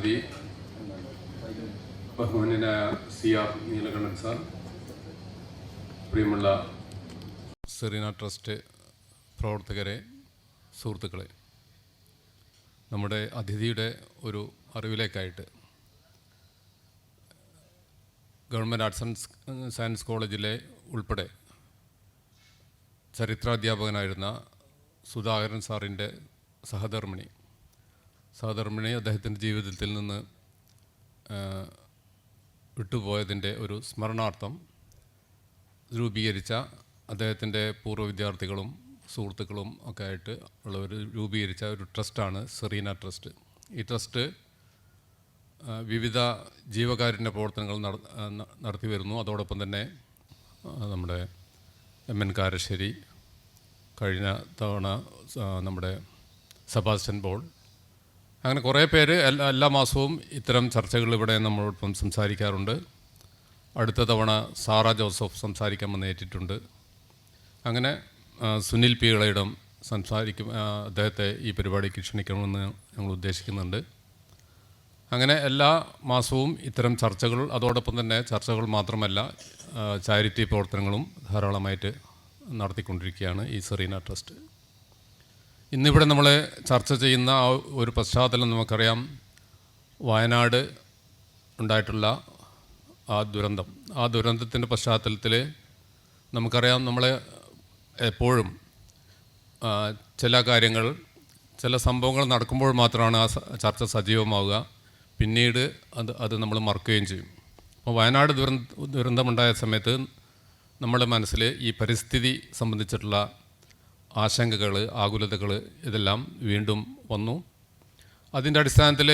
കോടതി, ബഹുമാന്യനായ CR Neelakantan sir, പ്രിയമുള്ള സെറീന ട്രസ്റ്റ് പ്രവർത്തകരെ, സുഹൃത്തുക്കളെ, നമ്മുടെ അതിഥിയുടെ ഒരു അറിവിലേക്കായിട്ട് ഗവൺമെൻറ് ആർട്സ് ആൻഡ് സയൻസ് കോളേജിലെ ഉൾപ്പെടെ ചരിത്രാധ്യാപകനായിരുന്ന സുധാകരൻ സാറിൻ്റെ സഹധർമ്മിണി അദ്ദേഹത്തിൻ്റെ ജീവിതത്തിൽ നിന്ന് വിട്ടുപോയതിൻ്റെ ഒരു സ്മരണാർത്ഥം രൂപീകരിച്ച അദ്ദേഹത്തിൻ്റെ പൂർവ്വ വിദ്യാർത്ഥികളും സുഹൃത്തുക്കളും ഒക്കെ ആയിട്ട് രൂപീകരിച്ച ഒരു ട്രസ്റ്റാണ് സെറീന ട്രസ്റ്റ്. ഈ ട്രസ്റ്റ് വിവിധ ജീവകാരുണ്യ പ്രവർത്തനങ്ങൾ നടത്തി വരുന്നു. അതോടൊപ്പം തന്നെ നമ്മുടെ MN കാരശ്ശേരി, കഴിഞ്ഞ തവണ നമ്മുടെ സെബാസ്റ്റ്യൻ പോൾ, അങ്ങനെ കുറേ പേര് എല്ലാ മാസവും ഇത്തരം ചർച്ചകൾ ഇവിടെ നമ്മളോടൊപ്പം സംസാരിക്കാറുണ്ട്. അടുത്ത തവണ സാറ ജോസഫ് സംസാരിക്കാമെന്ന് ഏറ്റിട്ടുണ്ട്. അങ്ങനെ സുനിൽ പി ഇളയിടം അദ്ദേഹത്തെ ഈ പരിപാടിക്ക് ക്ഷണിക്കണമെന്ന് ഞങ്ങൾ ഉദ്ദേശിക്കുന്നുണ്ട്. അങ്ങനെ എല്ലാ മാസവും ഇത്തരം ചർച്ചകൾ, അതോടൊപ്പം തന്നെ ചർച്ചകൾ മാത്രമല്ല ചാരിറ്റി പ്രവർത്തനങ്ങളും ധാരാളമായിട്ട് നടത്തിക്കൊണ്ടിരിക്കുകയാണ് ഈ സെറീന ട്രസ്റ്റ്. ഇന്നിവിടെ നമ്മൾ ചർച്ച ചെയ്യുന്ന ആ ഒരു പശ്ചാത്തലം നമുക്കറിയാം. വയനാട് ഉണ്ടായിട്ടുള്ള ആ ദുരന്തത്തിൻ്റെ പശ്ചാത്തലത്തിൽ നമുക്കറിയാം, നമ്മൾ എപ്പോഴും ചില കാര്യങ്ങൾ, ചില സംഭവങ്ങൾ നടക്കുമ്പോൾ മാത്രമാണ് ആ ചർച്ച സജീവമാവുക. പിന്നീട് അത് നമ്മൾ മറക്കുകയും ചെയ്യും. അപ്പോൾ വയനാട് ദുരന്തമുണ്ടായ സമയത്ത് നമ്മുടെ മനസ്സിൽ ഈ പരിസ്ഥിതി സംബന്ധിച്ചിട്ടുള്ള ആശങ്കകൾ, ആകുലതകൾ ഇതെല്ലാം വീണ്ടും വന്നു. അതിൻ്റെ അടിസ്ഥാനത്തിൽ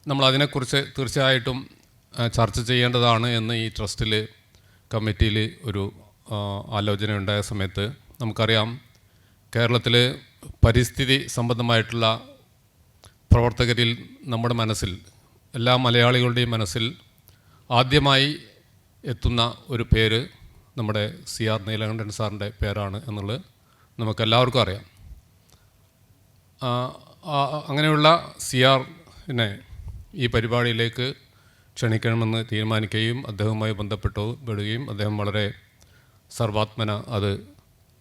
നമ്മൾ അതിനെക്കുറിച്ച് തീർച്ചയായിട്ടും ചർച്ച ചെയ്യേണ്ടതാണ് എന്ന് ഈ ട്രസ്റ്റിൽ, കമ്മിറ്റിയിൽ ഒരു ആലോചന ഉണ്ടായ സമയത്ത് നമുക്കറിയാം, കേരളത്തിൽ പരിസ്ഥിതി സംബന്ധമായിട്ടുള്ള പ്രവർത്തകരിൽ നമ്മുടെ മനസ്സിൽ, എല്ലാ മലയാളികളുടെയും മനസ്സിൽ ആദ്യമായി എത്തുന്ന ഒരു പേര് നമ്മുടെ CR നീലകണ്ഠൻ സാറിൻ്റെ പേരാണ് എന്നുള്ളത് നമുക്കെല്ലാവർക്കും അറിയാം. അങ്ങനെയുള്ള CRനെ ഈ പരിപാടിയിലേക്ക് ക്ഷണിക്കണമെന്ന് തീരുമാനിക്കുകയും അദ്ദേഹവുമായി ബന്ധപ്പെടുകയും അദ്ദേഹം വളരെ സർവാത്മന അത്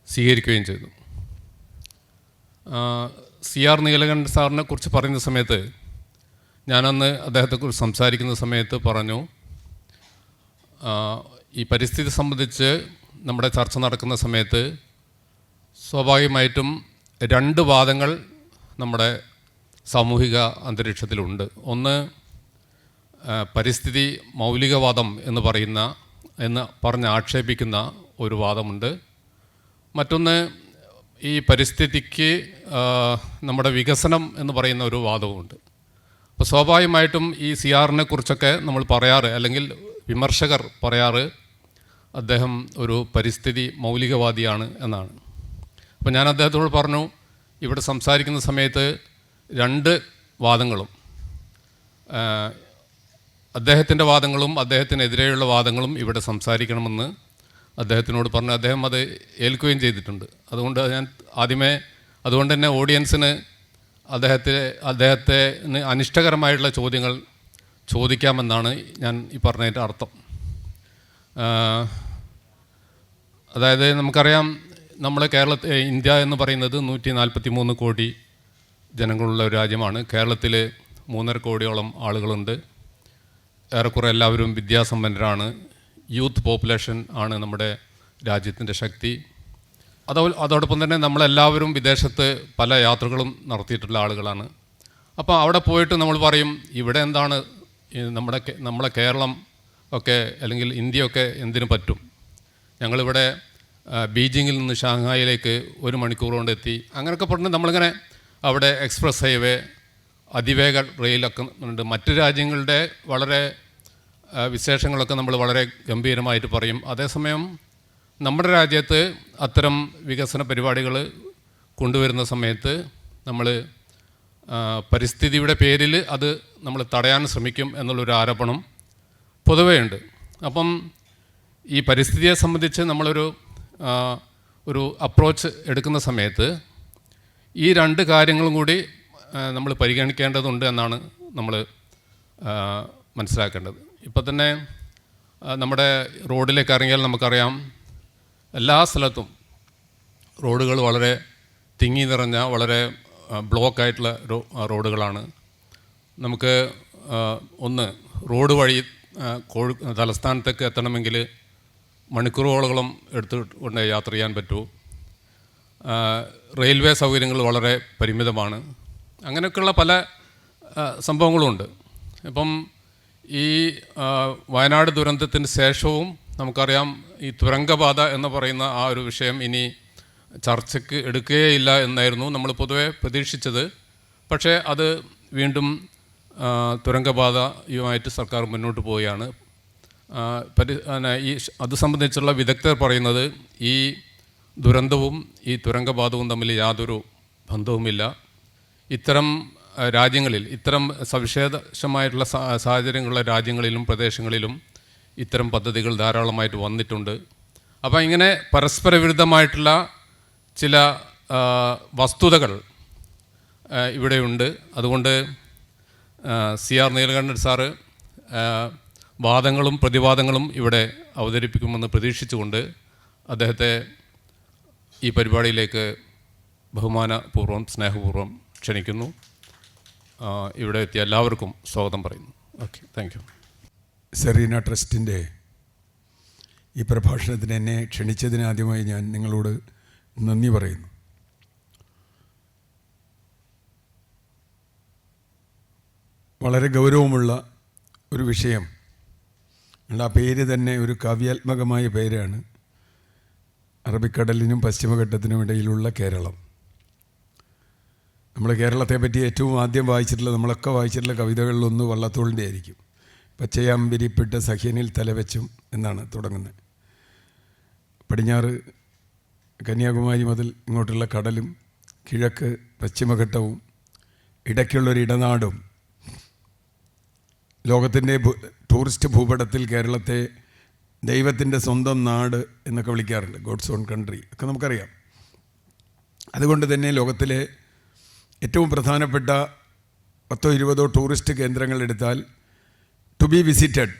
സ്വീകരിക്കുകയും ചെയ്തു. CR നീലകണ്ഠൻ സാറിനെ കുറിച്ച് പറയുന്ന സമയത്ത്, ഞാനന്ന് അദ്ദേഹത്തെക്കുറിച്ച് സംസാരിക്കുന്ന സമയത്ത് പറഞ്ഞു, ഈ പരിസ്ഥിതി സംബന്ധിച്ച് നമ്മുടെ ചർച്ച നടക്കുന്ന സമയത്ത് സ്വാഭാവികമായിട്ടും രണ്ട് വാദങ്ങൾ നമ്മുടെ സാമൂഹിക അന്തരീക്ഷത്തിലുണ്ട്. ഒന്ന്, പരിസ്ഥിതി മൗലികവാദം എന്ന് പറഞ്ഞ് ആക്ഷേപിക്കുന്ന ഒരു വാദമുണ്ട്. മറ്റൊന്ന്, ഈ പരിസ്ഥിതിക്ക് നമ്മുടെ വികസനം എന്ന് പറയുന്ന ഒരു വാദവുമുണ്ട്. അപ്പോൾ സ്വാഭാവികമായിട്ടും ഈ CRനെ കുറിച്ചൊക്കെ നമ്മൾ പറയാറ്, അല്ലെങ്കിൽ വിമർശകർ പറയാറ്, അദ്ദേഹം ഒരു പരിസ്ഥിതി മൗലികവാദിയാണ് എന്നാണ്. അപ്പോൾ ഞാൻ അദ്ദേഹത്തോട് പറഞ്ഞു, ഇവിടെ സംസാരിക്കുന്ന സമയത്ത് രണ്ട് വാദങ്ങളും, അദ്ദേഹത്തിൻ്റെ വാദങ്ങളും അദ്ദേഹത്തിനെതിരെയുള്ള വാദങ്ങളും ഇവിടെ സംസാരിക്കണമെന്ന് അദ്ദേഹത്തിനോട് പറഞ്ഞു. അദ്ദേഹം അത് ഏൽക്കുകയും ചെയ്തിട്ടുണ്ട്. അതുകൊണ്ട് തന്നെ ഓഡിയൻസിന് അദ്ദേഹത്തെ അനിഷ്ടകരമായിട്ടുള്ള ചോദ്യങ്ങൾ ചോദിക്കാമെന്നാണ് ഞാൻ ഈ പറഞ്ഞതിൻ്റെ അർത്ഥം. അതായത് നമുക്കറിയാം, നമ്മുടെ ഇന്ത്യ എന്ന് പറയുന്നത് 143 കോടി ജനങ്ങളുള്ള ഒരു രാജ്യമാണ്. കേരളത്തിൽ 3.5 കോടിയോളം ആളുകളുണ്ട്. ഏറെക്കുറെ എല്ലാവരും വിദ്യാസമ്പന്നരാണ്. യൂത്ത് പോപ്പുലേഷൻ ആണ് നമ്മുടെ രാജ്യത്തിൻ്റെ ശക്തി. അതോടൊപ്പം തന്നെ നമ്മളെല്ലാവരും വിദേശത്ത് പല യാത്രകളും നടത്തിയിട്ടുള്ള ആളുകളാണ്. അപ്പോൾ അവിടെ പോയിട്ട് നമ്മൾ പറയും, ഇവിടെ എന്താണ് നമ്മളെ കേരളം ഒക്കെ അല്ലെങ്കിൽ ഇന്ത്യയൊക്കെ എന്തിനു പറ്റും? ഞങ്ങളിവിടെ ബീജിങ്ങിൽ നിന്ന് ഷാങ്ഹായിലേക്ക് 1 മണിക്കൂർ കൊണ്ട് എത്തി. അങ്ങനെയൊക്കെ പറഞ്ഞ് നമ്മളിങ്ങനെ അവിടെ എക്സ്പ്രസ് ഹൈവേ, അതിവേഗ റെയിലൊക്കെ ഉണ്ട്. മറ്റ് രാജ്യങ്ങളുടെ വളരെ വിശേഷങ്ങളൊക്കെ നമ്മൾ വളരെ ഗംഭീരമായിട്ട് പറയും. അതേസമയം നമ്മുടെ രാജ്യത്ത് അത്തരം വികസന പരിപാടികൾ കൊണ്ടുവരുന്ന സമയത്ത് നമ്മൾ പരിസ്ഥിതിയുടെ പേരിൽ അത് നമ്മൾ തടയാൻ ശ്രമിക്കും എന്നുള്ളൊരു ആരോപണം പൊതുവേ ഉണ്ട്. അപ്പം ഈ പരിസ്ഥിതിയെ സംബന്ധിച്ച് നമ്മളൊരു അപ്രോച്ച് എടുക്കുന്ന സമയത്ത് ഈ രണ്ട് കാര്യങ്ങളും കൂടി നമ്മൾ പരിഗണിക്കേണ്ടതുണ്ട് എന്നാണ് നമ്മൾ മനസ്സിലാക്കേണ്ടത്. ഇപ്പോൾ തന്നെ നമ്മുടെ റോഡിലേക്ക് ഇറങ്ങിയാൽ നമുക്കറിയാം, എല്ലാ സ്ഥലത്തും റോഡുകൾ വളരെ തിങ്ങി നിറഞ്ഞ വളരെ ബ്ലോക്കായിട്ടുള്ള റോഡുകളാണ്. നമുക്ക് ഒന്ന് റോഡ് വഴി തലസ്ഥാനത്തേക്ക് എത്തണമെങ്കിൽ മണിക്കൂറുകളോളം എടുത്തുകൊണ്ട് യാത്ര ചെയ്യാൻ പറ്റൂ. റെയിൽവേ സൗകര്യങ്ങൾ വളരെ പരിമിതമാണ്. അങ്ങനെയൊക്കെയുള്ള പല സംഭവങ്ങളുമുണ്ട്. ഇപ്പം ഈ വയനാട് ദുരന്തത്തിന് ശേഷവും നമുക്കറിയാം, ഈ തുരങ്കപാത എന്ന് പറയുന്ന ആ ഒരു വിഷയം ഇനി ചർച്ചയ്ക്ക് എടുക്കുകയില്ല എന്നായിരുന്നു നമ്മൾ പൊതുവെ പ്രതീക്ഷിച്ചത്. പക്ഷേ അത് വീണ്ടും തുരങ്കപാതയുമായിട്ട് സർക്കാർ മുന്നോട്ട് പോവുകയാണ്. അത് സംബന്ധിച്ചുള്ള വിദഗ്ധർ പറയുന്നത് ഈ ദുരന്തവും ഈ തുരങ്കപാതവും തമ്മിൽ യാതൊരു ബന്ധവുമില്ല. ഇത്തരം രാജ്യങ്ങളിൽ, ഇത്തരം സവിശേഷമായിട്ടുള്ള സാഹചര്യങ്ങളുള്ള രാജ്യങ്ങളിലും പ്രദേശങ്ങളിലും ഇത്തരം പദ്ധതികൾ ധാരാളമായിട്ട് വന്നിട്ടുണ്ട്. അപ്പോൾ ഇങ്ങനെ പരസ്പര വിരുദ്ധമായിട്ടുള്ള ചില വസ്തുതകൾ ഇവിടെയുണ്ട്. അതുകൊണ്ട് CR നീലകണ്ഠൻ സാറ് വാദങ്ങളും പ്രതിവാദങ്ങളും ഇവിടെ അവതരിപ്പിക്കുമെന്ന് പ്രതീക്ഷിച്ചുകൊണ്ട് അദ്ദേഹത്തെ ഈ പരിപാടിയിലേക്ക് ബഹുമാനപൂർവ്വം സ്നേഹപൂർവ്വം ക്ഷണിക്കുന്നു. ഇവിടെ എത്തിയ എല്ലാവർക്കും സ്വാഗതം പറയുന്നു. Okay, thank you. സെറീന ട്രസ്റ്റിൻ്റെ ഈ പ്രഭാഷണത്തിന് എന്നെ ക്ഷണിച്ചതിന് ആദ്യമായി ഞാൻ നിങ്ങളോട് നന്ദി പറയുന്നു. വളരെ ഗൗരവമുള്ള ഒരു വിഷയം. ആ പേര് തന്നെ ഒരു കാവ്യാത്മകമായ പേരാണ്. അറബിക്കടലിനും പശ്ചിമഘട്ടത്തിനും ഇടയിലുള്ള കേരളം. നമ്മൾ കേരളത്തെ പറ്റി ഏറ്റവും ആദ്യം വായിച്ചിട്ടുള്ള, നമ്മളൊക്കെ വായിച്ചിട്ടുള്ള കവിതകളിലൊന്ന് വള്ളത്തോളിൻ്റെ ആയിരിക്കും. പച്ചയാമ്പരിപ്പിട്ട് സഖ്യനിൽ തലവെച്ചും എന്നാണ് തുടങ്ങുന്നത്. പടിഞ്ഞാറ് കന്യാകുമാരി മുതൽ ഇങ്ങോട്ടുള്ള കടലും കിഴക്ക് പശ്ചിമഘട്ടവും ഇടയ്ക്കുള്ളൊരു ഇടനാടും, ലോകത്തിൻ്റെ ടൂറിസ്റ്റ് ഭൂപടത്തിൽ കേരളത്തെ ദൈവത്തിൻ്റെ സ്വന്തം നാട് എന്നൊക്കെ വിളിക്കാറുണ്ട്, ഗോഡ്സ് ഓൺ കൺട്രി ഒക്കെ നമുക്കറിയാം. അതുകൊണ്ട് തന്നെ ലോകത്തിലെ ഏറ്റവും പ്രധാനപ്പെട്ട 10-20 ടൂറിസ്റ്റ് കേന്ദ്രങ്ങൾ എടുത്താൽ to be visited,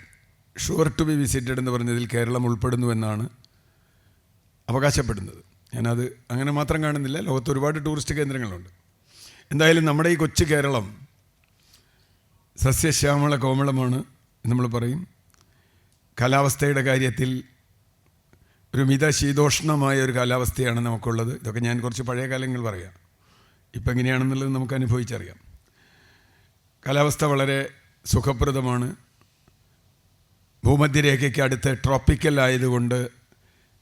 sure to be visited എന്ന് പറഞ്ഞതിൽ കേരളം ഉൾപ്പെടുന്നു എന്നാണ് അവകാശപ്പെടുന്നത്. ഞാനത് അങ്ങനെ മാത്രം കാണുന്നില്ല, ലോകത്ത് ഒരുപാട് ടൂറിസ്റ്റ് കേന്ദ്രങ്ങളുണ്ട്. എന്തായാലും നമ്മുടെ ഈ കൊച്ചു കേരളം സസ്യശ്യാമള കോമളമാണ് നമ്മൾ പറയും. കാലാവസ്ഥയുടെ കാര്യത്തിൽ ഒരു മിതശീതോഷ്ണമായ ഒരു കാലാവസ്ഥയാണ് നമുക്കുള്ളത്. ഇതൊക്കെ ഞാൻ കുറച്ച് പഴയ കാലങ്ങൾ പറയാം, ഇപ്പം എങ്ങനെയാണെന്നുള്ളത് നമുക്ക് അനുഭവിച്ചറിയാം. കാലാവസ്ഥ വളരെ സുഖപ്രദമാണ്. ഭൂമധ്യരേഖയ്ക്ക് അടുത്ത് ട്രോപ്പിക്കൽ ആയതുകൊണ്ട്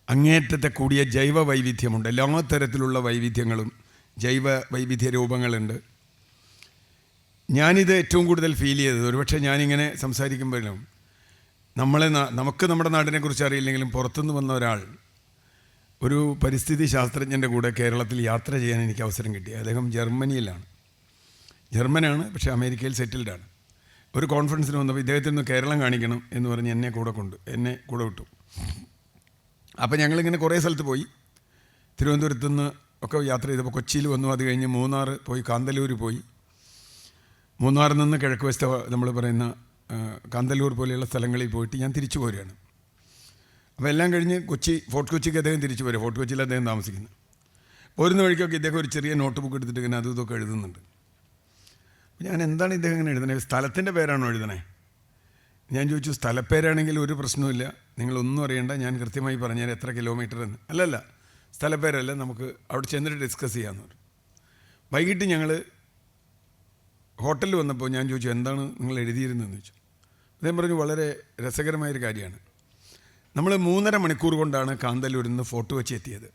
അങ്ങേറ്റത്തെ കൂടിയ ജൈവ വൈവിധ്യമുണ്ട്. എല്ലാ തരത്തിലുള്ള വൈവിധ്യങ്ങളും ജൈവ വൈവിധ്യ രൂപങ്ങളുണ്ട്. ഞാനിത് ഏറ്റവും കൂടുതൽ ഫീൽ ചെയ്തത്, ഒരുപക്ഷെ ഞാനിങ്ങനെ സംസാരിക്കുമ്പോഴും നമുക്ക് നമ്മുടെ നാടിനെക്കുറിച്ച് അറിയില്ലെങ്കിലും പുറത്തുനിന്ന് വന്ന ഒരാൾ, ഒരു പരിസ്ഥിതി ശാസ്ത്രജ്ഞൻ്റെ കൂടെ കേരളത്തിൽ യാത്ര ചെയ്യാൻ എനിക്ക് അവസരം കിട്ടി. അദ്ദേഹം ജർമ്മനിയിലാണ്, ജർമ്മനാണ്, പക്ഷേ അമേരിക്കയിൽ സെറ്റിൽഡാണ്. ഒരു കോൺഫറൻസിന് വന്നപ്പോൾ ഇദ്ദേഹത്തിന് ഒന്ന് കേരളം കാണിക്കണം എന്ന് പറഞ്ഞ് എന്നെ കൂടെ വിട്ടു. അപ്പോൾ ഞങ്ങളിങ്ങനെ കുറേ സ്ഥലത്ത് പോയി. തിരുവനന്തപുരത്ത് നിന്ന് ഒക്കെ യാത്ര ചെയ്തപ്പോൾ കൊച്ചിയിൽ വന്നു. അത് കഴിഞ്ഞ് മൂന്നാർ പോയി, കാന്തല്ലൂർ പോയി. മൂന്നാറിൽ നിന്ന് കിഴക്ക് വശത്ത് നമ്മൾ പറയുന്ന കാന്തല്ലൂർ പോലെയുള്ള സ്ഥലങ്ങളിൽ പോയിട്ട് ഞാൻ തിരിച്ചു പോരുകയാണ്. അപ്പോൾ എല്ലാം കഴിഞ്ഞ് ഫോർട്ട് കൊച്ചിക്ക് അദ്ദേഹം തിരിച്ചു പോരുക. ഫോർട്ട് കൊച്ചിയിൽ അദ്ദേഹം താമസിക്കുന്നു. പോരുന്ന വഴിക്കൊക്കെ ഇദ്ദേഹം ഒരു ചെറിയ നോട്ട് ബുക്ക് എടുത്തിട്ട് ഇങ്ങനെ അതും ഇതൊക്കെ എഴുതുന്നുണ്ട്. ഞാൻ എന്താണ് ഇദ്ദേഹം ഇങ്ങനെ എഴുതണേ, സ്ഥലത്തിൻ്റെ പേരാണോ എഴുതണേ? ഞാൻ ചോദിച്ചു, സ്ഥലപ്പേരാണെങ്കിൽ ഒരു പ്രശ്നവുമില്ല, നിങ്ങളൊന്നും അറിയണ്ട, ഞാൻ കൃത്യമായി പറഞ്ഞാൽ എത്ര കിലോമീറ്റർ എന്ന്. അല്ലല്ല, സ്ഥലപ്പേരല്ല, നമുക്ക് അവിടെ ചെന്നിട്ട് ഡിസ്കസ് ചെയ്യാമെന്ന് പറഞ്ഞു. വൈകിട്ട് ഞങ്ങൾ ഹോട്ടലിൽ വന്നപ്പോൾ ഞാൻ ചോദിച്ചു, എന്താണ് നിങ്ങൾ എഴുതിയിരുന്നതെന്ന് ചോദിച്ചു. അദ്ദേഹം പറഞ്ഞു, വളരെ രസകരമായൊരു കാര്യമാണ്. നമ്മൾ 3.5 മണിക്കൂർ കൊണ്ടാണ് കാന്തല്ലൂരിൽ നിന്ന് ഫോർട്ട് കൊച്ചി എത്തിയത്.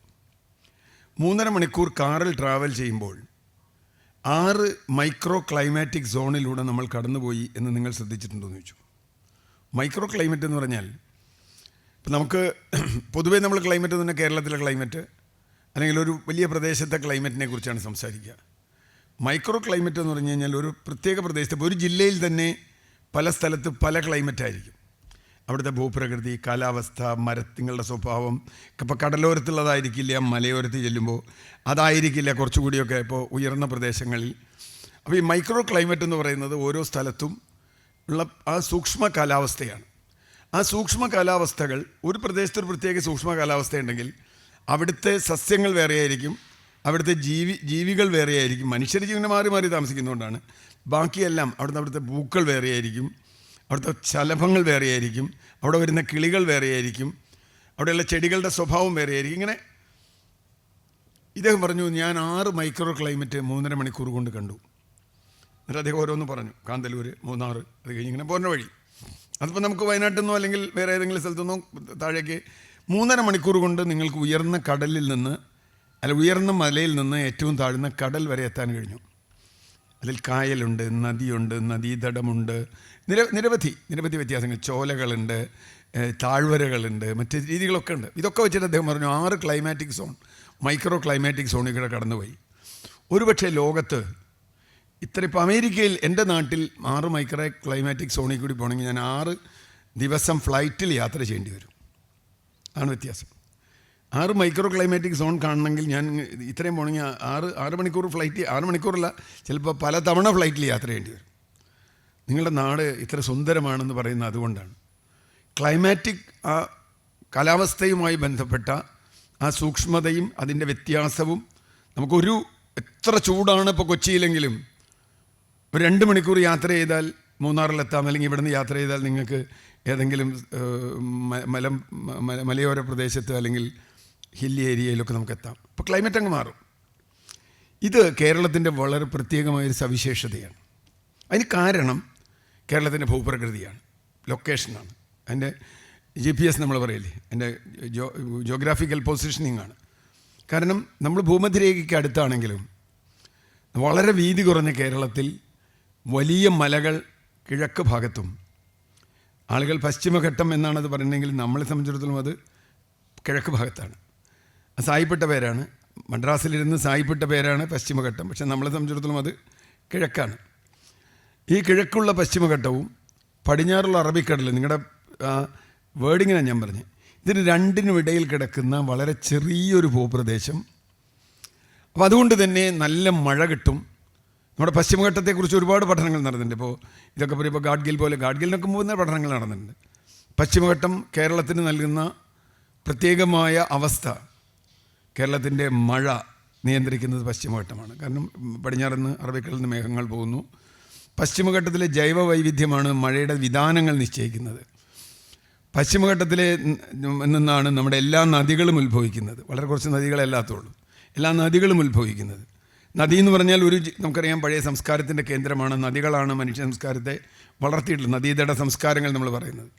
3.5 മണിക്കൂർ കാറിൽ ട്രാവൽ ചെയ്യുമ്പോൾ 6 മൈക്രോ ക്ലൈമാറ്റിക് സോണിലൂടെ നമ്മൾ കടന്നുപോയി എന്ന് നിങ്ങൾ ശ്രദ്ധിച്ചിട്ടുണ്ടോയെന്ന് ചോദിച്ചു. മൈക്രോ ക്ലൈമറ്റ് എന്ന് പറഞ്ഞാൽ, ഇപ്പം നമുക്ക് പൊതുവേ നമ്മൾ ക്ലൈമറ്റ് തന്നെ കേരളത്തിലെ ക്ലൈമറ്റ് അല്ലെങ്കിൽ ഒരു വലിയ പ്രദേശത്തെ ക്ലൈമറ്റിനെ കുറിച്ചാണ് സംസാരിക്കുക. മൈക്രോ ക്ലൈമറ്റ് എന്ന് പറഞ്ഞു കഴിഞ്ഞാൽ ഒരു പ്രത്യേക പ്രദേശത്ത്, ഒരു ജില്ലയിൽ തന്നെ പല സ്ഥലത്ത് പല ക്ലൈമറ്റായിരിക്കും. അവിടുത്തെ ഭൂപ്രകൃതി, കാലാവസ്ഥ, മരത്തിങ്ങളുടെ സ്വഭാവം. ഇപ്പോൾ കടലോരത്തുള്ളതായിരിക്കില്ല, മലയോരത്ത് ചെല്ലുമ്പോൾ അതായിരിക്കില്ല കുറച്ചുകൂടിയൊക്കെ ഇപ്പോൾ ഉയർന്ന പ്രദേശങ്ങളിൽ. അപ്പോൾ ഈ മൈക്രോ ക്ലൈമറ്റ് എന്ന് പറയുന്നത് ഓരോ സ്ഥലത്തും ഉള്ള ആ സൂക്ഷ്മ കാലാവസ്ഥയാണ്. ആ സൂക്ഷ്മ കാലാവസ്ഥകൾ, ഒരു പ്രദേശത്ത് ഒരു പ്രത്യേക സൂക്ഷ്മ കാലാവസ്ഥയുണ്ടെങ്കിൽ അവിടുത്തെ സസ്യങ്ങൾ വേറെയായിരിക്കും, അവിടുത്തെ ജീവികൾ വേറെയായിരിക്കും. മനുഷ്യർ ജീവനെ മാറി മാറി താമസിക്കുന്നതുകൊണ്ടാണ്. ബാക്കിയെല്ലാം അവിടുത്തെ പൂക്കൾ വേറെയായിരിക്കും, അവിടുത്തെ ശലഭങ്ങൾ വേറെയായിരിക്കും, അവിടെ വരുന്ന കിളികൾ വേറെയായിരിക്കും, അവിടെയുള്ള ചെടികളുടെ സ്വഭാവം വേറെയായിരിക്കും. ഇങ്ങനെ ഇദ്ദേഹം പറഞ്ഞു, ഞാൻ 6 മൈക്രോ ക്ലൈമറ്റ് 3.5 മണിക്കൂർ കൊണ്ട് കണ്ടു. എന്നിട്ട് അദ്ദേഹം ഓരോന്ന് പറഞ്ഞു. കാന്തല്ലൂർ, മൂന്നാർ, അത് കഴിഞ്ഞ് ഇങ്ങനെ പോകുന്ന വഴി. അതിപ്പോൾ നമുക്ക് വയനാട്ടിൽ നിന്നോ അല്ലെങ്കിൽ വേറെ ഏതെങ്കിലും സ്ഥലത്തുനിന്നോ താഴേക്ക് 3.5 മണിക്കൂർ കൊണ്ട് നിങ്ങൾക്ക് ഉയർന്ന കടലിൽ നിന്ന്, ഉയർന്ന മലയിൽ നിന്ന് ഏറ്റവും താഴ്ന്ന കടൽ വരെ എത്താൻ കഴിഞ്ഞു. അതിൽ കായലുണ്ട്, നദിയുണ്ട്, നദീതടമുണ്ട്, നിരവധി വ്യത്യാസങ്ങൾ, ചോലകളുണ്ട്, താഴ്വരകളുണ്ട്, മറ്റ് രീതികളൊക്കെ ഉണ്ട്. ഇതൊക്കെ വെച്ചിട്ട് അദ്ദേഹം പറഞ്ഞു 6 ക്ലൈമാറ്റിക് സോൺ, മൈക്രോ ക്ലൈമാറ്റിക് സോണിൽ കൂടെ കടന്നുപോയി. ഒരുപക്ഷെ ലോകത്ത് ഇപ്പോൾ അമേരിക്കയിൽ, എൻ്റെ നാട്ടിൽ 6 മൈക്രോ ക്ലൈമാറ്റിക് സോണിൽ കൂടി പോകണമെങ്കിൽ ഞാൻ 6 ദിവസം ഫ്ലൈറ്റിൽ യാത്ര ചെയ്യേണ്ടി വരും. ആണ് വ്യത്യാസം. 6 മൈക്രോ ക്ലൈമാറ്റിക് സോൺ കാണണമെങ്കിൽ ഞാൻ ഇത്രയും പോകണമെങ്കിൽ 6 മണിക്കൂർ ഫ്ലൈറ്റ്, 6 മണിക്കൂറല്ല, ചിലപ്പോൾ പല തവണ ഫ്ലൈറ്റിൽ യാത്ര ചെയ്യേണ്ടി വരും. നിങ്ങളുടെ നാട് ഇത്ര സുന്ദരമാണെന്ന് പറയുന്നത് അതുകൊണ്ടാണ്. ക്ലൈമാറ്റിക് ആ കാലാവസ്ഥയുമായി ബന്ധപ്പെട്ട ആ സൂക്ഷ്മതയും അതിൻ്റെ വ്യത്യാസവും, നമുക്കൊരു എത്ര ചൂടാണ് ഇപ്പോൾ കൊച്ചിയിലെങ്കിലും ഒരു 2 മണിക്കൂർ യാത്ര ചെയ്താൽ മൂന്നാറിലെത്താം, അല്ലെങ്കിൽ ഇവിടെ നിന്ന് യാത്ര ചെയ്താൽ നിങ്ങൾക്ക് ഏതെങ്കിലും മലയോര പ്രദേശത്ത് അല്ലെങ്കിൽ ഹില്ലി ഏരിയയിലൊക്കെ നമുക്ക് എത്താം. അപ്പോൾ ക്ലൈമറ്റ് അങ്ങ് മാറും. ഇത് കേരളത്തിൻ്റെ വളരെ പ്രത്യേകമായൊരു സവിശേഷതയാണ്. അതിന് കാരണം കേരളത്തിൻ്റെ ഭൂപ്രകൃതിയാണ്, ലൊക്കേഷനാണ്, അതിൻ്റെ GPS നമ്മൾ പറയില്ലേ, അതിൻ്റെ ജോഗ്രാഫിക്കൽ പൊസിഷനിങ് ആണ്. കാരണം നമ്മൾ ഭൂമധ്യരേഖയ്ക്ക് അടുത്താണെങ്കിലും വളരെ വീതി കുറഞ്ഞ കേരളത്തിൽ വലിയ മലകൾ കിഴക്ക് ഭാഗത്തും, ആളുകൾ പശ്ചിമഘട്ടം എന്നാണത് പറയുന്നതെങ്കിൽ നമ്മളെ സംബന്ധിച്ചിടത്തോളം അത് കിഴക്ക് ഭാഗത്താണ്. സായിപ്പെട്ട പേരാണ്, മദ്രാസിലിരുന്ന് സായിപ്പെട്ട പേരാണ് പശ്ചിമഘട്ടം. പക്ഷെ നമ്മളെ സംബന്ധിച്ചിടത്തോളം അത് കിഴക്കാണ്. ഈ കിഴക്കുള്ള പശ്ചിമഘട്ടവും പടിഞ്ഞാറുള്ള അറബിക്കടൽ, നിങ്ങളുടെ വേർഡിങ്ങിനാണ് ഞാൻ പറഞ്ഞത്, ഇതിന് രണ്ടിനും ഇടയിൽ കിടക്കുന്ന വളരെ ചെറിയൊരു ഭൂപ്രദേശം. അപ്പോൾ അതുകൊണ്ട് തന്നെ നല്ല മഴ കിട്ടും. നമ്മുടെ പശ്ചിമഘട്ടത്തെക്കുറിച്ച് ഒരുപാട് പഠനങ്ങൾ നടന്നിട്ടുണ്ട്. ഇപ്പോൾ ഇതൊക്കെ പറയുമ്പോൾ ഗാഡ്ഗിൽ പോലെ, ഗാഡ്ഗിലിനൊക്കെ പോകുന്ന പഠനങ്ങൾ നടന്നിട്ടുണ്ട്. പശ്ചിമഘട്ടം കേരളത്തിന് നൽകുന്ന പ്രത്യേകമായ അവസ്ഥ, കേരളത്തിൻ്റെ മഴ നിയന്ത്രിക്കുന്നത് പശ്ചിമഘട്ടമാണ്. കാരണം പടിഞ്ഞാറുനിന്ന് അറബിക്കടലിൽ നിന്ന് മേഘങ്ങൾ പോകുന്നു. പശ്ചിമഘട്ടത്തിലെ ജൈവ വൈവിധ്യമാണ് മഴയുടെ വിധാനങ്ങൾ നിശ്ചയിക്കുന്നത്. പശ്ചിമഘട്ടത്തിലെ നിന്നാണ് നമ്മുടെ എല്ലാ നദികളും ഉത്ഭവിക്കുന്നത്. വളരെ കുറച്ച് നദികളല്ലാത്തുള്ളൂ, എല്ലാ നദികളും ഉത്ഭവിക്കുന്നത്. നദി എന്ന് പറഞ്ഞാൽ നമുക്കറിയാം പഴയ സംസ്കാരത്തിൻ്റെ കേന്ദ്രമാണ്. നദികളാണ് മനുഷ്യ സംസ്കാരത്തെ വളർത്തിയിട്ടുള്ളത്. നദീതട സംസ്കാരങ്ങൾ നമ്മൾ പറയുന്നത്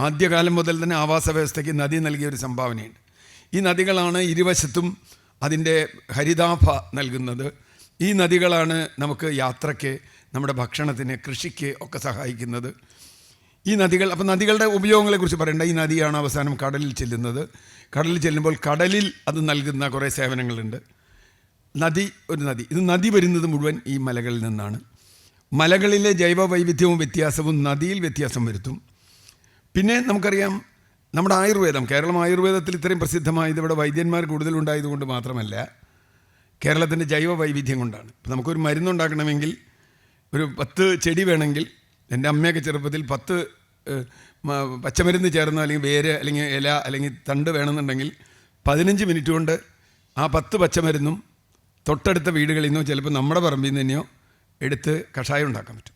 ആദ്യകാലം മുതൽ തന്നെ ആവാസ വ്യവസ്ഥയ്ക്ക് നദി നൽകിയ ഒരു സംഭാവനയുണ്ട്. ഈ നദികളാണ് ഇരുവശത്തും അതിൻ്റെ ഹരിതാഭ നൽകുന്നത്. ഈ നദികളാണ് നമുക്ക് യാത്രയ്ക്ക്, നമ്മുടെ ഭക്ഷണത്തിന്, കൃഷിക്ക് ഒക്കെ സഹായിക്കുന്നത്. ഈ നദികൾ, അപ്പോൾ നദികളുടെ ഉപയോഗങ്ങളെക്കുറിച്ച് പറയേണ്ട. ഈ നദിയാണ് അവസാനം കടലിൽ ചെല്ലുന്നത്. കടലിൽ ചെല്ലുമ്പോൾ കടലിൽ അത് നൽകുന്ന കുറേ സേവനങ്ങളുണ്ട്. നദി വരുന്നത് മുഴുവൻ ഈ മലകളിൽ നിന്നാണ്. മലകളിലെ ജൈവ വൈവിധ്യവും വ്യത്യാസവും നദിയിൽ വ്യത്യാസം വരുത്തും. പിന്നെ നമുക്കറിയാം നമ്മുടെ ആയുർവേദം, കേരളം ആയുർവേദത്തിൽ ഇത്രയും പ്രസിദ്ധമായത് ഇവിടെ വൈദ്യന്മാർ കൂടുതലുണ്ടായതുകൊണ്ട് മാത്രമല്ല, കേരളത്തിൻ്റെ ജൈവ വൈവിധ്യം കൊണ്ടാണ്. ഇപ്പോൾ നമുക്കൊരു മരുന്നുണ്ടാക്കണമെങ്കിൽ ഒരു 10 ചെടി വേണമെങ്കിൽ, എൻ്റെ അമ്മയൊക്കെ ചെറുപ്പത്തിൽ 10 പച്ചമരുന്ന് ചേർന്ന് അല്ലെങ്കിൽ വേര് അല്ലെങ്കിൽ ഇല അല്ലെങ്കിൽ തണ്ട് വേണമെന്നുണ്ടെങ്കിൽ 15 മിനിറ്റ് കൊണ്ട് ആ 10 പച്ചമരുന്നും തൊട്ടടുത്ത വീടുകളിൽ നിന്നോ ചിലപ്പോൾ നമ്മുടെ പറമ്പിൽ നിന്ന് തന്നെയോ എടുത്ത് കഷായം ഉണ്ടാക്കാൻ പറ്റും.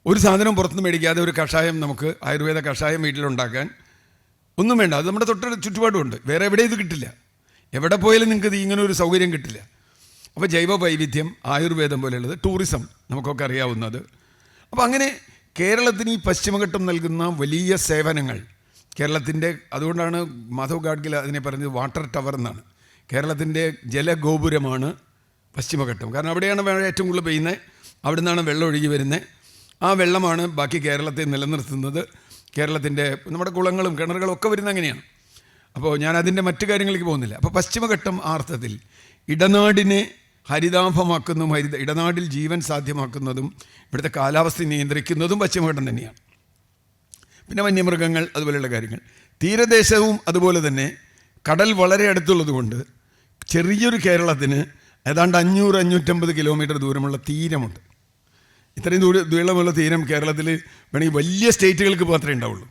ഒരു സാധനം പുറത്തുനിന്ന് മേടിക്കാതെ ഒരു കഷായം, നമുക്ക് ആയുർവേദ കഷായം വീട്ടിലുണ്ടാക്കാൻ ഒന്നും വേണ്ട. അത് നമ്മുടെ ചുറ്റുപാടുമുണ്ട്. വേറെ എവിടെയും ഇത് കിട്ടില്ല. എവിടെ പോയാലും നിങ്ങൾക്ക് ഇത് ഇങ്ങനെ ഒരു സൗകര്യം കിട്ടില്ല. അപ്പോൾ ജൈവ വൈവിധ്യം, ആയുർവേദം പോലെയുള്ളത്, ടൂറിസം നമുക്കൊക്കെ അറിയാവുന്നത്. അപ്പോൾ അങ്ങനെ കേരളത്തിന് ഈ പശ്ചിമഘട്ടം നൽകുന്ന വലിയ സേവനങ്ങൾ കേരളത്തിൻ്റെ, അതുകൊണ്ടാണ് മാധവ് ഗാഡ്ഗിൽ അതിനെ പറഞ്ഞത് വാട്ടർ ടവർ എന്നാണ്. കേരളത്തിൻ്റെ ജലഗോപുരമാണ് പശ്ചിമഘട്ടം. കാരണം അവിടെയാണ് മഴ ഏറ്റവും കൂടുതൽ പെയ്യുന്നത്, അവിടെ നിന്നാണ് വെള്ളം ഒഴുകി വരുന്നത്. ആ വെള്ളമാണ് ബാക്കി കേരളത്തെ നിലനിർത്തുന്നത്. കേരളത്തിൻ്റെ നമ്മുടെ കുളങ്ങളും കിണറുകളും ഒക്കെ വരുന്നത് അങ്ങനെയാണ്. അപ്പോൾ ഞാൻ അതിൻ്റെ മറ്റു കാര്യങ്ങളിലേക്ക് പോകുന്നില്ല. അപ്പോൾ പശ്ചിമഘട്ടം ആ അർത്ഥത്തിൽ ഇടനാടിനെ ഹരിതാഭമാക്കുന്നതും ഇടനാടിൽ ജീവൻ സാധ്യമാക്കുന്നതും ഇവിടുത്തെ കാലാവസ്ഥ നിയന്ത്രിക്കുന്നതും പശ്ചിമഘട്ടം തന്നെയാണ്. പിന്നെ വന്യമൃഗങ്ങൾ, അതുപോലെയുള്ള കാര്യങ്ങൾ. തീരദേശവും അതുപോലെ തന്നെ. കടൽ വളരെ അടുത്തുള്ളത് കൊണ്ട് ചെറിയൊരു കേരളത്തിന് ഏതാണ്ട് 500-550 കിലോമീറ്റർ ദൂരമുള്ള തീരമുണ്ട്. ഇത്രയും നീളമുള്ള തീരം കേരളത്തിൽ വേണമെങ്കിൽ വലിയ സ്റ്റേറ്റുകൾക്ക് മാത്രമേ ഉണ്ടാവുള്ളൂ.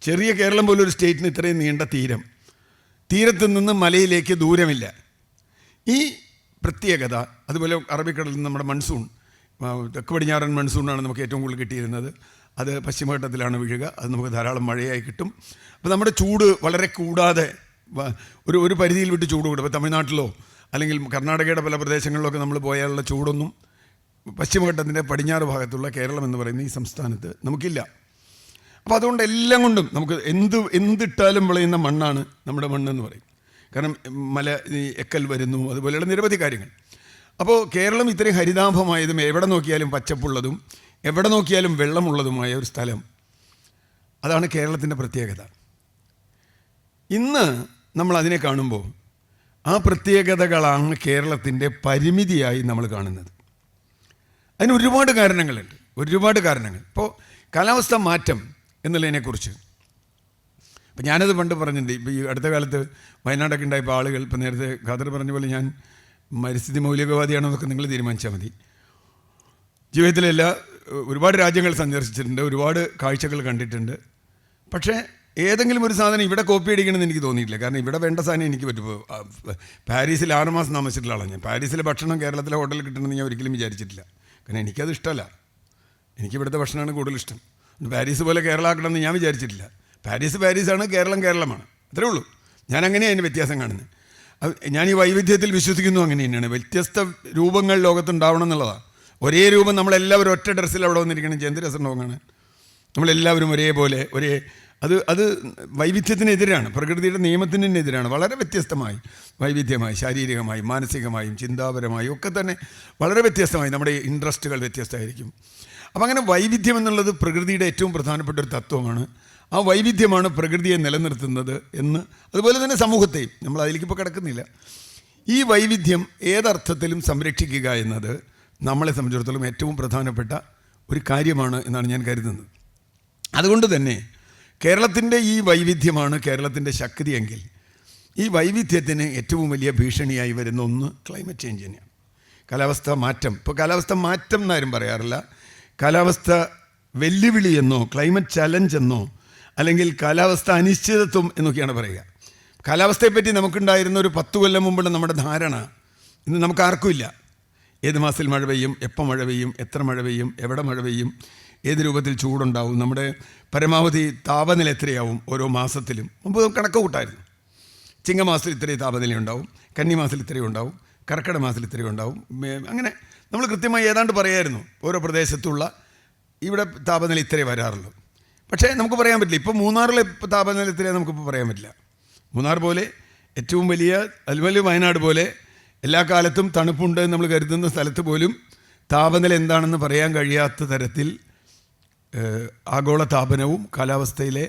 ചെറിയ കേരളം പോലെ ഒരു സ്റ്റേറ്റിന് ഇത്രയും നീണ്ട തീരത്തു നിന്ന് മലയിലേക്ക് ദൂരമില്ല. ഈ പ്രത്യേകത, അതുപോലെ അറബിക്കടലിൽ നിന്ന് നമ്മുടെ മൺസൂൺ, തെക്ക് പടിഞ്ഞാറൻ മൺസൂണാണ് നമുക്ക് ഏറ്റവും കൂടുതൽ കിട്ടിയിരുന്നത്. അത് പശ്ചിമഘട്ടത്തിലാണ് വീഴുക. അത് നമുക്ക് ധാരാളം മഴയായി കിട്ടും. അപ്പോൾ നമ്മുടെ ചൂട് വളരെ കൂടാതെ ഒരു പരിധിയിൽ വിട്ട് ചൂട് കൂടും. ഇപ്പോൾ തമിഴ്നാട്ടിലോ അല്ലെങ്കിൽ കർണാടകയുടെ പല പ്രദേശങ്ങളിലൊക്കെ നമ്മൾ പോയാലുള്ള ചൂടൊന്നും പശ്ചിമഘട്ടത്തിൻ്റെ പടിഞ്ഞാറ് ഭാഗത്തുള്ള കേരളം എന്ന് പറയുന്ന ഈ സംസ്ഥാനത്ത് നമുക്കില്ല. അപ്പോൾ അതുകൊണ്ട് എല്ലാം കൊണ്ടും നമുക്ക് എന്തിട്ടാലും വിളയുന്ന മണ്ണാണ് നമ്മുടെ മണ്ണെന്ന് പറയും. കാരണം എക്കൽ വരുന്നു, അതുപോലെയുള്ള നിരവധി കാര്യങ്ങൾ. അപ്പോൾ കേരളം ഇത്രയും ഹരിതാഭമായതും എവിടെ നോക്കിയാലും പച്ചപ്പുള്ളതും എവിടെ നോക്കിയാലും വെള്ളമുള്ളതുമായ ഒരു സ്ഥലം, അതാണ് കേരളത്തിൻ്റെ പ്രത്യേകത. ഇന്ന് നമ്മൾ അതിനെ കാണുമ്പോൾ ആ പ്രത്യേകതകളാണ് കേരളത്തിൻ്റെ പരിമിതിയായി നമ്മൾ കാണുന്നത്. അതിന് ഒരുപാട് കാരണങ്ങളുണ്ട്, ഒരുപാട് കാരണങ്ങൾ. ഇപ്പോൾ കാലാവസ്ഥ മാറ്റം എന്നുള്ളതിനെക്കുറിച്ച് ഇപ്പം ഞാനത് പണ്ട് പറഞ്ഞിട്ടുണ്ട്. ഇപ്പോൾ ഈ അടുത്ത കാലത്ത് വയനാടൊക്കെ ഉണ്ടായപ്പോൾ ആളുകൾ, ഇപ്പം നേരത്തെ ഖാദർ പറഞ്ഞ പോലെ ഞാൻ പരിസ്ഥിതി മൗലികവാദിയാണോ എന്നൊക്കെ നിങ്ങൾ തീരുമാനിച്ചാൽ മതി. ഒരുപാട് രാജ്യങ്ങൾ സന്ദർശിച്ചിട്ടുണ്ട്, ഒരുപാട് കാഴ്ചകൾ കണ്ടിട്ടുണ്ട്. പക്ഷേ ഏതെങ്കിലും ഒരു സാധനം ഇവിടെ കോപ്പി അടിക്കണമെന്ന് എനിക്ക് തോന്നിയിട്ടില്ല. കാരണം ഇവിടെ വേണ്ട സാധനം എനിക്ക് പറ്റുമ്പോൾ പാരീസിൽ 6 മാസം താമസിച്ചിട്ടുള്ള ആളാണ് ഞാൻ. പാരീസിലെ ഭക്ഷണം കേരളത്തിലെ ഹോട്ടലിൽ കിട്ടണമെന്ന് ഞാൻ ഒരിക്കലും വിചാരിച്ചിട്ടില്ല. കാരണം എനിക്കത് ഇഷ്ടമല്ല. എനിക്ക് ഇവിടുത്തെ ഭക്ഷണമാണ് കൂടുതൽ ഇഷ്ടം. പാരീസ് പോലെ കേരളം ആക്കണമെന്ന് ഞാൻ വിചാരിച്ചിട്ടില്ല. പാരീസാണ്, കേരളമാണ്. അത്രേ ഉള്ളൂ. ഞാൻ അങ്ങനെയാണ് അതിൻ്റെ വ്യത്യാസം കാണുന്നത്. ഞാൻ ഈ വൈവിധ്യത്തിൽ വിശ്വസിക്കുന്നു. അങ്ങനെ തന്നെയാണ്. വ്യത്യസ്ത രൂപങ്ങൾ ലോകത്തുണ്ടാവണം എന്നുള്ളതാണ്. ഒരേ രൂപം നമ്മളെല്ലാവരും ഒറ്റ ഡ്രസ്സിൽ അവിടെ വന്നിരിക്കണം, എന്ത് രസമുണ്ടാവും. നമ്മളെല്ലാവരും ഒരേപോലെ അത് വൈവിധ്യത്തിനെതിരാണ്, പ്രകൃതിയുടെ നിയമത്തിനെതിരാണ്. വളരെ വ്യത്യസ്തമായി, വൈവിധ്യമായി, ശാരീരികമായും മാനസികമായും ചിന്താപരമായും ഒക്കെ തന്നെ വളരെ വ്യത്യസ്തമായി. നമ്മുടെ ഇൻട്രസ്റ്റുകൾ വ്യത്യസ്തമായിരിക്കും. അപ്പം അങ്ങനെ വൈവിധ്യം എന്നുള്ളത് പ്രകൃതിയുടെ ഏറ്റവും പ്രധാനപ്പെട്ട ഒരു തത്വമാണ്. ആ വൈവിധ്യമാണ് പ്രകൃതിയെ നിലനിർത്തുന്നത് എന്ന്, അതുപോലെ തന്നെ സമൂഹത്തെയും. നമ്മൾ അതിലേക്കിപ്പോൾ കിടക്കുന്നില്ല. ഈ വൈവിധ്യം ഏതർത്ഥത്തിലും സംരക്ഷിക്കുക എന്നത് നമ്മളെ സംബന്ധിച്ചിടത്തോളം ഏറ്റവും പ്രധാനപ്പെട്ട ഒരു കാര്യമാണ് എന്നാണ് ഞാൻ കരുതുന്നത്. അതുകൊണ്ട് തന്നെ കേരളത്തിൻ്റെ ഈ വൈവിധ്യമാണ് കേരളത്തിൻ്റെ ശക്തിയെങ്കിൽ ഈ വൈവിധ്യത്തിന് ഏറ്റവും വലിയ ഭീഷണിയായി വരുന്ന ഒന്ന് ക്ലൈമറ്റ് ചേഞ്ച് തന്നെയാണ്. കാലാവസ്ഥ മാറ്റം. ഇപ്പോൾ കാലാവസ്ഥ മാറ്റം എന്നാരും പറയാറില്ല. കാലാവസ്ഥ വെല്ലുവിളി എന്നോ ക്ലൈമറ്റ് ചലഞ്ച് എന്നോ അല്ലെങ്കിൽ കാലാവസ്ഥ അനിശ്ചിതത്വം എന്നൊക്കെയാണ് പറയുക. കാലാവസ്ഥയെപ്പറ്റി നമുക്കുണ്ടായിരുന്ന ഒരു 10 കൊല്ലം മുമ്പുള്ള നമ്മുടെ ധാരണ ഇന്ന് നമുക്ക് ആർക്കുമില്ല. ഏത് മാസത്തിൽ മഴ പെയ്യും, എപ്പോൾ മഴ പെയ്യും, എത്ര മഴ പെയ്യും, എവിടെ മഴ പെയ്യും, ഏത് രൂപത്തിൽ ചൂടുണ്ടാവും, നമ്മുടെ പരമാവധി താപനില എത്രയാവും ഓരോ മാസത്തിലും. മുമ്പ് കണക്ക് കൂട്ടായിരുന്നു. ചിങ്ങമാസത്തിൽ ഇത്രയും താപനില ഉണ്ടാവും, കന്നിമാസത്തിൽ ഇത്രയും ഉണ്ടാവും, കർക്കിടക മാസത്തിൽ ഇത്രയും ഉണ്ടാവും. അങ്ങനെ നമ്മൾ കൃത്യമായി ഏതാണ്ട് പറയായിരുന്നു ഓരോ പ്രദേശത്തുള്ള ഇവിടെ താപനില ഇത്രയേ വരാറുള്ളൂ. പക്ഷേ നമുക്ക് പറയാൻ പറ്റില്ല. ഇപ്പോൾ മൂന്നാറിലെ താപനില ഇത്രയേ നമുക്കിപ്പോൾ പറയാൻ പറ്റില്ല. മൂന്നാർ പോലെ ഏറ്റവും വലിയ, അതുപോലെ വയനാട് പോലെ എല്ലാ കാലത്തും തണുപ്പുണ്ട് എന്ന് നമ്മൾ കരുതുന്ന സ്ഥലത്ത് പോലും താപനില എന്താണെന്ന് പറയാൻ കഴിയാത്ത തരത്തിൽ ആഗോള താപനവും കാലാവസ്ഥയിലെ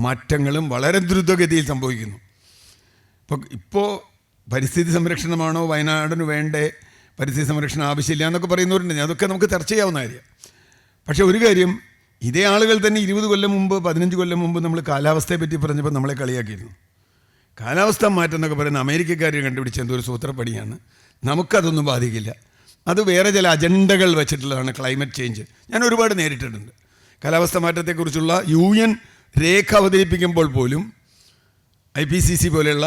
മാറ്റങ്ങളും വളരെ ദ്രുതഗതിയിൽ സംഭവിക്കുന്നു. ഇപ്പോൾ പരിസ്ഥിതി സംരക്ഷണമാണോ വയനാടിന് വേണ്ടേ, പരിസ്ഥിതി സംരക്ഷണം ആവശ്യമില്ല എന്നൊക്കെ പറയുന്നവരുണ്ട്. അതൊക്കെ നമുക്ക് ചർച്ച ചെയ്യാവുന്ന കാര്യം. പക്ഷേ ഒരു കാര്യം, ഇതേ ആളുകൾ തന്നെ 20 കൊല്ലം മുമ്പ് 15 കൊല്ലം മുമ്പ് നമ്മൾ കാലാവസ്ഥയെ പറ്റി പറഞ്ഞപ്പോൾ നമ്മളെ കളിയാക്കിയിരുന്നു. കാലാവസ്ഥ മാറ്റം എന്നൊക്കെ പറയുന്ന അമേരിക്കക്കാർ കണ്ടുപിടിച്ച എന്തോ ഒരു സൂത്രപ്പണിയാണ്. നമുക്കതൊന്നും ബാധിക്കില്ല. അത് വേറെ ചില അജണ്ടകൾ വെച്ചിട്ടുള്ളതാണ് ക്ലൈമറ്റ് ചേഞ്ച്. ഞാൻ ഒരുപാട് നേരിട്ടിട്ടുണ്ട്. കാലാവസ്ഥ മാറ്റത്തെക്കുറിച്ചുള്ള UN രേഖ അവതരിപ്പിക്കുമ്പോൾ പോലും IPCC പോലെയുള്ള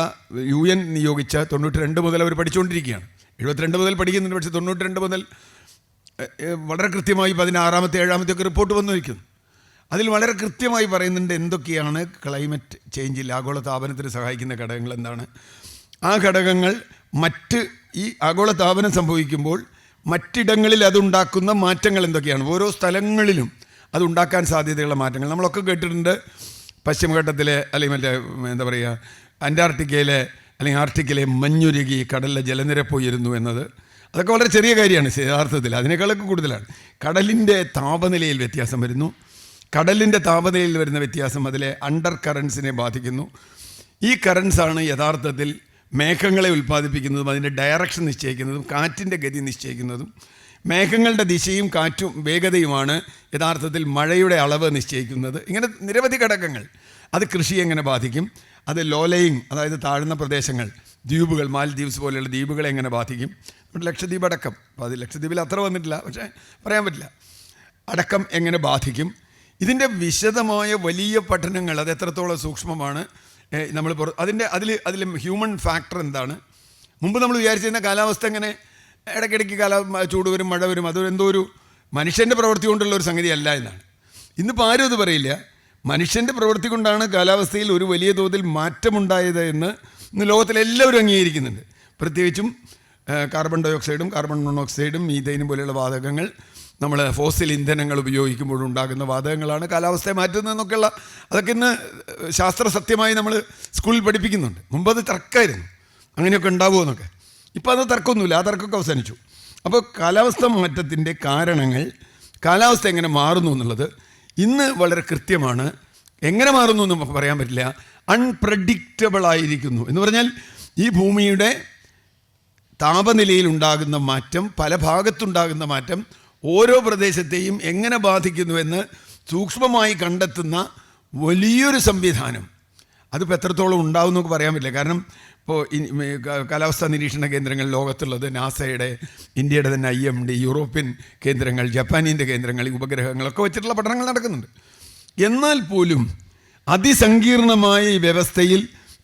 UN നിയോഗിച്ച 92 മുതൽ അവർ പഠിച്ചുകൊണ്ടിരിക്കുകയാണ്. 72 മുതൽ പഠിക്കുന്നുണ്ട്. പക്ഷേ 92 മുതൽ വളരെ കൃത്യമായി 16ാമത്തെ 7ാമത്തെ ഒക്കെ റിപ്പോർട്ട് വന്നിരിക്കുന്നു. അതിൽ വളരെ കൃത്യമായി പറയുന്നുണ്ട് എന്തൊക്കെയാണ് ക്ലൈമറ്റ് ചേഞ്ചിൽ ആഗോള താപനത്തിന് സഹായിക്കുന്ന ഘടകങ്ങൾ എന്താണ്. ആ ഘടകങ്ങൾ ഈ ആഗോള താപനം സംഭവിക്കുമ്പോൾ മറ്റിടങ്ങളിൽ അതുണ്ടാക്കുന്ന മാറ്റങ്ങൾ എന്തൊക്കെയാണ്, ഓരോ സ്ഥലങ്ങളിലും അതുണ്ടാക്കാൻ സാധ്യതയുള്ള മാറ്റങ്ങൾ. നമ്മളൊക്കെ കേട്ടിട്ടുണ്ട് പശ്ചിമഘട്ടത്തിലെ അല്ലെങ്കിൽ എന്താ പറയുക, അന്റാർട്ടിക്കയിലെ അല്ലെങ്കിൽ ആർട്ടിക്കിലെ മഞ്ഞുരുകി കടലിലെ ജലനിരപ്പ് ഉയരുന്നു എന്നത്. അതൊക്കെ വളരെ ചെറിയ കാര്യമാണ് യഥാർത്ഥത്തിൽ. അതിനേക്കാളൊക്കെ കൂടുതലാണ്. കടലിൻ്റെ താപനിലയിൽ വ്യത്യാസം വരുന്നു. കടലിൻ്റെ താപനിലയിൽ വരുന്ന വ്യത്യാസം അതിലെ അണ്ടർ കറൻസിനെ ബാധിക്കുന്നു. ഈ കറൻസാണ് യഥാർത്ഥത്തിൽ മേഘങ്ങളെ ഉൽപ്പാദിപ്പിക്കുന്നതും അതിൻ്റെ ഡയറക്ഷൻ നിശ്ചയിക്കുന്നതും കാറ്റിൻ്റെ ഗതി നിശ്ചയിക്കുന്നതും. മേഘങ്ങളുടെ ദിശയും കാറ്റും വേഗതയുമാണ് യഥാർത്ഥത്തിൽ മഴയുടെ അളവ് നിശ്ചയിക്കുന്നത്. ഇങ്ങനെ നിരവധി ഘടകങ്ങൾ. അത് കൃഷിയെ എങ്ങനെ ബാധിക്കും, അത് ലോലയിങ്, അതായത് താഴ്ന്ന പ്രദേശങ്ങൾ, ദ്വീപുകൾ, മാൽദ്വീപ്സ് പോലെയുള്ള ദ്വീപുകളെ എങ്ങനെ ബാധിക്കും, ലക്ഷദ്വീപ് അടക്കം. അപ്പോൾ അത് ലക്ഷദ്വീപിൽ അത്ര വന്നിട്ടില്ല, പക്ഷേ പറയാൻ പറ്റില്ല. അടക്കം എങ്ങനെ ബാധിക്കും, ഇതിൻ്റെ വിശദമായ വലിയ പഠനങ്ങൾ അത് എത്രത്തോളം സൂക്ഷ്മമാണ് നമ്മൾ അതിൽ ഹ്യൂമൻ ഫാക്ടർ എന്താണ്. മുമ്പ് നമ്മൾ വിചാരിച്ചിരുന്ന കാലാവസ്ഥ എങ്ങനെ ഇടയ്ക്കിടയ്ക്ക് ചൂട് വരും, മഴ വരും, അതെന്തോ ഒരു മനുഷ്യൻ്റെ പ്രവൃത്തി കൊണ്ടുള്ള ഒരു സംഗതിയല്ല എന്നാണ്. ഇന്നിപ്പോൾ ആരും അത് പറയില്ല. മനുഷ്യൻ്റെ പ്രവൃത്തി കൊണ്ടാണ് കാലാവസ്ഥയിൽ ഒരു വലിയ തോതിൽ മാറ്റമുണ്ടായത് എന്ന് ഇന്ന് ലോകത്തിലെല്ലാവരും അംഗീകരിക്കുന്നുണ്ട്. പ്രത്യേകിച്ചും കാർബൺ ഡൈ ഓക്സൈഡും കാർബൺ മോണോക്സൈഡും മീഥൈനും പോലെയുള്ള വാതകങ്ങൾ നമ്മൾ ഫോസിൽ ഇന്ധനങ്ങൾ ഉപയോഗിക്കുമ്പോഴുണ്ടാകുന്ന വാതകങ്ങളാണ് കാലാവസ്ഥയെ മാറ്റുന്നതെന്നൊക്കെയുള്ള അതൊക്കെ ഇന്ന് ശാസ്ത്ര സത്യമായി നമ്മൾ സ്കൂളിൽ പഠിപ്പിക്കുന്നുണ്ട്. മുമ്പ് അത് തർക്കമായിരുന്നു, അങ്ങനെയൊക്കെ ഉണ്ടാവുമെന്നൊക്കെ. ഇപ്പോൾ അത് തർക്കമൊന്നുമില്ല, ആ തർക്കമൊക്കെ അവസാനിച്ചു. അപ്പോൾ കാലാവസ്ഥ മാറ്റത്തിൻ്റെ കാരണങ്ങൾ, കാലാവസ്ഥ എങ്ങനെ മാറുന്നു എന്നുള്ളത് ഇന്ന് വളരെ കൃത്യമാണ്. എങ്ങനെ മാറുന്നു എന്ന് നമുക്ക് പറയാൻ പറ്റില്ല. അൺപ്രഡിക്റ്റബിൾ ആയിരിക്കുന്നു എന്ന് പറഞ്ഞാൽ ഈ ഭൂമിയുടെ താപനിലയിൽ ഉണ്ടാകുന്ന മാറ്റം, പല ഭാഗത്തുണ്ടാകുന്ന മാറ്റം ഓരോ പ്രദേശത്തെയും എങ്ങനെ ബാധിക്കുന്നുവെന്ന് സൂക്ഷ്മമായി കണ്ടെത്തുന്ന വലിയൊരു സംവിധാനം അതിപ്പോൾ എത്രത്തോളം ഉണ്ടാവും എന്നൊക്കെ പറയാൻ പറ്റില്ല. കാരണം ഇപ്പോൾ കാലാവസ്ഥാ നിരീക്ഷണ കേന്ദ്രങ്ങൾ ലോകത്തുള്ളത് നാസയുടെ, ഇന്ത്യയുടെ തന്നെ IMD, യൂറോപ്യൻ കേന്ദ്രങ്ങൾ, ജപ്പാനിൻ്റെ കേന്ദ്രങ്ങൾ, ഉപഗ്രഹങ്ങളൊക്കെ വെച്ചിട്ടുള്ള പഠനങ്ങൾ നടക്കുന്നുണ്ട്. എന്നാൽ പോലും അതിസങ്കീർണമായ ഈ വ്യവസ്ഥയിൽ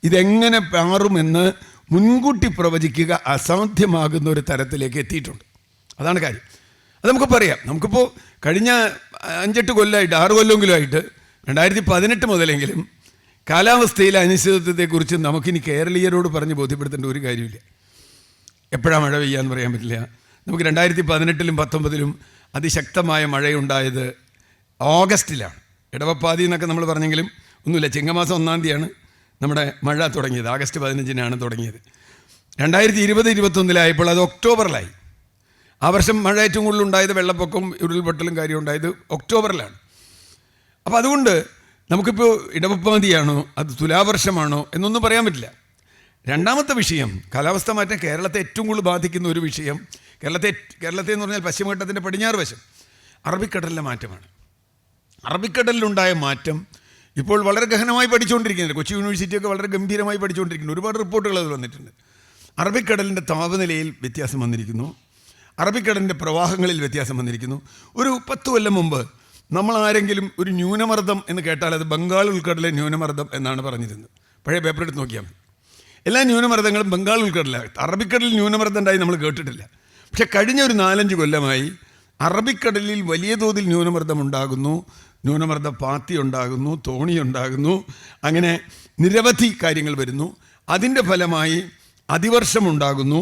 ഇതെങ്ങനെ മാറുമെന്ന് മുൻകൂട്ടി പ്രവചിക്കുക അസാധ്യമാകുന്ന ഒരു തരത്തിലേക്ക് എത്തിയിട്ടുണ്ട്. അതാണ് കാര്യം. അത് നമുക്ക് പറയാം. നമുക്കിപ്പോൾ കഴിഞ്ഞ 5-8 കൊല്ലമായിട്ട് 6 കൊല്ലമെങ്കിലും ആയിട്ട് 2018 മുതലെങ്കിലും കാലാവസ്ഥയിലെ അനിശ്ചിതത്വത്തെക്കുറിച്ച് നമുക്കിനി കേരളീയരോട് പറഞ്ഞ് ബോധ്യപ്പെടുത്തേണ്ട ഒരു കാര്യമില്ല. എപ്പോഴാണ് മഴ പെയ്യാന്ന് പറയാൻ പറ്റില്ല. നമുക്ക് 2018-ലും 2019-ലും അതിശക്തമായ മഴയുണ്ടായത് ഓഗസ്റ്റിലാണ്. ഇടവപ്പാതി എന്നൊക്കെ നമ്മൾ പറഞ്ഞെങ്കിലും ഒന്നുമില്ല. ചിങ്ങമാസം 1-ാം തീയതിയാണ് നമ്മുടെ മഴ തുടങ്ങിയത്. ആഗസ്റ്റ് 15-നാണ് തുടങ്ങിയത്. 2020-21 അത് ഒക്ടോബറിലായി. ആ വർഷം മഴ ഏറ്റവും കൂടുതൽ ഉണ്ടായത്, വെള്ളപ്പൊക്കവും ഉരുൾപൊട്ടലും കാര്യം ഉണ്ടായത് ഒക്ടോബറിലാണ്. അപ്പോൾ അതുകൊണ്ട് നമുക്കിപ്പോൾ ഇടവപ്പാതിയാണോ അത് തുലാവർഷമാണോ എന്നൊന്നും പറയാൻ പറ്റില്ല. രണ്ടാമത്തെ വിഷയം, കാലാവസ്ഥ മാറ്റം കേരളത്തെ ഏറ്റവും കൂടുതൽ ബാധിക്കുന്ന ഒരു വിഷയം, കേരളത്തെ എന്ന് പറഞ്ഞാൽ പശ്ചിമഘട്ടത്തിൻ്റെ പടിഞ്ഞാറ് വശം അറബിക്കടലിലെ മാറ്റമാണ്. അറബിക്കടലിലുണ്ടായ മാറ്റം ഇപ്പോൾ വളരെ ഗഹനമായി പഠിച്ചുകൊണ്ടിരിക്കുന്നുണ്ട്. കൊച്ചി യൂണിവേഴ്സിറ്റിയൊക്കെ വളരെ ഗംഭീരമായി പഠിച്ചുകൊണ്ടിരിക്കുന്നു. ഒരുപാട് റിപ്പോർട്ടുകൾ അതിൽ വന്നിട്ടുണ്ട്. അറബിക്കടലിൻ്റെ താപനിലയിൽ വ്യത്യാസം വന്നിരിക്കുന്നു, അറബിക്കടലിൻ്റെ പ്രവാഹങ്ങളിൽ വ്യത്യാസം വന്നിരിക്കുന്നു. ഒരു 10 കൊല്ലം മുമ്പ് നമ്മൾ ആരെങ്കിലും ഒരു ന്യൂനമർദ്ദം എന്ന് കേട്ടാൽ അത് ബംഗാൾ ഉൾക്കടലിലെ ന്യൂനമർദ്ദം എന്നാണ് പറഞ്ഞിരുന്നത്. പഴയ പേപ്പർ എടുത്ത് നോക്കിയാൽ മതി. എല്ലാ ന്യൂനമർദ്ദങ്ങളും ബംഗാൾ ഉൾക്കടലാണ്. അറബിക്കടലിൽ ന്യൂനമർദ്ദം ഉണ്ടായി നമ്മൾ കേട്ടിട്ടില്ല. പക്ഷേ കഴിഞ്ഞ ഒരു 4-5 കൊല്ലമായി അറബിക്കടലിൽ വലിയ തോതിൽ ന്യൂനമർദ്ദം ഉണ്ടാകുന്നു, ന്യൂനമർദ്ദ പാത്തി ഉണ്ടാകുന്നു, തോണി ഉണ്ടാകുന്നു, അങ്ങനെ നിരവധി കാര്യങ്ങൾ വരുന്നു. അതിൻ്റെ ഫലമായി അതിവർഷമുണ്ടാകുന്നു.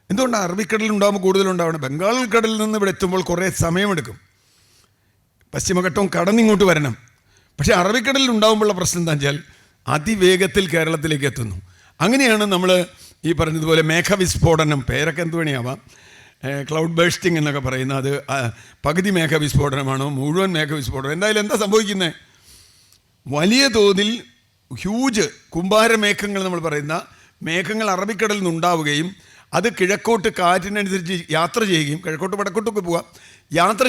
എന്തുകൊണ്ടാണ് അറബിക്കടലിൽ ഉണ്ടാകുമ്പോൾ കൂടുതലുണ്ടാവണം? ബംഗാൾ ഉൾക്കടലിൽ നിന്ന് ഇവിടെ എത്തുമ്പോൾ കുറേ സമയമെടുക്കും, പശ്ചിമഘട്ടവും കടന്നിങ്ങോട്ട് വരണം. പക്ഷേ അറബിക്കടലിൽ ഉണ്ടാകുമ്പോഴുള്ള പ്രശ്നം എന്താ വെച്ചാൽ അതിവേഗത്തിൽ കേരളത്തിലേക്ക് എത്തുന്നു. അങ്ങനെയാണ് നമ്മൾ ഈ പറഞ്ഞതുപോലെ മേഘവിസ്ഫോടനം, പേരൊക്കെ എന്ത് വേണിയാവാം, ക്ലൗഡ് ബേഴ്സ്റ്റിംഗ് എന്നൊക്കെ പറയുന്ന, അത് പകുതി മേഘവിസ്ഫോടനമാണോ മുഴുവൻ മേഘവിസ്ഫോടനം, എന്തായാലും എന്താ സംഭവിക്കുന്നത്? വലിയ തോതിൽ ഹ്യൂജ് കുംഭാരമേഘങ്ങൾ നമ്മൾ പറയുന്ന മേഘങ്ങൾ അറബിക്കടലിൽ നിന്നുണ്ടാവുകയും അത് കിഴക്കോട്ട് കാറ്റിനനുസരിച്ച് യാത്ര ചെയ്യുകയും, കിഴക്കോട്ട് വടക്കോട്ടൊക്കെ പോവാം, യാത്ര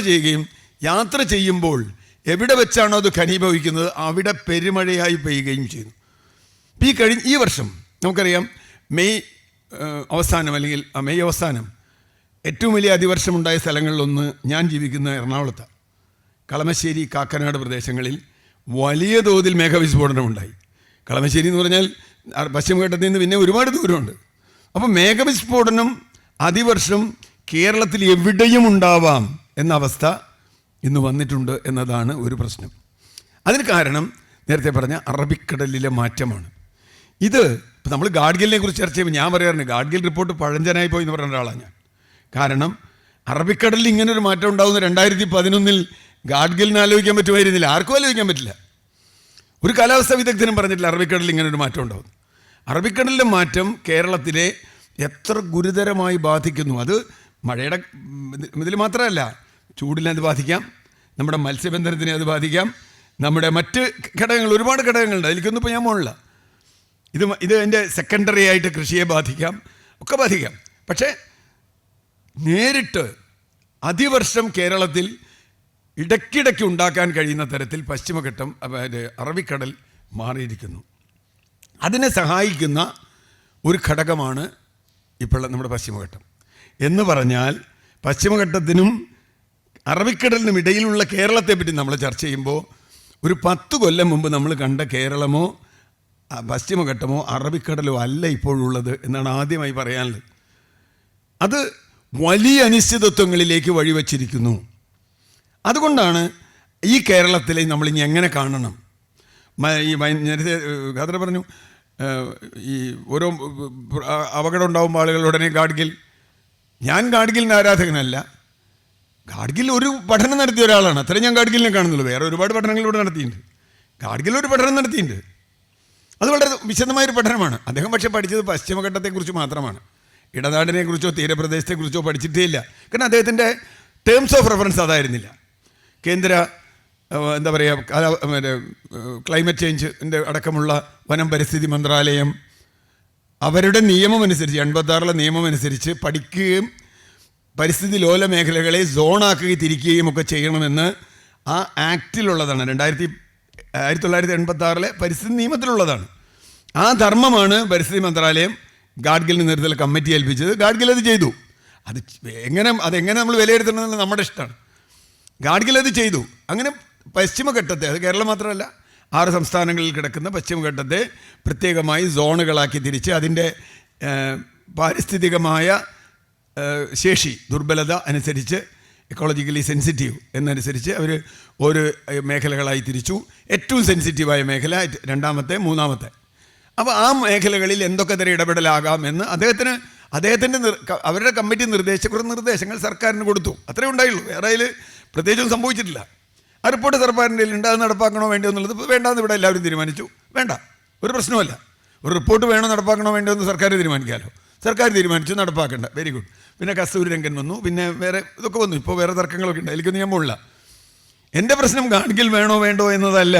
ചെയ്യുമ്പോൾ എവിടെ വെച്ചാണോ അത് ഘനീഭവിക്കുന്നത് അവിടെ പെരുമഴയായി പെയ്യുകയും ചെയ്യുന്നു. ഈ വർഷം നമുക്കറിയാം മെയ് അവസാനം അല്ലെങ്കിൽ മെയ് അവസാനം ഏറ്റവും വലിയ അതിവർഷമുണ്ടായ സ്ഥലങ്ങളിലൊന്ന് ഞാൻ ജീവിക്കുന്ന എറണാകുളത്താണ്. കളമശ്ശേരി, കാക്കനാട് പ്രദേശങ്ങളിൽ വലിയ തോതിൽ മേഘവിസ്ഫോടനമുണ്ടായി. കളമശ്ശേരി എന്ന് പറഞ്ഞാൽ പശ്ചിമഘട്ടത്തിൽ നിന്ന് പിന്നെ ഒരുപാട് ദൂരമുണ്ട്. അപ്പോൾ മേഘവിസ്ഫോടനം അതിവർഷം കേരളത്തിൽ എവിടെയും ഉണ്ടാവാം എന്ന അവസ്ഥ ഇന്ന് വന്നിട്ടുണ്ട് എന്നതാണ് ഒരു പ്രശ്നം. അതിന് കാരണം നേരത്തെ പറഞ്ഞ അറബിക്കടലിലെ മാറ്റമാണ്. ഇത് ഇപ്പം നമ്മൾ ഗാഡ്ഗിലിനെ കുറിച്ച് ചർച്ച ചെയ്യുമ്പോൾ ഞാൻ പറയാറുണ്ട്, ഗാഡ്ഗിൽ റിപ്പോർട്ട് പഴഞ്ചനായി പോയി എന്ന് പറയുന്ന ഒരാളാണ് ഞാൻ. കാരണം അറബിക്കടലിൽ ഇങ്ങനൊരു മാറ്റം ഉണ്ടാകുന്ന 2011 ഗാഡ്ഗിലിന് ആലോചിക്കാൻ പറ്റുമായിരുന്നില്ല, ആർക്കും ആലോചിക്കാൻ പറ്റില്ല. ഒരു കാലാവസ്ഥാ വിദഗ്ധനും പറഞ്ഞിട്ടില്ല അറബിക്കടലിൽ ഇങ്ങനൊരു മാറ്റം ഉണ്ടാകും. അറബിക്കടലിലെ മാറ്റം കേരളത്തിലെ എത്ര ഗുരുതരമായി ബാധിക്കുന്നു. അത് മഴയുടെ ഇതിൽ മാത്രമല്ല, ചൂടിനെ അത് ബാധിക്കാം, നമ്മുടെ മത്സ്യബന്ധനത്തിനെ അത് ബാധിക്കാം, നമ്മുടെ മറ്റ് ഘടകങ്ങൾ, ഒരുപാട് ഘടകങ്ങളുണ്ട്, അതിലേക്കൊന്നും ഇപ്പോൾ ഞാൻ പോകണില്ല. ഇത് എൻ്റെ സെക്കൻഡറി ആയിട്ട് കൃഷിയെ ബാധിക്കാം, ഒക്കെ ബാധിക്കാം. പക്ഷേ നേരിട്ട് അതിവർഷം കേരളത്തിൽ ഇടയ്ക്കിടയ്ക്ക് ഉണ്ടാക്കാൻ കഴിയുന്ന തരത്തിൽ പശ്ചിമഘട്ടം അറബിക്കടൽ മാറിയിരിക്കുന്നു. അതിനെ സഹായിക്കുന്ന ഒരു ഘടകമാണ് ഇപ്പോൾ നമ്മുടെ പശ്ചിമഘട്ടം എന്ന് പറഞ്ഞാൽ പശ്ചിമഘട്ടത്തിനും അറബിക്കടലിനും ഇടയിലുള്ള കേരളത്തെപ്പറ്റി നമ്മൾ ചർച്ച ചെയ്യുമ്പോൾ ഒരു 10 കൊല്ലം മുമ്പ് നമ്മൾ കണ്ട കേരളമോ പശ്ചിമഘട്ടമോ അറബിക്കടലോ അല്ല ഇപ്പോഴുള്ളത് എന്നാണ് ആദ്യമായി പറയാനുള്ളത്. അത് വലിയ അനിശ്ചിതത്വങ്ങളിലേക്ക് വഴിവെച്ചിരിക്കുന്നു. അതുകൊണ്ടാണ് ഈ കേരളത്തിലെ നമ്മളിനി എങ്ങനെ കാണണം. ഈ നേരത്തെ ഖാദർ പറഞ്ഞു, ഈ ഓരോ അപകടം ഉണ്ടാകുമ്പോൾ ആളുകൾ ഉടനെ ഗാഡ്ഗിൽ. ഞാൻ ഗാഡ്ഗിലിൻ്റെ ആരാധകനല്ല. ഗാഡ്ഗിൽ ഒരു പഠനം നടത്തിയ ഒരാളാണ്, അത്രയും ഞാൻ ഗാഡ്ഗിലിനെ കാണുന്നുള്ളൂ. വേറെ ഒരുപാട് പഠനങ്ങളിലൂടെ നടത്തിയിട്ടുണ്ട്. ഗാഡ്ഗിൽ ഒരു പഠനം നടത്തിയിട്ടുണ്ട്, അത് വളരെ വിശദമായൊരു പഠനമാണ്. അദ്ദേഹം പക്ഷേ പഠിച്ചത് പശ്ചിമഘട്ടത്തെക്കുറിച്ച് മാത്രമാണ്. ഇടനാടിനെക്കുറിച്ചോ തീരപ്രദേശത്തെക്കുറിച്ചോ പഠിച്ചിട്ടേ ഇല്ല. കാരണം അദ്ദേഹത്തിൻ്റെ ടേംസ് ഓഫ് റെഫറൻസ് അതായിരുന്നില്ല. കേന്ദ്ര എന്താ പറയുക, ക്ലൈമറ്റ് ചേഞ്ചിൻ്റെ അടക്കമുള്ള വനം പരിസ്ഥിതി മന്ത്രാലയം അവരുടെ നിയമമനുസരിച്ച് 86 നിയമമനുസരിച്ച് പഠിക്കുകയും പരിസ്ഥിതി ലോല മേഖലകളെ സോണാക്കുകയും തിരിക്കുകയും ഒക്കെ ചെയ്യണമെന്ന് ആ ആക്റ്റിലുള്ളതാണ്. 1986 പരിസ്ഥിതി നിയമത്തിലുള്ളതാണ്. ആ ധർമ്മമാണ് പരിസ്ഥിതി മന്ത്രാലയം ഗാഡ്ഗിലിന് നേതൃത്വത്തിൽ കമ്മിറ്റി ഏൽപ്പിച്ചത്. ഗാഡ്ഗിൽ അത് ചെയ്തു. അതെങ്ങനെ നമ്മൾ വിലയിരുത്തണമെന്നുള്ള നമ്മുടെ ഇഷ്ടമാണ്. ഗാഡ്ഗിൽ അത് ചെയ്തു. അങ്ങനെ പശ്ചിമഘട്ടത്തെ, അത് കേരളം മാത്രമല്ല 6 സംസ്ഥാനങ്ങളിൽ കിടക്കുന്ന പശ്ചിമഘട്ടത്തെ പ്രത്യേകമായി സോണുകളാക്കി തിരിച്ച് അതിൻ്റെ പാരിസ്ഥിതികമായ ശേഷി, ദുർബലത അനുസരിച്ച്, എക്കോളജിക്കലി സെൻസിറ്റീവ് എന്നനുസരിച്ച് അവർ ഒരു മേഖലകളായി തിരിച്ചു. ഏറ്റവും സെൻസിറ്റീവായ മേഖല 2ാമത്തെ 3ാമത്തെ. അപ്പോൾ ആ മേഖലകളിൽ എന്തൊക്കെ തരം ഇടപെടലാകാം എന്ന് അദ്ദേഹത്തിൻ്റെ അവരുടെ കമ്മിറ്റി നിർദ്ദേശിച്ച കുറേ നിർദ്ദേശങ്ങൾ സർക്കാരിന് കൊടുത്തു. അത്രേ ഉണ്ടായുള്ളൂ. വേറെ അതിൽ പ്രത്യേകിച്ചൊന്നും സംഭവിച്ചിട്ടില്ല. ആ റിപ്പോർട്ട് സർക്കാരിൻ്റെ ഉണ്ട്. അത് നടപ്പാക്കണോ വേണ്ടോ എന്നുള്ളത് വേണ്ടാന്ന് ഇവിടെ എല്ലാവരും തീരുമാനിച്ചു. വേണ്ട, ഒരു പ്രശ്നമല്ല. ഒരു റിപ്പോർട്ട് വേണോ നടപ്പാക്കണോ വേണ്ടോ എന്ന് സർക്കാർ തീരുമാനിക്കാമല്ലോ. സർക്കാർ തീരുമാനിച്ചു, നടപ്പാക്കേണ്ട, വെരി ഗുഡ്. പിന്നെ കസ്തൂരി രംഗൻ വന്നു, പിന്നെ വേറെ ഇതൊക്കെ വന്നു. ഇപ്പോൾ വേറെ തർക്കങ്ങളൊക്കെ ഉണ്ട്, അതിലേക്ക് നിയമമില്ല. എൻ്റെ പ്രശ്നം ഗാഡ്ഗിൽ വേണോ വേണ്ടോ എന്നതല്ല.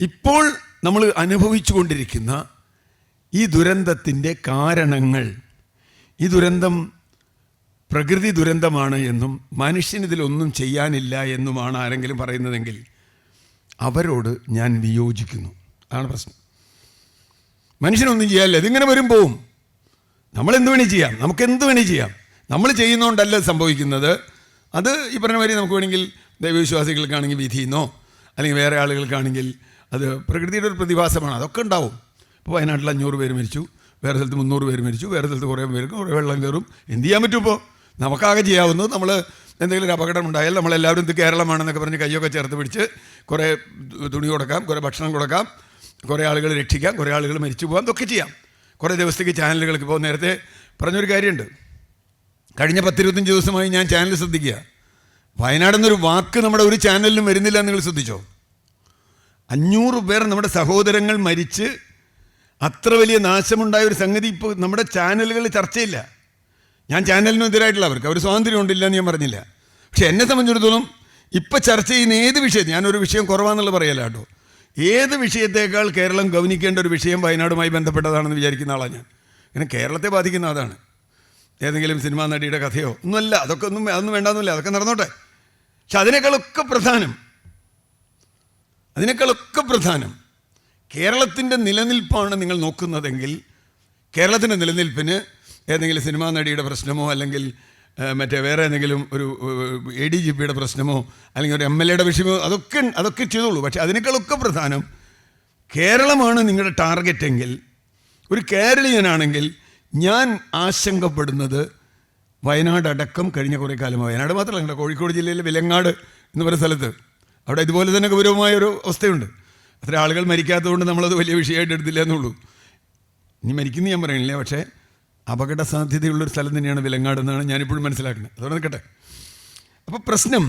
ഇപ്പോൾ നമ്മൾ അനുഭവിച്ചു കൊണ്ടിരിക്കുന്ന ഈ ദുരന്തത്തിൻ്റെ കാരണങ്ങൾ, ഈ ദുരന്തം പ്രകൃതി ദുരന്തമാണ് എന്നും മനുഷ്യനിതിലൊന്നും ചെയ്യാനില്ല എന്നുമാണ് ആരെങ്കിലും പറയുന്നതെങ്കിൽ അവരോട് ഞാൻ വിയോജിക്കുന്നു. അതാണ് പ്രശ്നം. മനുഷ്യനൊന്നും ചെയ്യാനില്ല, ഇതിങ്ങനെ വരും പോവും. നമ്മളെന്ത് വേണേൽ ചെയ്യാം, നമുക്കെന്ത് വേണേൽ ചെയ്യാം. നമ്മൾ ചെയ്യുന്നതുകൊണ്ടല്ല സംഭവിക്കുന്നത്. അത് ഈ പറഞ്ഞ മാതിരി നമുക്ക് വേണമെങ്കിൽ ദൈവവിശ്വാസികൾക്കാണെങ്കിൽ വിധിയെന്നോ അല്ലെങ്കിൽ വേറെ ആളുകൾക്കാണെങ്കിൽ അത് പ്രകൃതിയുടെ ഒരു പ്രതിഭാസമാണ്, അതൊക്കെ ഉണ്ടാവും. ഇപ്പോൾ വയനാട്ടിൽ 500 പേര് മരിച്ചു, വേറെ സ്ഥലത്ത് 300 പേര് മരിച്ചു, വേറെ സ്ഥലത്ത് കുറേ പേർക്ക് കുറേ വെള്ളം കയറും. എന്ത് ചെയ്യാൻ പറ്റും? ഇപ്പോൾ നമുക്കാകെ ചെയ്യാവുന്നത് നമ്മൾ എന്തെങ്കിലും ഒരു അപകടം ഉണ്ടായാൽ നമ്മളെല്ലാവരും ഇത് കേരളമാണെന്നൊക്കെ പറഞ്ഞ് കയ്യൊക്കെ ചേർത്ത് പിടിച്ച് കുറേ തുണി കൊടുക്കാം, കുറേ ഭക്ഷണം കൊടുക്കാം, കുറേ ആളുകൾ രക്ഷിക്കാം, കുറേ ആളുകൾ മരിച്ചു പോകാം, ഇതൊക്കെ ചെയ്യാം. കുറേ ദിവസത്തേക്ക് ചാനലുകൾക്ക് ഇപ്പോൾ നേരത്തെ പറഞ്ഞൊരു കാര്യമുണ്ട്. കഴിഞ്ഞ 10-25 ദിവസമായി ഞാൻ ചാനൽ ശ്രദ്ധിക്കുക. വയനാടെന്നൊരു വാക്ക് നമ്മുടെ ഒരു ചാനലിലും വരുന്നില്ല. നിങ്ങൾ ശ്രദ്ധിച്ചോ? 500 പേർ നമ്മുടെ സഹോദരങ്ങൾ മരിച്ച് അത്ര വലിയ നാശമുണ്ടായ ഒരു സംഗതി ഇപ്പോൾ നമ്മുടെ ചാനലുകളിൽ ചർച്ചയില്ല. ഞാൻ ചാനലിനും എതിരായിട്ടുള്ള അവർ സ്വാതന്ത്ര്യം ഉണ്ടില്ല എന്ന് ഞാൻ പറഞ്ഞില്ല. പക്ഷെ എന്നെ സംബന്ധിച്ചിടത്തോളം ഇപ്പം ചർച്ച ചെയ്യുന്ന ഏത് വിഷയം, ഞാനൊരു വിഷയം കുറവാണെന്നുള്ള പറയല്ല കേട്ടോ, ഏത് വിഷയത്തേക്കാൾ കേരളം ഗൗനിക്കേണ്ട ഒരു വിഷയം വയനാടുമായി ബന്ധപ്പെട്ടതാണെന്ന് വിചാരിക്കുന്ന ആളാണ് ഞാൻ. അങ്ങനെ കേരളത്തെ ബാധിക്കുന്ന അതാണ്. ഏതെങ്കിലും സിനിമാ നടിയുടെ കഥയോ ഒന്നുമല്ല, അതൊന്നും വേണ്ടാന്നില്ല, അതൊക്കെ നടന്നോട്ടെ. പക്ഷെ അതിനേക്കാളൊക്കെ പ്രധാനം കേരളത്തിൻ്റെ നിലനിൽപ്പാണ് നിങ്ങൾ നോക്കുന്നതെങ്കിൽ, കേരളത്തിൻ്റെ നിലനിൽപ്പിന് ഏതെങ്കിലും സിനിമാ നടിയുടെ പ്രശ്നമോ അല്ലെങ്കിൽ മറ്റേ വേറെ ഏതെങ്കിലും ഒരു ADGPയുടെ പ്രശ്നമോ അല്ലെങ്കിൽ ഒരു MLAയുടെ വിഷയമോ അതൊക്കെ ചെയ്തോളൂ. പക്ഷെ അതിനേക്കാളൊക്കെ പ്രധാനം കേരളമാണ് നിങ്ങളുടെ ടാർഗറ്റെങ്കിൽ, ഒരു കേരളീയനാണെങ്കിൽ ഞാൻ ആശങ്കപ്പെടുന്നത് വയനാട് അടക്കം കഴിഞ്ഞ കുറേ കാലം, വയനാട് മാത്രമല്ല, ഞങ്ങളുടെ കോഴിക്കോട് ജില്ലയിലെ വിലങ്ങാട് എന്ന് പറയുന്ന സ്ഥലത്ത് അവിടെ ഇതുപോലെ തന്നെ ഗൗരവമായൊരു അവസ്ഥയുണ്ട്. അത്ര ആളുകൾ മരിക്കാത്തതുകൊണ്ട് നമ്മളത് വലിയ വിഷയമായിട്ട് എടുത്തില്ല എന്നുള്ളൂ. ഇനി മരിക്കുന്ന ഞാൻ പറയുന്നില്ല, പക്ഷേ അപകട സാധ്യതയുള്ളൊരു സ്ഥലം തന്നെയാണ് വിലങ്ങാട് എന്നാണ് ഞാനിപ്പോഴും മനസ്സിലാക്കുന്നത്. അതോടെ നിൽക്കട്ടെ. അപ്പോൾ പ്രശ്നം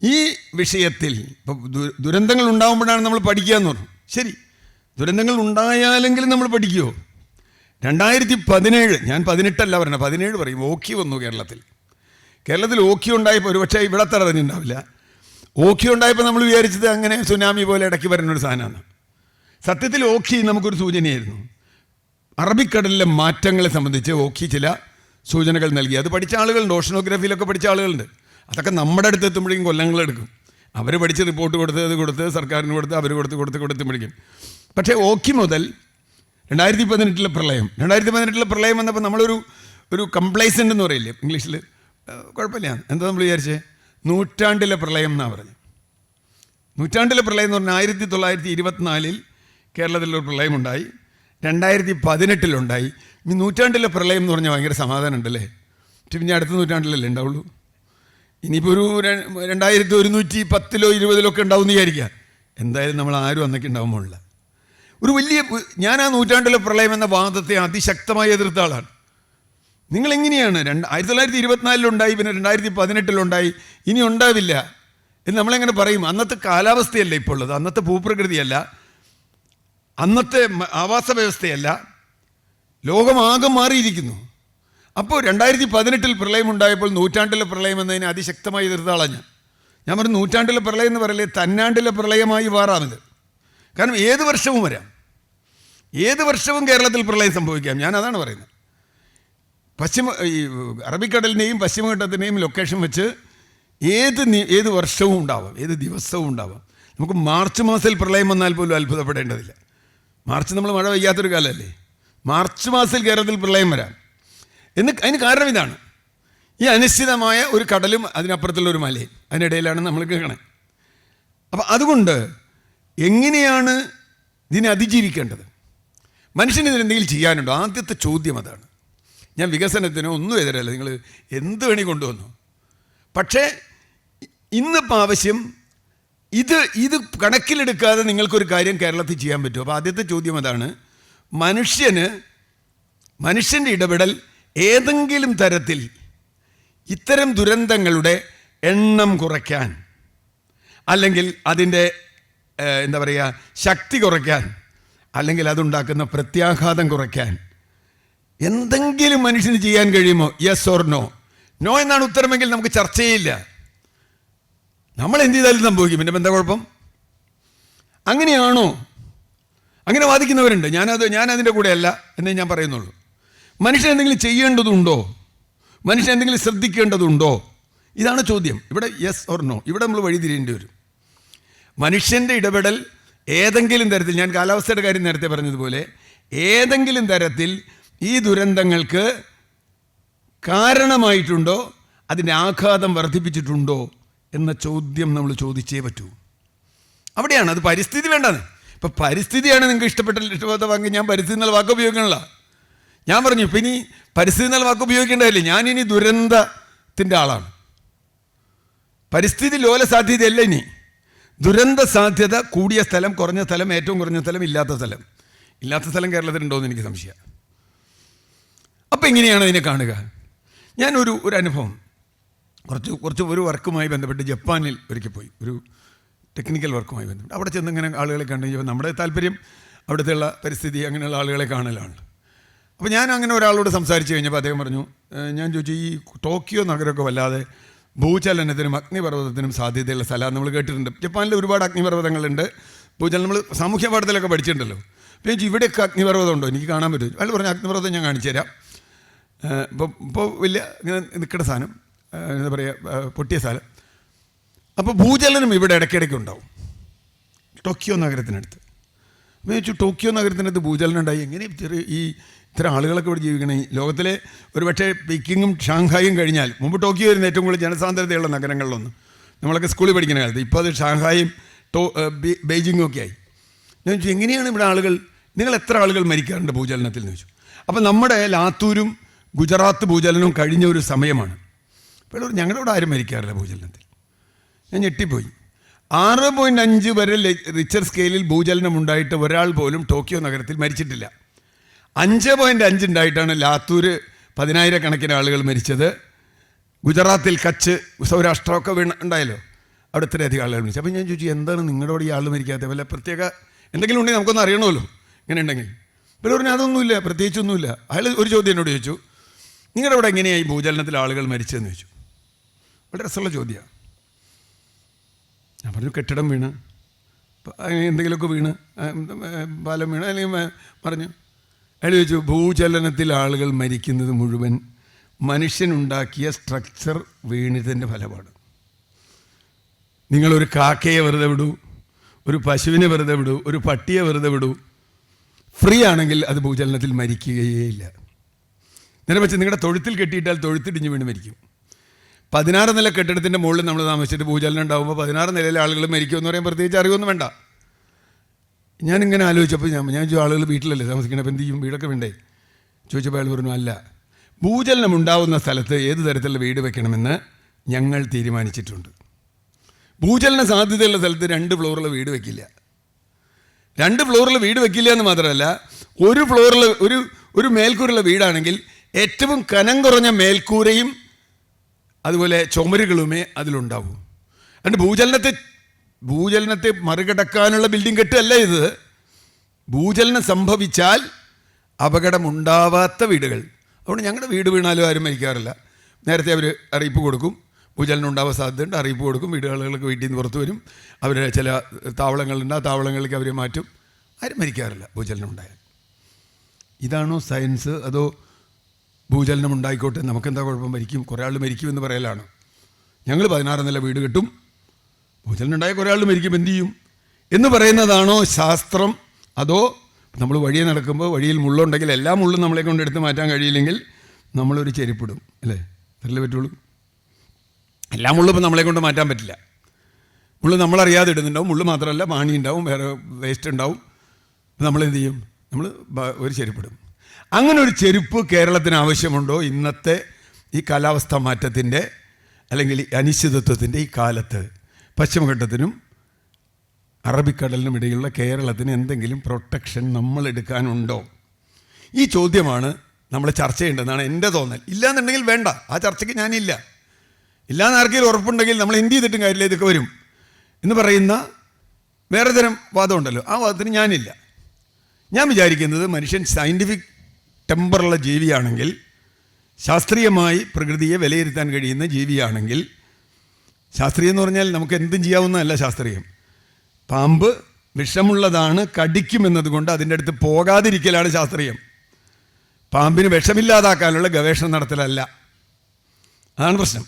ഈ വിഷയത്തിൽ ഇപ്പോൾ ദുരന്തങ്ങൾ ഉണ്ടാകുമ്പോഴാണ് നമ്മൾ പഠിക്കുക എന്ന് പറഞ്ഞു. ശരി, ദുരന്തങ്ങൾ ഉണ്ടായാലെങ്കിലും നമ്മൾ പഠിക്കുമോ? 2017, ഞാൻ 18 പറഞ്ഞത്, 17 പറയും, ഓഖി വന്നു കേരളത്തിൽ ഓഖി ഉണ്ടായപ്പോൾ ഒരുപക്ഷെ ഇവിടെ അത്ര അറിഞ്ഞിട്ടുണ്ടാവില്ല. ഓഖി ഉണ്ടായപ്പോൾ നമ്മൾ വിചാരിച്ചത് അങ്ങനെ സുനാമി പോലെ ഇടയ്ക്ക് വരുന്നൊരു സാധനമാണ്. സത്യത്തിൽ ഓഖി നമുക്കൊരു സൂചനയായിരുന്നു. അറബിക്കടലിലെ മാറ്റങ്ങളെ സംബന്ധിച്ച് ഓഖി ചില സൂചനകൾ നൽകി. അത് പഠിച്ച ആളുകളുണ്ട്, ഓഷനോഗ്രാഫിയിലൊക്കെ പഠിച്ച ആളുകളുണ്ട്. അതൊക്കെ നമ്മുടെ അടുത്ത് എത്തുമ്പോഴേക്കും കൊല്ലങ്ങളെടുക്കും. അവർ പഠിച്ച് റിപ്പോർട്ട് കൊടുത്ത് സർക്കാരിന് കൊടുത്ത് അവർ കൊടുത്തുമ്പോഴേക്കും. പക്ഷേ ഓഖി മുതൽ 2018 പ്രളയം വന്നപ്പോൾ നമ്മളൊരു കംപ്ലൈസൻ്റ് എന്ന് പറയില്ലേ ഇംഗ്ലീഷിൽ, കുഴപ്പമില്ല. എന്താ നമ്മൾ വിചാരിച്ചേ? നൂറ്റാണ്ടിലെ പ്രളയം എന്നാണ് പറഞ്ഞത്. നൂറ്റാണ്ടിലെ പ്രളയം എന്ന് പറഞ്ഞാൽ 1924 കേരളത്തിലൊരു പ്രളയമുണ്ടായി, 2018 ഈ നൂറ്റാണ്ടിലെ പ്രളയം എന്ന് പറഞ്ഞാൽ ഭയങ്കര സമാധാനം ഉണ്ടല്ലേ. പിന്നെ അടുത്ത നൂറ്റാണ്ടിലല്ലേ ഉണ്ടാവുള്ളൂ. ഇനിയിപ്പോൾ ഒരു 2110 20 ഉണ്ടാവും എന്ന് വിചാരിക്കുക. എന്തായാലും നമ്മൾ ആരും അന്നൊക്കെ ഉണ്ടാകുമ്പോഴില്ല. ഒരു വലിയ ഞാൻ ആ നൂറ്റാണ്ടിലെ പ്രളയം എന്ന വാദത്തെ അതിശക്തമായി എതിർത്ത ആളാണ്. നിങ്ങളെങ്ങനെയാണ് 1924 പിന്നെ 2018 ഇനി ഉണ്ടാവില്ല എന്ന് നമ്മളെങ്ങനെ പറയും? അന്നത്തെ കാലാവസ്ഥയല്ല ഇപ്പോൾ ഉള്ളത്, അന്നത്തെ ഭൂപ്രകൃതിയല്ല, അന്നത്തെ ആവാസ വ്യവസ്ഥയല്ല, ലോകമാകെ മാറിയിരിക്കുന്നു. അപ്പോൾ 2018 പ്രളയമുണ്ടായപ്പോൾ നൂറ്റാണ്ടിലെ പ്രളയം എന്നതിനെ അതിശക്തമായി എതിർത്ത ആളാണ് ഞാൻ പറഞ്ഞു നൂറ്റാണ്ടിലെ പ്രളയം എന്ന് പറയലേ, തന്നാണ്ടിലെ പ്രളയമായി മാറാമിത്. കാരണം ഏത് വർഷവും വരാം, ഏത് വർഷവും കേരളത്തിൽ പ്രളയം സംഭവിക്കാം. ഞാൻ അതാണ് പറയുന്നത്. ഈ അറബിക്കടലിനെയും പശ്ചിമഘട്ടത്തിനെയും ലൊക്കേഷൻ വെച്ച് ഏത് വർഷവും ഉണ്ടാവാം, ഏത് ദിവസവും ഉണ്ടാവാം. നമുക്ക് മാർച്ച് മാസത്തിൽ പ്രളയം വന്നാൽ പോലും അത്ഭുതപ്പെടേണ്ടതില്ല. മാർച്ച് നമ്മൾ മഴ പെയ്യാത്തൊരു കാലമല്ലേ. മാർച്ച് മാസത്തിൽ കേരളത്തിൽ പ്രളയം വരാം. അതിന് കാരണം ഇതാണ്, ഈ അനിശ്ചിതമായ ഒരു കടലും അതിനപ്പുറത്തുള്ള ഒരു മലയും അതിനിടയിലാണ് നമ്മൾ കേൾക്കണത്. അപ്പം അതുകൊണ്ട് എങ്ങനെയാണ് ഇതിനെ അതിജീവിക്കേണ്ടത്? മനുഷ്യന് ഇതിനെന്തെങ്കിലും ചെയ്യാനുണ്ടോ? ആദ്യത്തെ ചോദ്യം അതാണ്. ഞാൻ വികസനത്തിനോ ഒന്നും എതിരല്ല, നിങ്ങൾ എന്ത് വേണി കൊണ്ടുവന്നു. പക്ഷേ ഇന്നിപ്പോൾ ആവശ്യം ഇത് കണക്കിലെടുക്കാതെ നിങ്ങൾക്കൊരു കാര്യം കേരളത്തിൽ ചെയ്യാൻ പറ്റുമോ? അപ്പോൾ ആദ്യത്തെ ചോദ്യം അതാണ്. മനുഷ്യൻ്റെ ഇടപെടൽ ഏതെങ്കിലും തരത്തിൽ ഇത്തരം ദുരന്തങ്ങളുടെ എണ്ണം കുറയ്ക്കാൻ, അല്ലെങ്കിൽ അതിൻ്റെ എന്താ പറയുക ശക്തി കുറയ്ക്കാൻ, അല്ലെങ്കിൽ അതുണ്ടാക്കുന്ന പ്രത്യാഘാതം കുറയ്ക്കാൻ എന്തെങ്കിലും മനുഷ്യന് ചെയ്യാൻ കഴിയുമോ? Yes or no? നോ എന്നാണ് ഉത്തരമെങ്കിൽ നമുക്ക് ചർച്ചയില്ല. നമ്മൾ എന്ത് ചെയ്താലും സംഭവിക്കും, പിന്നെ എന്താ കുഴപ്പം? അങ്ങനെയാണോ? അങ്ങനെ വാദിക്കുന്നവരുണ്ട്. ഞാനതിൻ്റെ കൂടെയല്ല എന്നേ ഞാൻ പറയുന്നുള്ളൂ. മനുഷ്യൻ എന്തെങ്കിലും ചെയ്യേണ്ടതുണ്ടോ? മനുഷ്യൻ എന്തെങ്കിലും ശ്രദ്ധിക്കേണ്ടതുണ്ടോ? ഇതാണ് ചോദ്യം. ഇവിടെ യെസ് ഓർ നോ, ഇവിടെ നമ്മൾ വഴിതിരിയേണ്ടി വരും. മനുഷ്യൻ്റെ ഇടപെടൽ ഏതെങ്കിലും തരത്തിൽ, ഞാൻ കാലാവസ്ഥയുടെ കാര്യം നേരത്തെ പറഞ്ഞതുപോലെ, ഏതെങ്കിലും തരത്തിൽ ഈ ദുരന്തങ്ങൾക്ക് കാരണമായിട്ടുണ്ടോ, അതിൻ്റെ ആഘാതം വർദ്ധിപ്പിച്ചിട്ടുണ്ടോ എന്ന ചോദ്യം നമ്മൾ ചോദിച്ചേ പറ്റൂ. അവിടെയാണ്. അത് പരിസ്ഥിതി വേണ്ടത്. ഇപ്പം പരിസ്ഥിതിയാണ് നിങ്ങൾക്ക് ഇഷ്ടപ്പെട്ട വാക്ക്. ഞാൻ പരിസ്ഥിതി എന്നുള്ള വാക്ക് ഉപയോഗിക്കണില്ല. ഞാൻ പറഞ്ഞു ഇപ്പം ഇനി പരിസ്ഥിതി എന്നുള്ള വാക്ക് ഉപയോഗിക്കേണ്ടതല്ലേ. ഞാനിനി ദുരന്തത്തിൻ്റെ ആളാണ്. പരിസ്ഥിതി ലോല സാധ്യതയല്ല, ഇനി ദുരന്ത സാധ്യത കൂടിയ സ്ഥലം, കുറഞ്ഞ സ്ഥലം, ഏറ്റവും കുറഞ്ഞ സ്ഥലം, ഇല്ലാത്ത സ്ഥലം കേരളത്തിലുണ്ടോ എന്ന് എനിക്ക് സംശയമാണ്. അപ്പം എങ്ങനെയാണ് അതിനെ കാണുക? ഞാനൊരു അനുഭവം, കുറച്ച് ഒരു വർക്കുമായി ബന്ധപ്പെട്ട് ജപ്പാനിൽ ഒരിക്കൽ പോയി, ഒരു ടെക്നിക്കൽ വർക്കുമായി ബന്ധപ്പെട്ട്. അവിടെ ചെന്ന് ഇങ്ങനെ ആളുകളെ കണ്ടു കഴിഞ്ഞപ്പോൾ നമ്മുടെ താല്പര്യം അവിടുത്തെയുള്ള പരിസ്ഥിതി, അങ്ങനെയുള്ള ആളുകളെ കാണലാണ്. അപ്പോൾ ഞാൻ അങ്ങനെ ഒരാളോട് സംസാരിച്ച് കഴിഞ്ഞപ്പോൾ അദ്ദേഹം പറഞ്ഞു, ഞാൻ ചോദിച്ചു, ഈ ടോക്കിയോ നഗരമൊക്കെ വല്ലാതെ ഭൂചലനത്തിനും അഗ്നിപർവ്വതത്തിനും സാധ്യതയുള്ള സ്ഥലമാണ്, നമ്മൾ കേട്ടിട്ടുണ്ട്. ജപ്പാനിൽ ഒരുപാട് അഗ്നിപർവ്വതങ്ങളുണ്ട്, ഭൂചലനം നമ്മൾ സാമൂഹ്യ പാഠത്തിലൊക്കെ പഠിച്ചിട്ടുണ്ടല്ലോ. അപ്പോൾ ചോദിച്ചു, ഇവിടെയൊക്കെ അഗ്നിപർവ്വതം ഉണ്ടോ? എനിക്ക് കാണാൻ പറ്റും. അയാൾ പറഞ്ഞു, അഗ്നിപർവ്വതം ഞാൻ കാണിച്ചു തരാം. ഇപ്പോൾ വലിയ ഇങ്ങനെ നിൽക്കുന്ന സാധനം, എന്താ പറയുക, പൊട്ടിയ സ്ഥലം. അപ്പോൾ ഭൂചലനം ഇവിടെ ഇടയ്ക്കിടയ്ക്ക് ഉണ്ടാവും, ടോക്കിയോ നഗരത്തിനടുത്ത്. അപ്പോൾ ചോദിച്ചു, ടോക്കിയോ നഗരത്തിനടുത്ത് ഭൂചലനം ഉണ്ടായി, എങ്ങനെ ഇത്ര ആളുകളൊക്കെ ഇവിടെ ജീവിക്കണേ? ലോകത്തിലെ ഒരു പക്ഷേ പീക്കിങ്ങും ഷാങ്ഹായും കഴിഞ്ഞാൽ, മുമ്പ് ടോക്കിയോ ആയിരുന്നു ഏറ്റവും കൂടുതൽ ജനസാന്ദ്രതയുള്ള നഗരങ്ങളിലൊന്നും, നമ്മളൊക്കെ സ്കൂളിൽ പഠിക്കുന്ന കാലത്ത്. ഇപ്പോൾ അത് ഷാങ്ഹായും ബെയ്ജിങ്ങും ഒക്കെ ആയി. ഞാൻ ചോദിച്ചു, എങ്ങനെയാണ് ഇവിടെ ആളുകൾ, നിങ്ങൾ എത്ര ആളുകൾ മരിക്കാറുണ്ട് ഭൂചലനത്തിൽ എന്ന് ചോദിച്ചു. അപ്പോൾ നമ്മുടെ ലാത്തൂരും ഗുജറാത്ത് ഭൂചലനവും കഴിഞ്ഞ ഒരു സമയമാണ്. അപ്പോൾ ഞങ്ങളുടെ ഇവിടെ ആരും മരിക്കാറില്ല ഭൂചലനത്തിൽ. ഞാൻ ഞെട്ടിപ്പോയി. 6.5 വരെ റിച്ചർ സ്കെയിലിൽ ഭൂചലനം ഉണ്ടായിട്ട് ഒരാൾ പോലും ടോക്കിയോ നഗരത്തിൽ മരിച്ചിട്ടില്ല. 5.5 ഉണ്ടായിട്ടാണ് ലാത്തൂര് 10,000 ആളുകൾ മരിച്ചത്. ഗുജറാത്തിൽ കച്ച്, സൗരാഷ്ട്രമൊക്കെ ഉണ്ടായല്ലോ, അവിടെ ഇത്രയധികം ആളുകൾ മരിച്ചു. അപ്പോൾ ഞാൻ ചോദിച്ചു, എന്താണ് നിങ്ങളുടെ ഈ ആൾ മരിക്കാത്ത? വല്ല പ്രത്യേക എന്തെങ്കിലും ഉണ്ടെങ്കിൽ നമുക്കൊന്ന് അറിയണമല്ലോ, ഇങ്ങനെ ഉണ്ടെങ്കിൽ. പിന്നെ പറഞ്ഞു, അതൊന്നുമില്ല, പ്രത്യേകിച്ചൊന്നുമില്ല. അയാൾ ഒരു ചോദ്യം എന്നോട് ചോദിച്ചു, നിങ്ങളുടെ അവിടെ എങ്ങനെയായി ഭൂചലനത്തിൽ ആളുകൾ മരിച്ചതെന്ന് ചോദിച്ചു. വളരെ രസമുള്ള ചോദ്യമാണ്. ഞാൻ പറഞ്ഞു, കെട്ടിടം വീണ്, എന്തെങ്കിലുമൊക്കെ വീണ്, പാലം വീണ്, അല്ലെങ്കിൽ പറഞ്ഞു. അയാൾ ചോദിച്ചു, ഭൂചലനത്തിൽ ആളുകൾ മരിക്കുന്നത് മുഴുവൻ മനുഷ്യനുണ്ടാക്കിയ സ്ട്രക്ചർ വീണിതിൻ്റെ ഫലമാണ്. നിങ്ങളൊരു കാക്കയെ വെറുതെ വിടൂ, ഒരു പശുവിനെ വെറുതെ വിടൂ, ഒരു പട്ടിയെ വെറുതെ വിടൂ, ഫ്രീ ആണെങ്കിൽ അത് ഭൂചലനത്തിൽ മരിക്കുകയേ ഇല്ല. നേരെ വെച്ച് നിങ്ങളുടെ തൊഴുത്തിൽ കെട്ടിയിട്ടാൽ തൊഴുത്തിടിഞ്ഞ് വീണ് മരിക്കും. 16 നില കെട്ടിടത്തിൻ്റെ മുകളിൽ നമ്മൾ താമസിച്ചിട്ട് ഭൂചലനം ഉണ്ടാകുമ്പോൾ 16 നിലയിലെ ആളുകൾ മരിക്കുമെന്ന് പറയാൻ പ്രത്യേകിച്ച് അറിവൊന്നും വേണ്ട. ഞാനിങ്ങനെ ആലോചിച്ചപ്പോൾ ഞാൻ ചോദിച്ചു, ആളുകൾ വീട്ടിലല്ലേ താമസിക്കണം, അപ്പം എന്ത് ചെയ്യും, വീടൊക്കെ വേണ്ടേ ചോദിച്ചപ്പോൾ അയാൾ പറഞ്ഞു, അല്ല, ഭൂചലനം ഉണ്ടാവുന്ന സ്ഥലത്ത് ഏത് തരത്തിലുള്ള വീട് വെക്കണമെന്ന് ഞങ്ങൾ തീരുമാനിച്ചിട്ടുണ്ട്. ഭൂചലന സാധ്യതയുള്ള സ്ഥലത്ത് 2 ഫ്ലോറുള്ള വീട് വെക്കില്ല. 2 ഫ്ലോറിൽ വീട് വെക്കില്ല എന്ന് മാത്രമല്ല, ഒരു ഫ്ലോറിൽ ഒരു മേൽക്കൂരുള്ള വീടാണെങ്കിൽ ഏറ്റവും കനം കുറഞ്ഞ മേൽക്കൂരയും അതുപോലെ ചുമരുകളുമേ അതിലുണ്ടാവൂ. അതുകൊണ്ട് ഭൂചലനത്തെ മറികടക്കാനുള്ള ബിൽഡിംഗ് കെട്ടല്ല ഇത്. ഭൂചലനം സംഭവിച്ചാൽ അപകടമുണ്ടാവാത്ത വീടുകൾ. അതുകൊണ്ട് ഞങ്ങളുടെ വീട് വീണാലും ആരും മരിക്കാറില്ല. നേരത്തെ അവർ അറിയിപ്പ് കൊടുക്കും, ഭൂചലനം ഉണ്ടാവാൻ സാധ്യതയുണ്ട്, അറിയിപ്പ് കൊടുക്കും, വീടുകൾക്ക് വീട്ടിൽ നിന്ന് പുറത്തു വരും, അവർ ചില താവളങ്ങളുണ്ട്, ആ താവളങ്ങളിലേക്ക് അവരെ മാറ്റും. ആരും മരിക്കാറില്ല ഭൂചലനം ഉണ്ടായാൽ. ഇതാണോ സയൻസ്? അതോ ഭൂചലനം ഉണ്ടായിക്കോട്ടെ, നമുക്കെന്താ കുഴപ്പം, മരിക്കും, കുറേ ആൾ മരിക്കുമെന്ന് പറയലാണ്. ഞങ്ങൾ 16 നില വീട് കിട്ടും, ഭൂചലനം ഉണ്ടായാൽ കുറേ ആൾ മരിക്കും, എന്ത് ചെയ്യും എന്ന് പറയുന്നതാണോ ശാസ്ത്രം? അതോ നമ്മൾ വഴിയെ നടക്കുമ്പോൾ വഴിയിൽ മുള്ളുണ്ടെങ്കിൽ എല്ലാ മുള്ളും നമ്മളെ കൊണ്ട് എടുത്ത് മാറ്റാൻ കഴിയില്ലെങ്കിൽ നമ്മളൊരു ചെരുപ്പിടും, അല്ലേ? അതല്ലേ പറ്റുള്ളൂ. എല്ലാ മുള്ളും ഇപ്പം നമ്മളെ കൊണ്ട് മാറ്റാൻ പറ്റില്ല. മുള്ള് നമ്മളറിയാതെ ഇടുന്നുണ്ടാവും. മുള്ള് മാത്രമല്ല, പാണി ഉണ്ടാവും, വേറെ വേസ്റ്റ് ഉണ്ടാവും. നമ്മളെന്ത് ചെയ്യും? നമ്മൾ ഒരു ചെരുപ്പിടും. അങ്ങനെ ഒരു ചെരുപ്പ് കേരളത്തിന് ആവശ്യമുണ്ടോ ഇന്നത്തെ ഈ കാലാവസ്ഥാ മാറ്റത്തിൻ്റെ അല്ലെങ്കിൽ അനിശ്ചിതത്വത്തിൻ്റെ ഈ കാലത്ത്? പശ്ചിമഘട്ടത്തിനും അറബിക്കടലിനും ഇടയിലുള്ള കേരളത്തിന് എന്തെങ്കിലും പ്രൊട്ടക്ഷൻ നമ്മൾ എടുക്കാനുണ്ടോ? ഈ ചോദ്യമാണ് നമ്മൾ ചർച്ച ചെയ്യേണ്ടതെന്നാണ് എൻ്റെ തോന്നൽ. ഇല്ലയെന്നുണ്ടെങ്കിൽ വേണ്ട, ആ ചർച്ചയ്ക്ക് ഞാനില്ല. ഇല്ലയെന്ന് ആർക്കെങ്കിലും ഉറപ്പുണ്ടെങ്കിൽ നമ്മൾ എന്ത് ചെയ്തിട്ടും കാര്യമില്ല, ഇതൊക്കെ വരും എന്ന് പറയുന്ന വേറെ തരം വാദമുണ്ടല്ലോ, ആ വാദത്തിന് ഞാനില്ല. ഞാൻ വിചാരിക്കുന്നത് മനുഷ്യൻ സയൻറ്റിഫിക് ടെമ്പറുള്ള ജീവിയാണെങ്കിൽ, ശാസ്ത്രീയമായി പ്രകൃതിയെ വിലയിരുത്താൻ കഴിയുന്ന ജീവിയാണെങ്കിൽ, ശാസ്ത്രീയം എന്ന് പറഞ്ഞാൽ നമുക്ക് എന്തും ചെയ്യാവുന്നതല്ല ശാസ്ത്രീയം. പാമ്പ് വിഷമുള്ളതാണ്, കടിക്കുമെന്നതുകൊണ്ട് അതിൻ്റെ അടുത്ത് പോകാതിരിക്കലാണ് ശാസ്ത്രീയം. പാമ്പിന് വിഷമില്ലാതാക്കാനുള്ള ഗവേഷണം നടത്തലല്ല. അതാണ് പ്രശ്നം.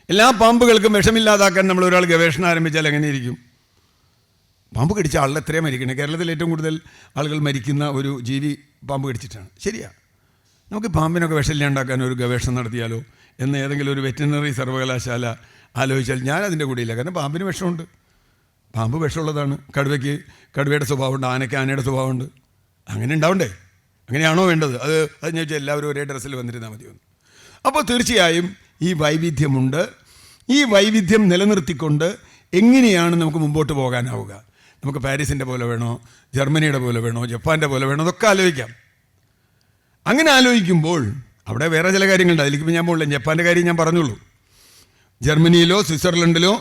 എല്ലാ പാമ്പുകൾക്കും വിഷമില്ലാതാക്കാൻ നമ്മൾ ഒരാൾ ഗവേഷണം ആരംഭിച്ചാൽ എങ്ങനെയിരിക്കും? പാമ്പ് കടിച്ച ആളുടെ എത്രയാണ് മരിക്കണേ? കേരളത്തിൽ ഏറ്റവും കൂടുതൽ ആളുകൾ മരിക്കുന്ന ഒരു ജീവി പാമ്പ് കടിച്ചിട്ടാണ്. ശരിയാ, നമുക്ക് പാമ്പിനൊക്കെ വിഷമില്ലാണ്ടാക്കാൻ ഒരു ഗവേഷണം നടത്തിയാലോ എന്ന് ഏതെങ്കിലും ഒരു വെറ്റിനറി സർവകലാശാല ആലോചിച്ചാൽ ഞാൻ അതിൻ്റെ കൂടെയില്ല. കാരണം പാമ്പിന് വിഷമുണ്ട്, പാമ്പ് വിഷമുള്ളതാണ്. കടുവയുടെ സ്വഭാവമുണ്ട്, ആനയ്ക്ക് ആനയുടെ സ്വഭാവമുണ്ട്. അങ്ങനെ ഉണ്ടാവണ്ടേ? അങ്ങനെയാണോ വേണ്ടത്? അത് ഞാൻ ചോദിച്ചാൽ എല്ലാവരും ഒരേ ഡ്രസ്സിൽ വന്നിരുന്നാൽ മതിയൊന്ന്. അപ്പോൾ തീർച്ചയായും ഈ വൈവിധ്യമുണ്ട്. ഈ വൈവിധ്യം നിലനിർത്തിക്കൊണ്ട് എങ്ങനെയാണ് നമുക്ക് മുമ്പോട്ട് പോകാനാവുക? നമുക്ക് പാരീസിൻ്റെ പോലെ വേണോ, ജർമ്മനിയുടെ പോലെ വേണോ, ജപ്പാൻ്റെ പോലെ വേണോ, അതൊക്കെ ആലോചിക്കാം. അങ്ങനെ ആലോചിക്കുമ്പോൾ അവിടെ വേറെ ചില കാര്യങ്ങളുണ്ട്, അതിലേക്ക് ഞാൻ പോകില്ല. ജപ്പാൻ്റെ കാര്യം ഞാൻ പറഞ്ഞുള്ളൂ. ജർമ്മനിയിലോ സ്വിറ്റ്സർലൻഡിലോ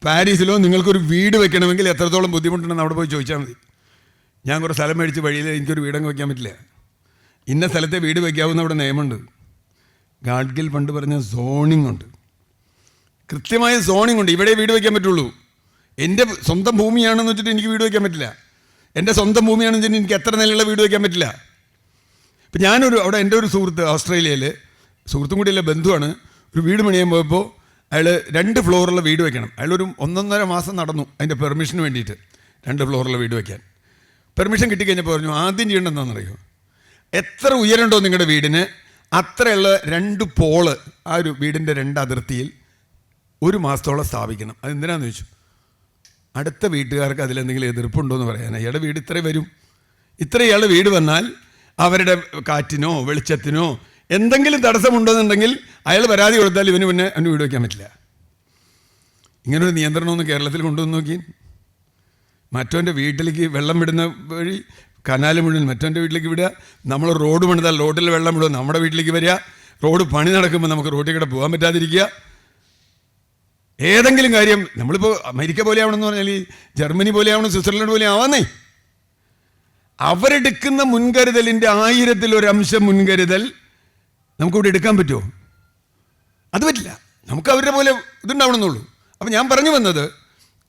പാരീസിലോ നിങ്ങൾക്കൊരു വീട് വെക്കണമെങ്കിൽ എത്രത്തോളം ബുദ്ധിമുട്ടുണ്ടെന്ന് അവിടെ പോയി ചോദിച്ചാൽ മതി. ഞാൻ കുറേ സ്ഥലം മേടിച്ച് വഴിയിൽ എനിക്കൊരു വീടങ്ങ് വയ്ക്കാൻ പറ്റില്ല. ഇന്ന സ്ഥലത്തെ വീട് വയ്ക്കാവുന്ന അവിടെ നിയമമുണ്ട്. ഗാഡ്ഗിൽ പണ്ട് പറഞ്ഞ സോണിംഗ് ഉണ്ട്, കൃത്യമായ സോണിംഗ് ഉണ്ട്. ഇവിടെ വീട് വയ്ക്കാൻ പറ്റുള്ളൂ. എൻ്റെ സ്വന്തം ഭൂമിയാണെന്ന് വെച്ചിട്ട് എനിക്ക് വീട് വയ്ക്കാൻ പറ്റില്ല. എൻ്റെ സ്വന്തം ഭൂമിയാണെന്ന് വെച്ചിട്ട് എനിക്ക് എത്ര നിലയുള്ള വീട് വയ്ക്കാൻ പറ്റില്ല. ഇപ്പം അവിടെ എൻ്റെ ഒരു സുഹൃത്ത് ഓസ്ട്രേലിയയിൽ, സുഹൃത്തും കൂടിയല്ല ബന്ധുവാണ്, ഒരു വീട് പണിയാൻ പോയപ്പോൾ അയാൾ 2 ഫ്ലോറുള്ള വീട് വയ്ക്കണം. അയാളൊരു 1.5 മാസം നടന്നു അതിൻ്റെ പെർമിഷന് വേണ്ടിയിട്ട് 2 ഫ്ലോറുള്ള വീട് വയ്ക്കാൻ. പെർമിഷൻ കിട്ടിക്കഴിഞ്ഞപ്പോൾ പറഞ്ഞു, ആദ്യം ചെയ്യേണ്ടത് എന്താണെന്നറിയോ? എത്ര ഉയരമുണ്ടോ നിങ്ങളുടെ വീടിന് അത്രയുള്ള 2 പോള് ആ ഒരു വീടിൻ്റെ 2 അതിർത്തിയിൽ 1 മാസത്തോളം സ്ഥാപിക്കണം. അതെന്തിനാന്ന് ചോദിച്ചു. അടുത്ത വീട്ടുകാർക്ക് അതിലെന്തെങ്കിലും എതിർപ്പുണ്ടോ എന്ന് പറയാൻ. ഇയാളുടെ വീട് ഇത്രയും വരും, ഇയാളുടെ വീട് വന്നാൽ അവരുടെ കാറ്റിനോ വെളിച്ചത്തിനോ എന്തെങ്കിലും തടസ്സമുണ്ടോയെന്നുണ്ടെങ്കിൽ അയാൾ പരാതി കൊടുത്താൽ ഇവന് വീട് വയ്ക്കാൻ പറ്റില്ല. ഇങ്ങനൊരു നിയന്ത്രണമൊന്നും കേരളത്തിൽ കൊണ്ടുവന്ന് നോക്കി. മറ്റവൻ്റെ വീട്ടിലേക്ക് വെള്ളം വിടുന്ന വഴി കനാല് മുഴുവൻ മറ്റവൻ്റെ വീട്ടിലേക്ക് വിടുക. നമ്മൾ റോഡ് പണിതാൽ റോഡിൽ വെള്ളം വിടുക, നമ്മുടെ വീട്ടിലേക്ക് വരിക. റോഡ് പണി നടക്കുമ്പോൾ നമുക്ക് റോഡിൽ കൂടെ പോകാൻ പറ്റാതിരിക്കുക. ഏതെങ്കിലും കാര്യം നമ്മളിപ്പോൾ അമേരിക്ക പോലെ ആവണമെന്ന് പറഞ്ഞാൽ ജർമ്മനി പോലെ ആവണം, സ്വിറ്റ്സർലൻഡ് പോലെ ആവാന്നേ. അവരെടുക്കുന്ന മുൻകരുതലിൻ്റെ 1000-1 മുൻകരുതൽ നമുക്കിവിടെ എടുക്കാൻ പറ്റുമോ? അത് പറ്റില്ല. നമുക്ക് അവരുടെ പോലെ ഇതുണ്ടാവണമെന്നുള്ളൂ. അപ്പം ഞാൻ പറഞ്ഞു വന്നത്,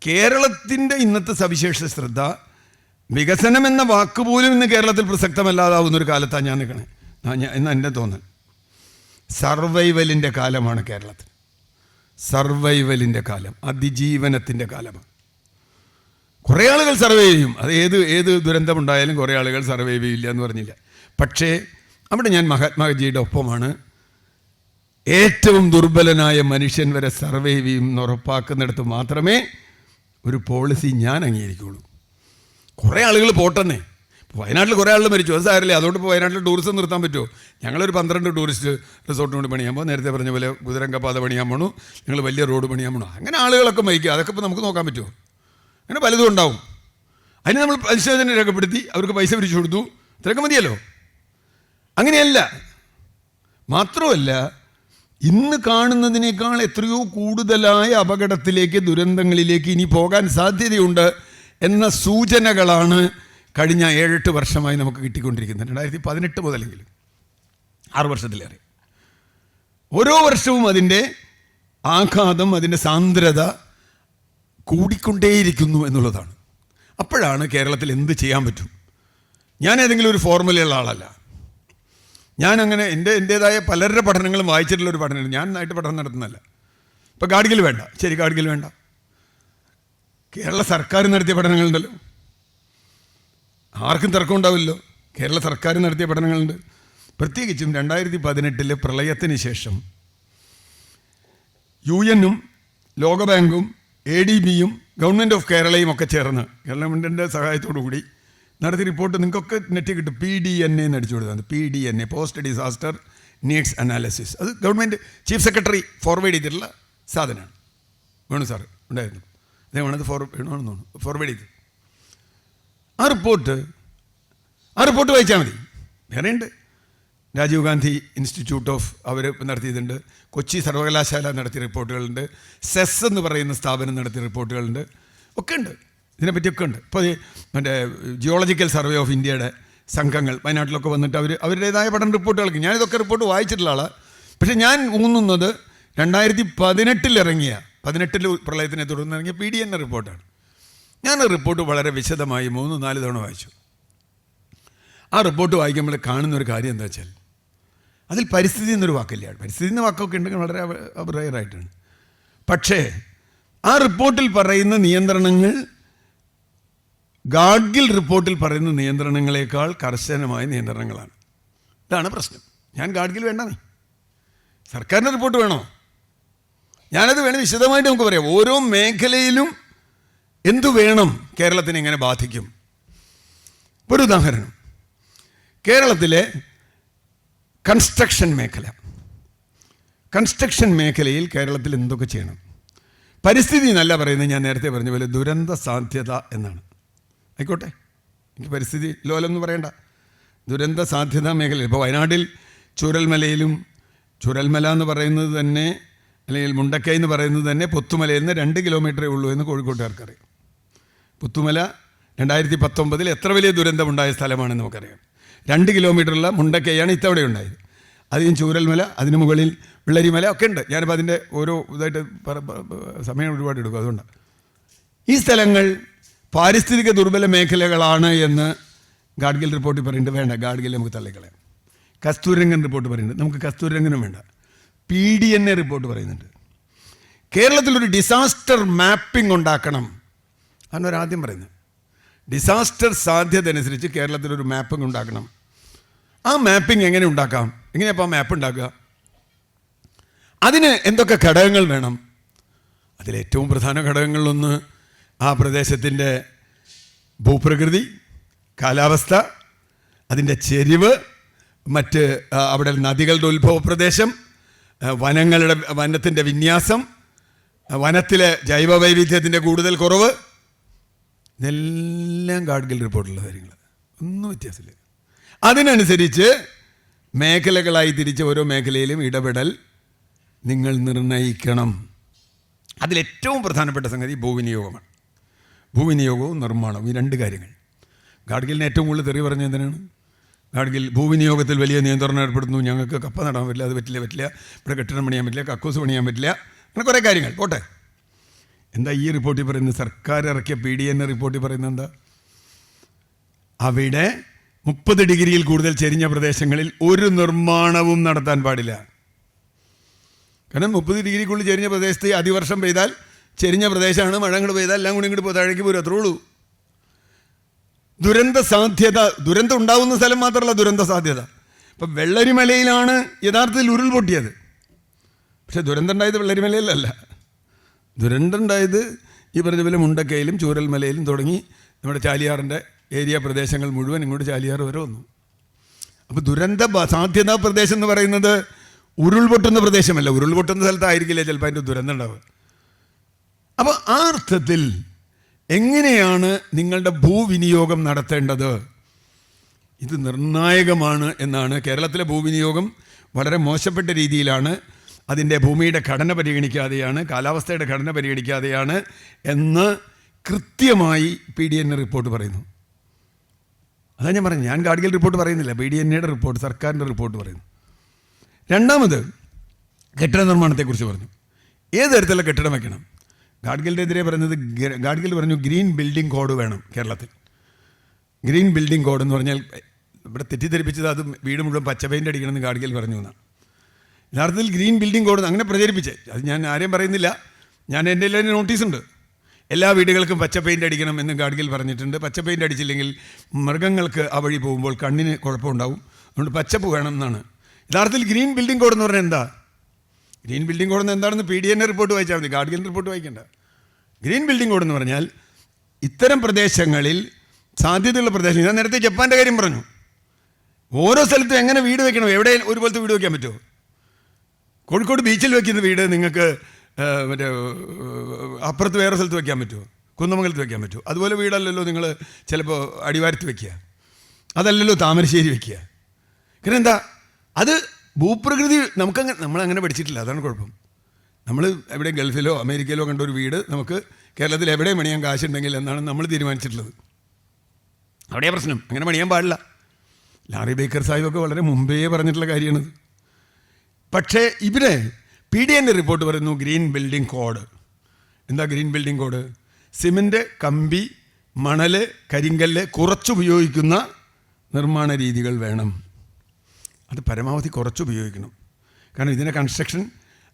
കേരളത്തിൻ്റെ ഇന്നത്തെ സവിശേഷ ശ്രദ്ധ, വികസനം എന്ന വാക്കുപോലും ഇന്ന് കേരളത്തിൽ പ്രസക്തമല്ലാതാവുന്നൊരു കാലത്താണ് ഞാൻ നിൽക്കണേ എന്ന് എൻ്റെ തോന്നൽ. സർവൈവലിൻ്റെ കാലമാണ് കേരളത്തിൽ. സർവൈവലിൻ്റെ കാലം, അതിജീവനത്തിൻ്റെ കാലമാണ്. കുറേ ആളുകൾ സർവൈവ് ചെയ്യും. അത് ഏത് ദുരന്തമുണ്ടായാലും കുറേ ആളുകൾ സർവൈവ് ചെയ്യില്ല എന്ന് പറഞ്ഞില്ല. പക്ഷേ അവിടെ ഞാൻ മഹാത്മാജിയുടെ ഒപ്പമാണ്. ഏറ്റവും ദുർബലനായ മനുഷ്യൻ വരെ സർവൈവ് ചെയ്യുമെന്ന് ഉറപ്പാക്കുന്നിടത്ത് മാത്രമേ ഒരു പോളിസി ഞാൻ അംഗീകരിക്കുള്ളൂ. കുറേ ആളുകൾ പോട്ടെന്നേ. വയനാട്ടിൽ കുറേ ആളുകൾ മരിച്ചു, അത് സാരമില്ല. അതുകൊണ്ട് ഇപ്പോൾ വയനാട്ടിൽ ടൂറിസം നിർത്താൻ പറ്റുമോ? ഞങ്ങളൊരു 12 ടൂറിസ്റ്റ് റിസോർട്ട് കൊണ്ട് പണിയാമ്പോൾ, നേരത്തെ പറഞ്ഞ പോലെ കുതിരങ്കപ്പാത പണിയാൻ പോണു, ഞങ്ങൾ വലിയ റോഡ് പണിയാൻ പോണു, അങ്ങനെ ആളുകളൊക്കെ മരിക്കുക. അതൊക്കെ ഇപ്പോൾ നമുക്ക് നോക്കാൻ പറ്റുമോ? അങ്ങനെ പലതും ഉണ്ടാവും. അതിന് നമ്മൾ പരിശോധന രേഖപ്പെടുത്തി അവർക്ക് പൈസ പിരിച്ചു കൊടുത്തു, ഇത്രയൊക്കെ മതിയല്ലോ. അങ്ങനെയല്ല. മാത്രമല്ല, ഇന്ന് കാണുന്നതിനേക്കാൾ എത്രയോ കൂടുതലായ അപകടത്തിലേക്ക്, ദുരന്തങ്ങളിലേക്ക് ഇനി പോകാൻ സാധ്യതയുണ്ട് എന്ന സൂചനകളാണ് കഴിഞ്ഞ 7-8 വർഷമായി നമുക്ക് കിട്ടിക്കൊണ്ടിരിക്കുന്നത്. 2018 മുതലെങ്കിലും 6 വർഷത്തിലേറെ. ഓരോ വർഷവും അതിൻ്റെ ആഘാതം, അതിൻ്റെ സാന്ദ്രത കൂടിക്കൊണ്ടേയിരിക്കുന്നു എന്നുള്ളതാണ്. അപ്പോഴാണ് കേരളത്തിൽ എന്ത് ചെയ്യാൻ പറ്റും. ഞാൻ ഏതെങ്കിലും ഒരു ഫോർമുലയുള്ള ആളല്ല. ഞാനങ്ങനെ എൻ്റേതായ പലരുടെ പഠനങ്ങളും വായിച്ചിട്ടുള്ളൊരു പഠനമുണ്ട്. ഞാൻ ആയിട്ട് പഠനം നടത്തുന്നതല്ല. ഇപ്പോൾ ഗാഡ്ഗിൽ വേണ്ട, ശരി, ഗാഡ്ഗിൽ വേണ്ട. കേരള സർക്കാർ നടത്തിയ പഠനങ്ങളുണ്ടല്ലോ, ആർക്കും തർക്കം ഉണ്ടാവില്ലല്ലോ. കേരള സർക്കാർ നടത്തിയ പഠനങ്ങളുണ്ട്. പ്രത്യേകിച്ചും 2018 പ്രളയത്തിന് ശേഷം UN-ഉം ലോകബാങ്കും ADB-യും ഗവൺമെൻറ് ഓഫ് കേരളയും ഒക്കെ ചേർന്ന്, ഗവൺമെൻറ്റിൻ്റെ സഹായത്തോടു കൂടി നടത്തിയ റിപ്പോർട്ട് നിങ്ങൾക്കൊക്കെ നെറ്റിൽ കിട്ടും. PDNA എന്ന് അടിച്ചു കൊടുത്തത്. PDNA, post disaster needs analysis. അത് ഗവൺമെൻറ് ചീഫ് സെക്രട്ടറി ഫോർവേഡ് ചെയ്തിട്ടുള്ള സാധനമാണ്. വേണു സാറ് ഉണ്ടായിരുന്നു, അദ്ദേഹമാണത് വേണമെന്ന് തോന്നുന്നു ഫോർവേഡ് ചെയ്ത്. ആ റിപ്പോർട്ട് വായിച്ചാൽ മതി. വേറെയുണ്ട്. രാജീവ് ഗാന്ധി ഇൻസ്റ്റിറ്റ്യൂട്ട് ഓഫ് അവർ നടത്തിയതുണ്ട്, കൊച്ചി സർവകലാശാല നടത്തിയ റിപ്പോർട്ടുകളുണ്ട്, സെസ് എന്ന് പറയുന്ന സ്ഥാപനം നടത്തിയ റിപ്പോർട്ടുകളുണ്ട്, ഒക്കെ ഉണ്ട്. ഇതിനെപ്പറ്റിയൊക്കെ ഉണ്ട്. ഇപ്പോൾ മറ്റേ ജിയോളജിക്കൽ സർവേ ഓഫ് ഇന്ത്യയുടെ സംഘങ്ങൾ വയനാട്ടിലൊക്കെ വന്നിട്ട് അവരുടേതായ പഠന റിപ്പോർട്ടുകൾക്ക്, ഞാനിതൊക്കെ റിപ്പോർട്ട് വായിച്ചിട്ടുള്ള ആളാണ്. പക്ഷേ ഞാൻ ഊന്നുന്നത് 2018 ഇറങ്ങിയ, 18 പ്രളയത്തിനെ തുടർന്ന് ഇറങ്ങിയ PDNA റിപ്പോർട്ടാണ്. ഞാൻ ആ റിപ്പോർട്ട് വളരെ വിശദമായി 3-4 തവണ വായിച്ചു. ആ റിപ്പോർട്ട് വായിക്കുമ്പോൾ കാണുന്നൊരു കാര്യം എന്താ വെച്ചാൽ, അതിൽ പരിസ്ഥിതി എന്നൊരു വാക്കില്ല. പരിസ്ഥിതി എന്ന വാക്കൊക്കെ ഉണ്ടെങ്കിൽ വളരെ റയറായിട്ടാണ്. പക്ഷേ ആ റിപ്പോർട്ടിൽ പറയുന്ന നിയന്ത്രണങ്ങൾ ഗാഡ്ഗിൽ റിപ്പോർട്ടിൽ പറയുന്ന നിയന്ത്രണങ്ങളെക്കാൾ കർശനമായ നിയന്ത്രണങ്ങളാണ്. ഇതാണ് പ്രശ്നം. ഞാൻ ഗാഡ്ഗിൽ വേണ്ടേ, സർക്കാരിൻ്റെ റിപ്പോർട്ട് വേണോ? ഞാനത് വേണം വിശദമായിട്ട് നമുക്ക് പറയാം. ഓരോ മേഖലയിലും എന്തു വേണം, കേരളത്തിനെ എങ്ങനെ ബാധിക്കും. ഒരു ഉദാഹരണം, കേരളത്തിലെ കൺസ്ട്രക്ഷൻ മേഖലയിൽ കേരളത്തിൽ എന്തൊക്കെ ചെയ്യണം. പരിസ്ഥിതി എന്നല്ല പറയുന്നത്, ഞാൻ നേരത്തെ പറഞ്ഞ പോലെ ദുരന്ത സാധ്യത എന്നാണ്. ആയിക്കോട്ടെ, എനിക്ക് പരിസ്ഥിതി ലോലം എന്ന് പറയണ്ട. ദുരന്ത സാധ്യതാ മേഖലയിൽ ഇപ്പോൾ വയനാട്ടിൽ ചുരൽമല എന്ന് പറയുന്നത് തന്നെ, അല്ലെങ്കിൽ മുണ്ടക്കൈ എന്ന് പറയുന്നത് തന്നെ പുത്തുമലയിൽ നിന്ന് 2 കിലോമീറ്ററേ ഉള്ളൂ എന്ന് കോഴിക്കോട്ടുകാർക്കറിയാം. പുത്തുമല 2019 എത്ര വലിയ ദുരന്തമുണ്ടായ സ്ഥലമാണെന്ന് നമുക്കറിയാം. 2 കിലോമീറ്ററുള്ള മുണ്ടക്കൈയാണ് ഇത്തവണ ഉണ്ടായത്. അതിന് ചൂരൽമല, അതിന് മുകളിൽ വെള്ളരിമല ഒക്കെ ഉണ്ട്. ഞാനിപ്പോൾ അതിൻ്റെ ഓരോ ഇതായിട്ട് സമയം ഒരുപാട് എടുക്കും. അതുകൊണ്ടാണ് ഈ സ്ഥലങ്ങൾ പാരിസ്ഥിതിക ദുർബല മേഖലകളാണ് എന്ന് ഗാഡ്ഗിൽ റിപ്പോർട്ടിൽ പറയുന്നുണ്ട്. വേണ്ട, ഗാഡ്ഗിൽ നമുക്ക് തള്ളിക്കളയാം. കസ്തൂരിരംഗൻ റിപ്പോർട്ട് പറയുന്നുണ്ട്, നമുക്ക് കസ്തൂരിരംഗനും വേണ്ട. PDNA റിപ്പോർട്ട് പറയുന്നുണ്ട്. കേരളത്തിലൊരു ഡിസാസ്റ്റർ മാപ്പിംഗ് ഉണ്ടാക്കണം അതൊരാദ്യം പറയുന്നത്. ഡിസാസ്റ്റർ സാധ്യത അനുസരിച്ച് കേരളത്തിലൊരു മാപ്പിംഗ് ഉണ്ടാക്കണം. ആ മാപ്പിംഗ് എങ്ങനെ ഉണ്ടാക്കാം? എങ്ങനെയപ്പോൾ ആ മാപ്പ് ഉണ്ടാക്കുക? അതിന് എന്തൊക്കെ ഘടകങ്ങൾ വേണം? അതിലേറ്റവും പ്രധാന ഘടകങ്ങളിലൊന്ന് ആ പ്രദേശത്തിൻ്റെ ഭൂപ്രകൃതി, കാലാവസ്ഥ, അതിൻ്റെ ചെരിവ്, മറ്റ് അവിടെ നദികളുടെ ഉത്ഭവ പ്രദേശം, വനത്തിൻ്റെ വിന്യാസം, വനത്തിലെ ജൈവ വൈവിധ്യത്തിൻ്റെ കൂടുതൽ കുറവ്, ഇതെല്ലാം ഗാഡ്ഗിൽ റിപ്പോർട്ടുള്ള കാര്യങ്ങൾ. ഒന്നും വ്യത്യാസമില്ല. അതിനനുസരിച്ച് മേഖലകളായി തിരിച്ച് ഓരോ മേഖലയിലും ഇടപെടൽ നിങ്ങൾ നിർണ്ണയിക്കണം. അതിലേറ്റവും പ്രധാനപ്പെട്ട സംഗതി ഭൂവിനിയോഗമാണ്. ഭൂവിനിയോഗവും നിർമ്മാണവും, ഈ 2 കാര്യങ്ങൾ. ഗാഡ്ഗിലിന് ഏറ്റവും കൂടുതൽ തെറി പറഞ്ഞ എന്തിനാണ്? ഗാഡ്ഗിൽ ഭൂവിനിയോഗത്തിൽ വലിയ നിയന്ത്രണം ഏർപ്പെടുത്തുന്നു. ഞങ്ങൾക്ക് കപ്പ നടാൻ പറ്റില്ല, അത് പറ്റില്ല, ഇവിടെ കെട്ടിടം പണിയാൻ പറ്റില്ല, കക്കൂസ് പണിയാൻ പറ്റില്ല, അങ്ങനെ കുറേ കാര്യങ്ങൾ. പോട്ടെ, എന്താ ഈ റിപ്പോർട്ടിൽ പറയുന്നത്? സർക്കാർ ഇറക്കിയ PDNA റിപ്പോർട്ടിൽ പറയുന്നത് എന്താ? അവിടെ 30 ഡിഗ്രിയിൽ കൂടുതൽ ചെരിഞ്ഞ പ്രദേശങ്ങളിൽ ഒരു നിർമ്മാണവും നടത്താൻ പാടില്ല. കാരണം 30 ഡിഗ്രിക്കുള്ളിൽ ചെരിഞ്ഞ പ്രദേശത്ത് അതിവർഷം പെയ്താൽ, ചെരിഞ്ഞ പ്രദേശമാണ്, മഴ അങ്ങോട്ട് പെയ്താൽ എല്ലാം കൂടി ഇങ്ങോട്ട് താഴേക്ക് പോരും, അത്രേ ഉള്ളൂ. ദുരന്ത സാധ്യത, ദുരന്തം ഉണ്ടാവുന്ന സ്ഥലം മാത്രമല്ല ദുരന്ത സാധ്യത. ഇപ്പം വെള്ളരിമലയിലാണ് യഥാർത്ഥത്തിൽ ഉരുൾപൊട്ടിയത്. പക്ഷേ ദുരന്തം ഉണ്ടായത് വെള്ളരിമലയിലല്ല. ദുരന്തം ഉണ്ടായത് ഈ പറഞ്ഞ പോലെ മുണ്ടക്കയിലും ചൂരൽമലയിലും തുടങ്ങി നമ്മുടെ ചാലിയാറിൻ്റെ ഏരിയ പ്രദേശങ്ങൾ മുഴുവൻ ഇങ്ങോട്ട് ചാലിയാർ വരെ വന്നു. അപ്പോൾ ദുരന്ത സാധ്യതാ പ്രദേശം എന്ന് പറയുന്നത് ഉരുൾപൊട്ടുന്ന പ്രദേശമല്ല. ഉരുൾപൊട്ടുന്ന സ്ഥലത്തായിരിക്കില്ല ചിലപ്പോൾ അതിൻ്റെ ദുരന്തം ഉണ്ടാവുക. അപ്പോൾ ആ അർത്ഥത്തിൽ എങ്ങനെയാണ് നിങ്ങളുടെ ഭൂവിനിയോഗം നടത്തേണ്ടത്? ഇത് നിർണായകമാണ് എന്നാണ്. കേരളത്തിലെ ഭൂവിനിയോഗം വളരെ മോശപ്പെട്ട രീതിയിലാണ്. അതിൻ്റെ ഭൂമിയുടെ ഘടന പരിഗണിക്കാതെയാണ്, കാലാവസ്ഥയുടെ ഘടന പരിഗണിക്കാതെയാണ് എന്ന് കൃത്യമായി PDN റിപ്പോർട്ട് പറയുന്നു. അതാണ് ഞാൻ പറഞ്ഞു. ഞാൻ ഗാഡ്ഗിൽ റിപ്പോർട്ട് പറയുന്നില്ല, PDNയുടെ റിപ്പോർട്ട്, സർക്കാരിൻ്റെ റിപ്പോർട്ട് പറയുന്നു. രണ്ടാമത് കെട്ടിട നിർമ്മാണത്തെക്കുറിച്ച് പറഞ്ഞു. ഏത് തരത്തിലുള്ള കെട്ടിടം വയ്ക്കണം? ഗാഡ്ഗിലിൻ്റെ എതിരെ പറയുന്നത്, ഗാഡ്ഗിൽ പറഞ്ഞു ഗ്രീൻ ബിൽഡിംഗ് കോഡ് വേണം കേരളത്തിൽ. ഗ്രീൻ ബിൽഡിംഗ് കോഡ് എന്ന് പറഞ്ഞാൽ ഇവിടെ തെറ്റിദ്ധരിപ്പിച്ചത് അത് വീട് മുഴുവൻ പച്ച പെയിൻ്റ് അടിക്കണമെന്ന് ഗാഡ്ഗിൽ പറഞ്ഞു എന്നാണ്. യഥാർത്ഥത്തിൽ ഗ്രീൻ ബിൽഡിംഗ് കോഡ് അങ്ങനെ പ്രചരിപ്പിച്ചേ. അത് ഞാൻ ആരെയും പറയുന്നില്ല. ഞാൻ എൻ്റെ എല്ലാവരും നോട്ടീസുണ്ട്. എല്ലാ വീടുകൾക്കും പച്ച പെയിൻ്റ് അടിക്കണം എന്ന് ഗാഡ്ഗിൽ പറഞ്ഞിട്ടുണ്ട്. പച്ച പെയിൻ്റ് അടിച്ചില്ലെങ്കിൽ മൃഗങ്ങൾക്ക് ആ വഴി പോകുമ്പോൾ കണ്ണിന് കുഴപ്പമുണ്ടാവും. അതുകൊണ്ട് പച്ചപ്പ് വേണം എന്നാണ്. യഥാർത്ഥത്തിൽ ഗ്രീൻ ബിൽഡിംഗ് കോഡ് എന്ന് പറഞ്ഞാൽ എന്താ? ഗ്രീൻ ബിൽഡിംഗ് കോഡ് എന്ന് എന്താണെന്ന് PDN റിപ്പോർട്ട് വായിച്ചാൽ മതി, ഗാഡ്ഗിൽ റിപ്പോർട്ട് വായിക്കേണ്ട. ഗ്രീൻ ബിൽഡിംഗ് കോഡ് എന്ന് പറഞ്ഞാൽ ഇത്തരം പ്രദേശങ്ങളിൽ സാധ്യതയുള്ള പ്രദേശം, ഞാൻ നേരത്തെ ജപ്പാൻ്റെ കാര്യം പറഞ്ഞു. ഓരോ സ്ഥലത്തും എങ്ങനെ വീട് വെക്കണം, എവിടെ ഒരുപോലത്തെ വീട് വയ്ക്കാൻ പറ്റുമോ? കോഴിക്കോട് ബീച്ചിൽ വെക്കുന്ന വീട് നിങ്ങൾക്ക് മറ്റേ അപ്പുറത്ത് വേറെ സ്ഥലത്ത് വയ്ക്കാൻ പറ്റുമോ? കുന്നമംഗലത്ത് വയ്ക്കാൻ പറ്റുമോ? അതുപോലെ വീടല്ലല്ലോ നിങ്ങൾ ചിലപ്പോൾ അടിവാരത്ത് വയ്ക്കുക, അതല്ലല്ലോ താമരശ്ശേരി വയ്ക്കുക. കാരണം എന്താ, അത് ഭൂപ്രകൃതി നമ്മളങ്ങനെ പഠിച്ചിട്ടില്ല. അതാണ് കുഴപ്പം. നമ്മൾ എവിടെ ഗൾഫിലോ അമേരിക്കയിലോ കണ്ട ഒരു വീട് നമുക്ക് കേരളത്തിൽ എവിടെ പണിയാൻ കാശുണ്ടെങ്കിൽ എന്നാണ് നമ്മൾ തീരുമാനിച്ചിട്ടുള്ളത്. അവിടെയാണ് പ്രശ്നം. അങ്ങനെ പണിയാൻ പാടില്ല. ലാറി ബേക്കർ സാഹിബൊക്കെ വളരെ മുമ്പേ പറഞ്ഞിട്ടുള്ള കാര്യമാണിത്. പക്ഷേ ഇവിടെ PDN റിപ്പോർട്ട് പറയുന്നു ഗ്രീൻ ബിൽഡിംഗ് കോഡ്. എന്താ ഗ്രീൻ ബിൽഡിംഗ് കോഡ്? സിമൻറ്റ്, കമ്പി, മണൽ, കരിങ്കല്ല് കുറച്ചുപയോഗിക്കുന്ന നിർമ്മാണ രീതികൾ വേണം. അത് പരമാവധി കുറച്ചുപയോഗിക്കണം. കാരണം ഇതിൻ്റെ കൺസ്ട്രക്ഷൻ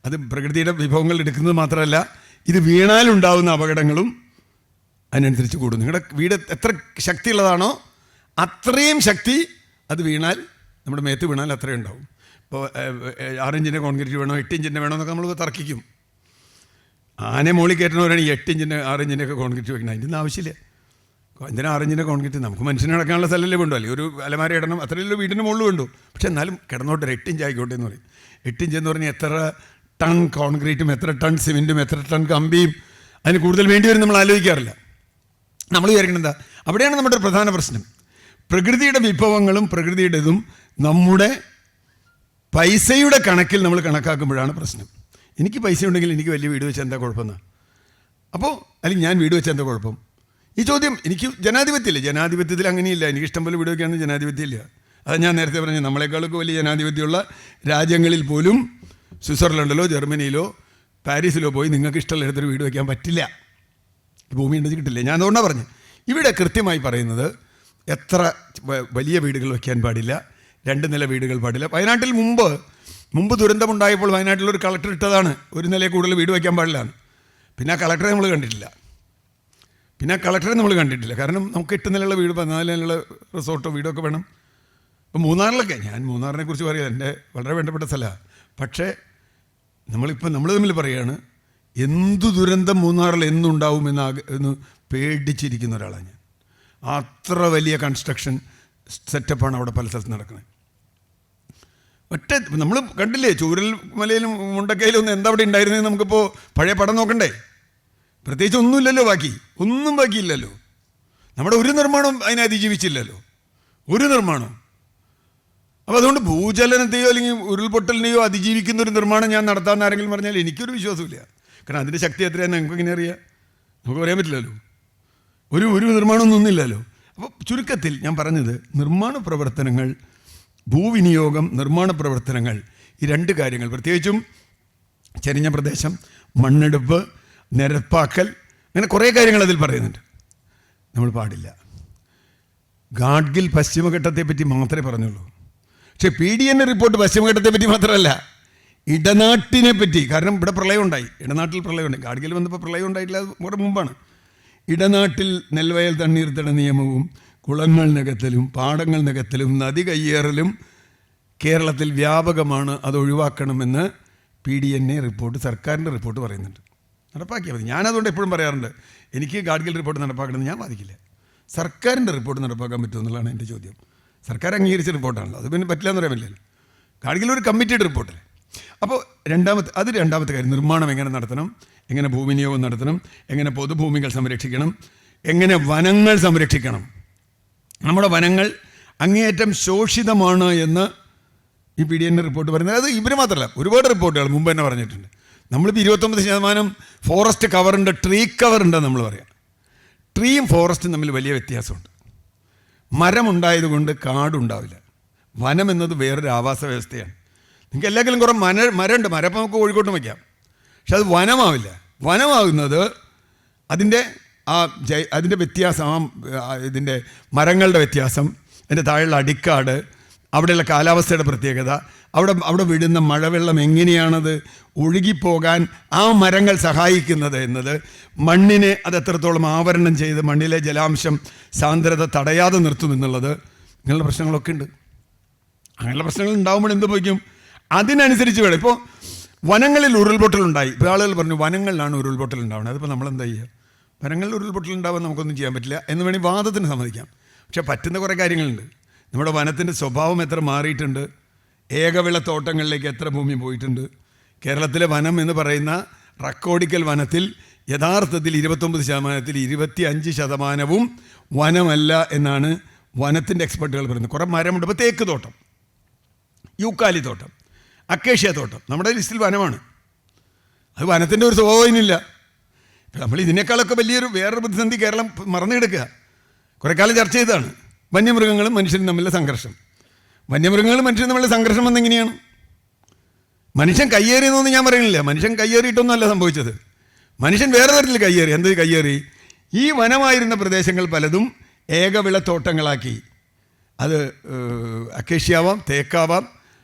അത് പ്രകൃതിയുടെ വിഭവങ്ങൾ എടുക്കുന്നത് മാത്രമല്ല, ഇത് വീണാലുണ്ടാവുന്ന അപകടങ്ങളും അതിനനുസരിച്ച് കൂടും. നിങ്ങളുടെ വീട് എത്ര ശക്തിയുള്ളതാണോ അത്രയും ശക്തി അത് വീണാൽ, നമ്മുടെ മേത്ത് വീണാൽ അത്രയും ഉണ്ടാവും. ഇപ്പോൾ 6 ഇഞ്ചിൻ്റെ കോൺക്രീറ്റ് വേണോ 8 ഇഞ്ചിൻ്റെ വേണോ എന്നൊക്കെ നമ്മൾ തർക്കിക്കും. ആനെ മോളിൽ കയറ്റണവരാണ് 8 ഇഞ്ചിൻ്റെ 6 ഇഞ്ചിൻ്റെ ഒക്കെ കോൺക്രീറ്റ് വെക്കണം. അതിൻ്റെ ആവശ്യമില്ല. എന്തിനാ 6 ഇഞ്ചിൻ്റെ കോൺക്രീറ്റ്? നമുക്ക് മനുഷ്യനെ കിടക്കാനുള്ള സ്ഥലമല്ലേ വേണ്ടു, അല്ലെങ്കിൽ ഒരു അലമാര ഇടണം, അത്രയല്ലോ വീടിന് മുകളിൽ വേണ്ടു. പക്ഷെ എന്നാലും കിടന്നോട്ടെ, 8 ഇഞ്ച് ആയിക്കോട്ടെ എന്ന് പറയും. 8 ഇഞ്ച് എന്ന് പറഞ്ഞാൽ എത്ര ടൺ കോൺക്രീറ്റും എത്ര ടൺ സിമെൻറ്റും എത്ര ടൺ കമ്പിയും അതിന് കൂടുതൽ വേണ്ടി വരും നമ്മൾ ആലോചിക്കാറില്ല. നമ്മൾ വിചാരിക്കണം എന്താ, അവിടെയാണ് നമ്മുടെ പ്രധാന പ്രശ്നം. പ്രകൃതിയുടെ വിഭവങ്ങളും പ്രകൃതിയുടേതും നമ്മുടെ പൈസയുടെ കണക്കിൽ നമ്മൾ കണക്കാക്കുമ്പോഴാണ് പ്രശ്നം. എനിക്ക് പൈസ ഉണ്ടെങ്കിൽ എനിക്ക് വലിയ വീട് വെച്ചാൽ എന്താ കുഴപ്പമെന്നാണ്. അപ്പോൾ അല്ലെങ്കിൽ ഞാൻ വീട് വെച്ചാൽ എന്താ കുഴപ്പം? ഈ ചോദ്യം എനിക്ക് ജനാധിപത്യമില്ല. ജനാധിപത്യത്തിൽ അങ്ങനെയില്ല. എനിക്ക് ഇഷ്ടം പോലെ വീട് വയ്ക്കാമെന്ന് ജനാധിപത്യമില്ല. അത് ഞാൻ നേരത്തെ പറഞ്ഞു, നമ്മളെക്കാളൊക്കെ വലിയ ജനാധിപത്യമുള്ള രാജ്യങ്ങളിൽ പോലും സ്വിറ്റ്സർലൻഡിലോ ജർമ്മനിയിലോ പാരീസിലോ പോയി നിങ്ങൾക്ക് ഇഷ്ടമുള്ള ഇടത്തൊരു വീട് വയ്ക്കാൻ പറ്റില്ല. ഭൂമി ഉണ്ടെങ്കിൽ കിട്ടില്ല. ഞാൻ അതുകൊണ്ടാണ് പറഞ്ഞു, ഇവിടെ കൃത്യമായി പറയുന്നത് എത്ര വലിയ വീടുകൾ വയ്ക്കാൻ പാടില്ല, 2 നില വീടുകൾ പാടില്ല. വയനാട്ടിൽ മുമ്പ് ദുരന്തമുണ്ടായപ്പോൾ വയനാട്ടിലൊരു കളക്ടർ ഇട്ടതാണ് 1 നിലയിൽ കൂടുതൽ വീട് വയ്ക്കാൻ പാടില്ലാണ്. പിന്നെ ആ കളക്ടറെ നമ്മൾ കണ്ടിട്ടില്ല. കാരണം നമുക്ക് 8 നിലയുള്ള വീട് 14 നിലയുള്ള റിസോർട്ടോ വീടൊക്കെ വേണം. ഇപ്പോൾ മൂന്നാറിലൊക്കെ, ഞാൻ മൂന്നാറിനെ കുറിച്ച് പറയാം, എൻ്റെ വളരെ വേണ്ടപ്പെട്ട സ്ഥലമാണ്. പക്ഷേ നമ്മൾ തമ്മിൽ പറയുകയാണ്, എന്തു ദുരന്തം മൂന്നാറിൽ എന്നുണ്ടാവും എന്ന് പേടിച്ചിരിക്കുന്ന ഒരാളാണ് ഞാൻ. അത്ര വലിയ കൺസ്ട്രക്ഷൻ സെറ്റപ്പാണ് അവിടെ പല സ്ഥലത്ത് നടക്കുന്നത്. നമ്മൾ കണ്ടില്ലേ, ചൂരൽ മലയിലും മുണ്ടക്കയിലും എന്താ അവിടെ ഉണ്ടായിരുന്നത്? നമുക്കിപ്പോൾ പഴയ പടം നോക്കണ്ടേ? പ്രത്യേകിച്ച് ഒന്നുമില്ലല്ലോ, ഒന്നും ബാക്കിയില്ലല്ലോ. നമ്മുടെ ഒരു നിർമ്മാണവും അതിനെ അതിജീവിച്ചില്ലല്ലോ, ഒരു നിർമ്മാണം. അപ്പോൾ അതുകൊണ്ട് ഭൂചലനത്തെയോ അല്ലെങ്കിൽ ഉരുൾപൊട്ടലിനെയോ അതിജീവിക്കുന്ന ഒരു നിർമ്മാണം ഞാൻ നടത്താമെന്ന് ആരെങ്കിലും പറഞ്ഞാൽ എനിക്കൊരു വിശ്വാസമില്ല. കാരണം അതിൻ്റെ ശക്തി എത്രയാണെന്ന് നമുക്ക് എങ്ങനെ അറിയാം? നമുക്ക് പറയാൻ പറ്റില്ലല്ലോ. ഒരു നിർമ്മാണമൊന്നും ഒന്നുമില്ലല്ലോ. അപ്പോൾ ചുരുക്കത്തിൽ ഞാൻ പറഞ്ഞത്, നിർമ്മാണ പ്രവർത്തനങ്ങൾ, ഭൂവിനിയോഗം, നിർമ്മാണ പ്രവർത്തനങ്ങൾ, ഈ 2 കാര്യങ്ങൾ, പ്രത്യേകിച്ചും ചരിഞ്ഞ പ്രദേശം, മണ്ണെടുപ്പ്, നിരപ്പാക്കൽ, അങ്ങനെ കുറേ കാര്യങ്ങൾ അതിൽ പറയുന്നുണ്ട്. നമ്മൾ പാടില്ല. ഗാഡ്ഗിൽ പശ്ചിമഘട്ടത്തെപ്പറ്റി മാത്രമേ പറഞ്ഞുള്ളൂ. പക്ഷേ PDN റിപ്പോർട്ട് പശ്ചിമഘട്ടത്തെപ്പറ്റി മാത്രമല്ല, ഇടനാട്ടിനെ പറ്റി. കാരണം ഇവിടെ പ്രളയം ഉണ്ടായി, ഇടനാട്ടിൽ പ്രളയം ഉണ്ടായി. ഗാഡ്ഗിൽ വന്നപ്പോൾ പ്രളയം ഉണ്ടായിട്ടില്ല, അത് കുറേ മുമ്പാണ്. ഇടനാട്ടിൽ നെൽവയൽ തണ്ണീർത്തട നിയമവും കുളങ്ങൾ നികത്തലും പാടങ്ങൾ നികത്തലും നദി കയ്യേറലും കേരളത്തിൽ വ്യാപകമാണ്. അത് ഒഴിവാക്കണമെന്ന് PDNA റിപ്പോർട്ട്, സർക്കാരിൻ്റെ റിപ്പോർട്ട് പറയുന്നുണ്ട്. നടപ്പാക്കിയാൽ മതി. ഞാനതുകൊണ്ട് എപ്പോഴും പറയാറുണ്ട്, എനിക്ക് ഗാഡ്ഗിൽ റിപ്പോർട്ട് നടപ്പാക്കണമെന്ന് ഞാൻ വാദിക്കില്ല. സർക്കാരിൻ്റെ റിപ്പോർട്ട് നടപ്പാക്കാൻ പറ്റുമോ എന്നുള്ളതാണ് എൻ്റെ ചോദ്യം. സർക്കാർ അംഗീകരിച്ച റിപ്പോർട്ടാണല്ലോ, അത് പിന്നെ പറ്റില്ല എന്ന് പറയാൻ പറ്റില്ലല്ലോ. ഗാഡ്ഗിൽ ഒരു കമ്മിറ്റഡ് റിപ്പോർട്ടല്ലേ. അപ്പോൾ രണ്ടാമത്തെ കാര്യം, നിർമ്മാണം എങ്ങനെ നടത്തണം, എങ്ങനെ ഭൂവിനിയോഗം നടത്തണം, എങ്ങനെ പൊതുഭൂമികൾ സംരക്ഷിക്കണം, എങ്ങനെ വനങ്ങൾ സംരക്ഷിക്കണം. നമ്മുടെ വനങ്ങൾ അങ്ങേയറ്റം ശോഷിതമാണ് എന്ന് ഈ PDNA റിപ്പോർട്ട് പറയുന്നത്. അത് ഇവർ മാത്രമല്ല, ഒരുപാട് റിപ്പോർട്ടുകൾ മുമ്പ് തന്നെ പറഞ്ഞിട്ടുണ്ട്. നമ്മളിപ്പോൾ 29% ഫോറസ്റ്റ് കവറുണ്ട്, ട്രീ കവറുണ്ടെന്ന് നമ്മൾ പറയാം. ട്രീയും ഫോറസ്റ്റും തമ്മിൽ വലിയ വ്യത്യാസമുണ്ട്. മരമുണ്ടായതുകൊണ്ട് കാടുണ്ടാവില്ല. വനം എന്നത് വേറൊരു ആവാസ വ്യവസ്ഥയാണ്. നിങ്ങൾക്ക് എല്ലാത്തിലും കുറേ മരമുണ്ട്, മരം ഇപ്പോൾ നമുക്ക് കോഴിക്കോട്ടും വയ്ക്കാം, പക്ഷെ അത് വനമാവില്ല. വനമാകുന്നത് അതിൻ്റെ വ്യത്യാസം, ഇതിൻ്റെ മരങ്ങളുടെ വ്യത്യാസം, അതിൻ്റെ താഴെയുള്ള അടിക്കാട്, അവിടെയുള്ള കാലാവസ്ഥയുടെ പ്രത്യേകത, അവിടെ വിടുന്ന മഴവെള്ളം എങ്ങനെയാണത് ഒഴുകിപ്പോകാൻ ആ മരങ്ങൾ സഹായിക്കുന്നത് എന്നത്, മണ്ണിനെ അത് എത്രത്തോളം ആവരണം ചെയ്ത് മണ്ണിലെ ജലാംശം സാന്ദ്രത തടയാതെ നിർത്തുമെന്നുള്ളത്, ഇങ്ങനെയുള്ള പ്രശ്നങ്ങളൊക്കെ ഉണ്ട്. അങ്ങനെയുള്ള പ്രശ്നങ്ങൾ ഉണ്ടാകുമ്പോൾ എന്ത് പോയിക്കും, അതിനനുസരിച്ച് വേണം. ഇപ്പോൾ വനങ്ങളിൽ ഉരുൾപൊട്ടലുണ്ടായി. ഇപ്പോൾ ആളുകൾ പറഞ്ഞു വനങ്ങളിലാണ് ഉരുൾപൊട്ടൽ ഉണ്ടാവുന്നത്. അതിപ്പോൾ നമ്മളെന്താ ചെയ്യുക? വനങ്ങളിൽ ഉരുൾപൊട്ടൽ ഉണ്ടാവാൻ നമുക്കൊന്നും ചെയ്യാൻ പറ്റില്ല എന്ന് വേണമെങ്കിൽ വാദത്തിന് സമ്മതിക്കാം. പക്ഷേ പറ്റുന്ന കുറേ കാര്യങ്ങളുണ്ട്. നമ്മുടെ വനത്തിൻ്റെ സ്വഭാവം എത്ര മാറിയിട്ടുണ്ട്, ഏകവിള തോട്ടങ്ങളിലേക്ക് എത്ര ഭൂമി പോയിട്ടുണ്ട്. കേരളത്തിലെ വനം എന്ന് പറയുന്ന റെക്കോർഡിക്കൽ വനത്തിൽ യഥാർത്ഥത്തിൽ 29%, 25% വനമല്ല എന്നാണ് വനത്തിൻ്റെ എക്സ്പെർട്ടുകൾ പറയുന്നത്. കുറേ മരമുണ്ട്. ഇപ്പോൾ തേക്ക് തോട്ടം, യൂക്കാലി തോട്ടം, അക്കേഷ്യ തോട്ടം നമ്മുടെ ലിസ്റ്റിൽ വനമാണ്. അത് വനത്തിൻ്റെ ഒരു സ്വഭാവമില്ല. നമ്മൾ ഇതിനേക്കാളൊക്കെ വേറൊരു പ്രതിസന്ധി കേരളം മറന്നു കിടക്കുക. കുറേ കാലം ചർച്ച ചെയ്തതാണ് വന്യമൃഗങ്ങളും മനുഷ്യനും തമ്മിലുള്ള സംഘർഷം. വന്യമൃഗങ്ങളും മനുഷ്യനും തമ്മിലുള്ള സംഘർഷം വന്നെങ്ങനെയാണ്? മനുഷ്യൻ കയ്യേറിയെന്നൊന്നും ഞാൻ പറയുന്നില്ല. മനുഷ്യൻ കയ്യേറിയിട്ടൊന്നുമല്ല സംഭവിച്ചത്. മനുഷ്യൻ വേറെ തരത്തിൽ കയ്യേറി. എന്ത് കയ്യേറി? ഈ വനമായിരുന്ന പ്രദേശങ്ങൾ പലതും ഏകവിള തോട്ടങ്ങളാക്കി. അത് അക്കേഷ്യാവാം, തേക്കാവാം,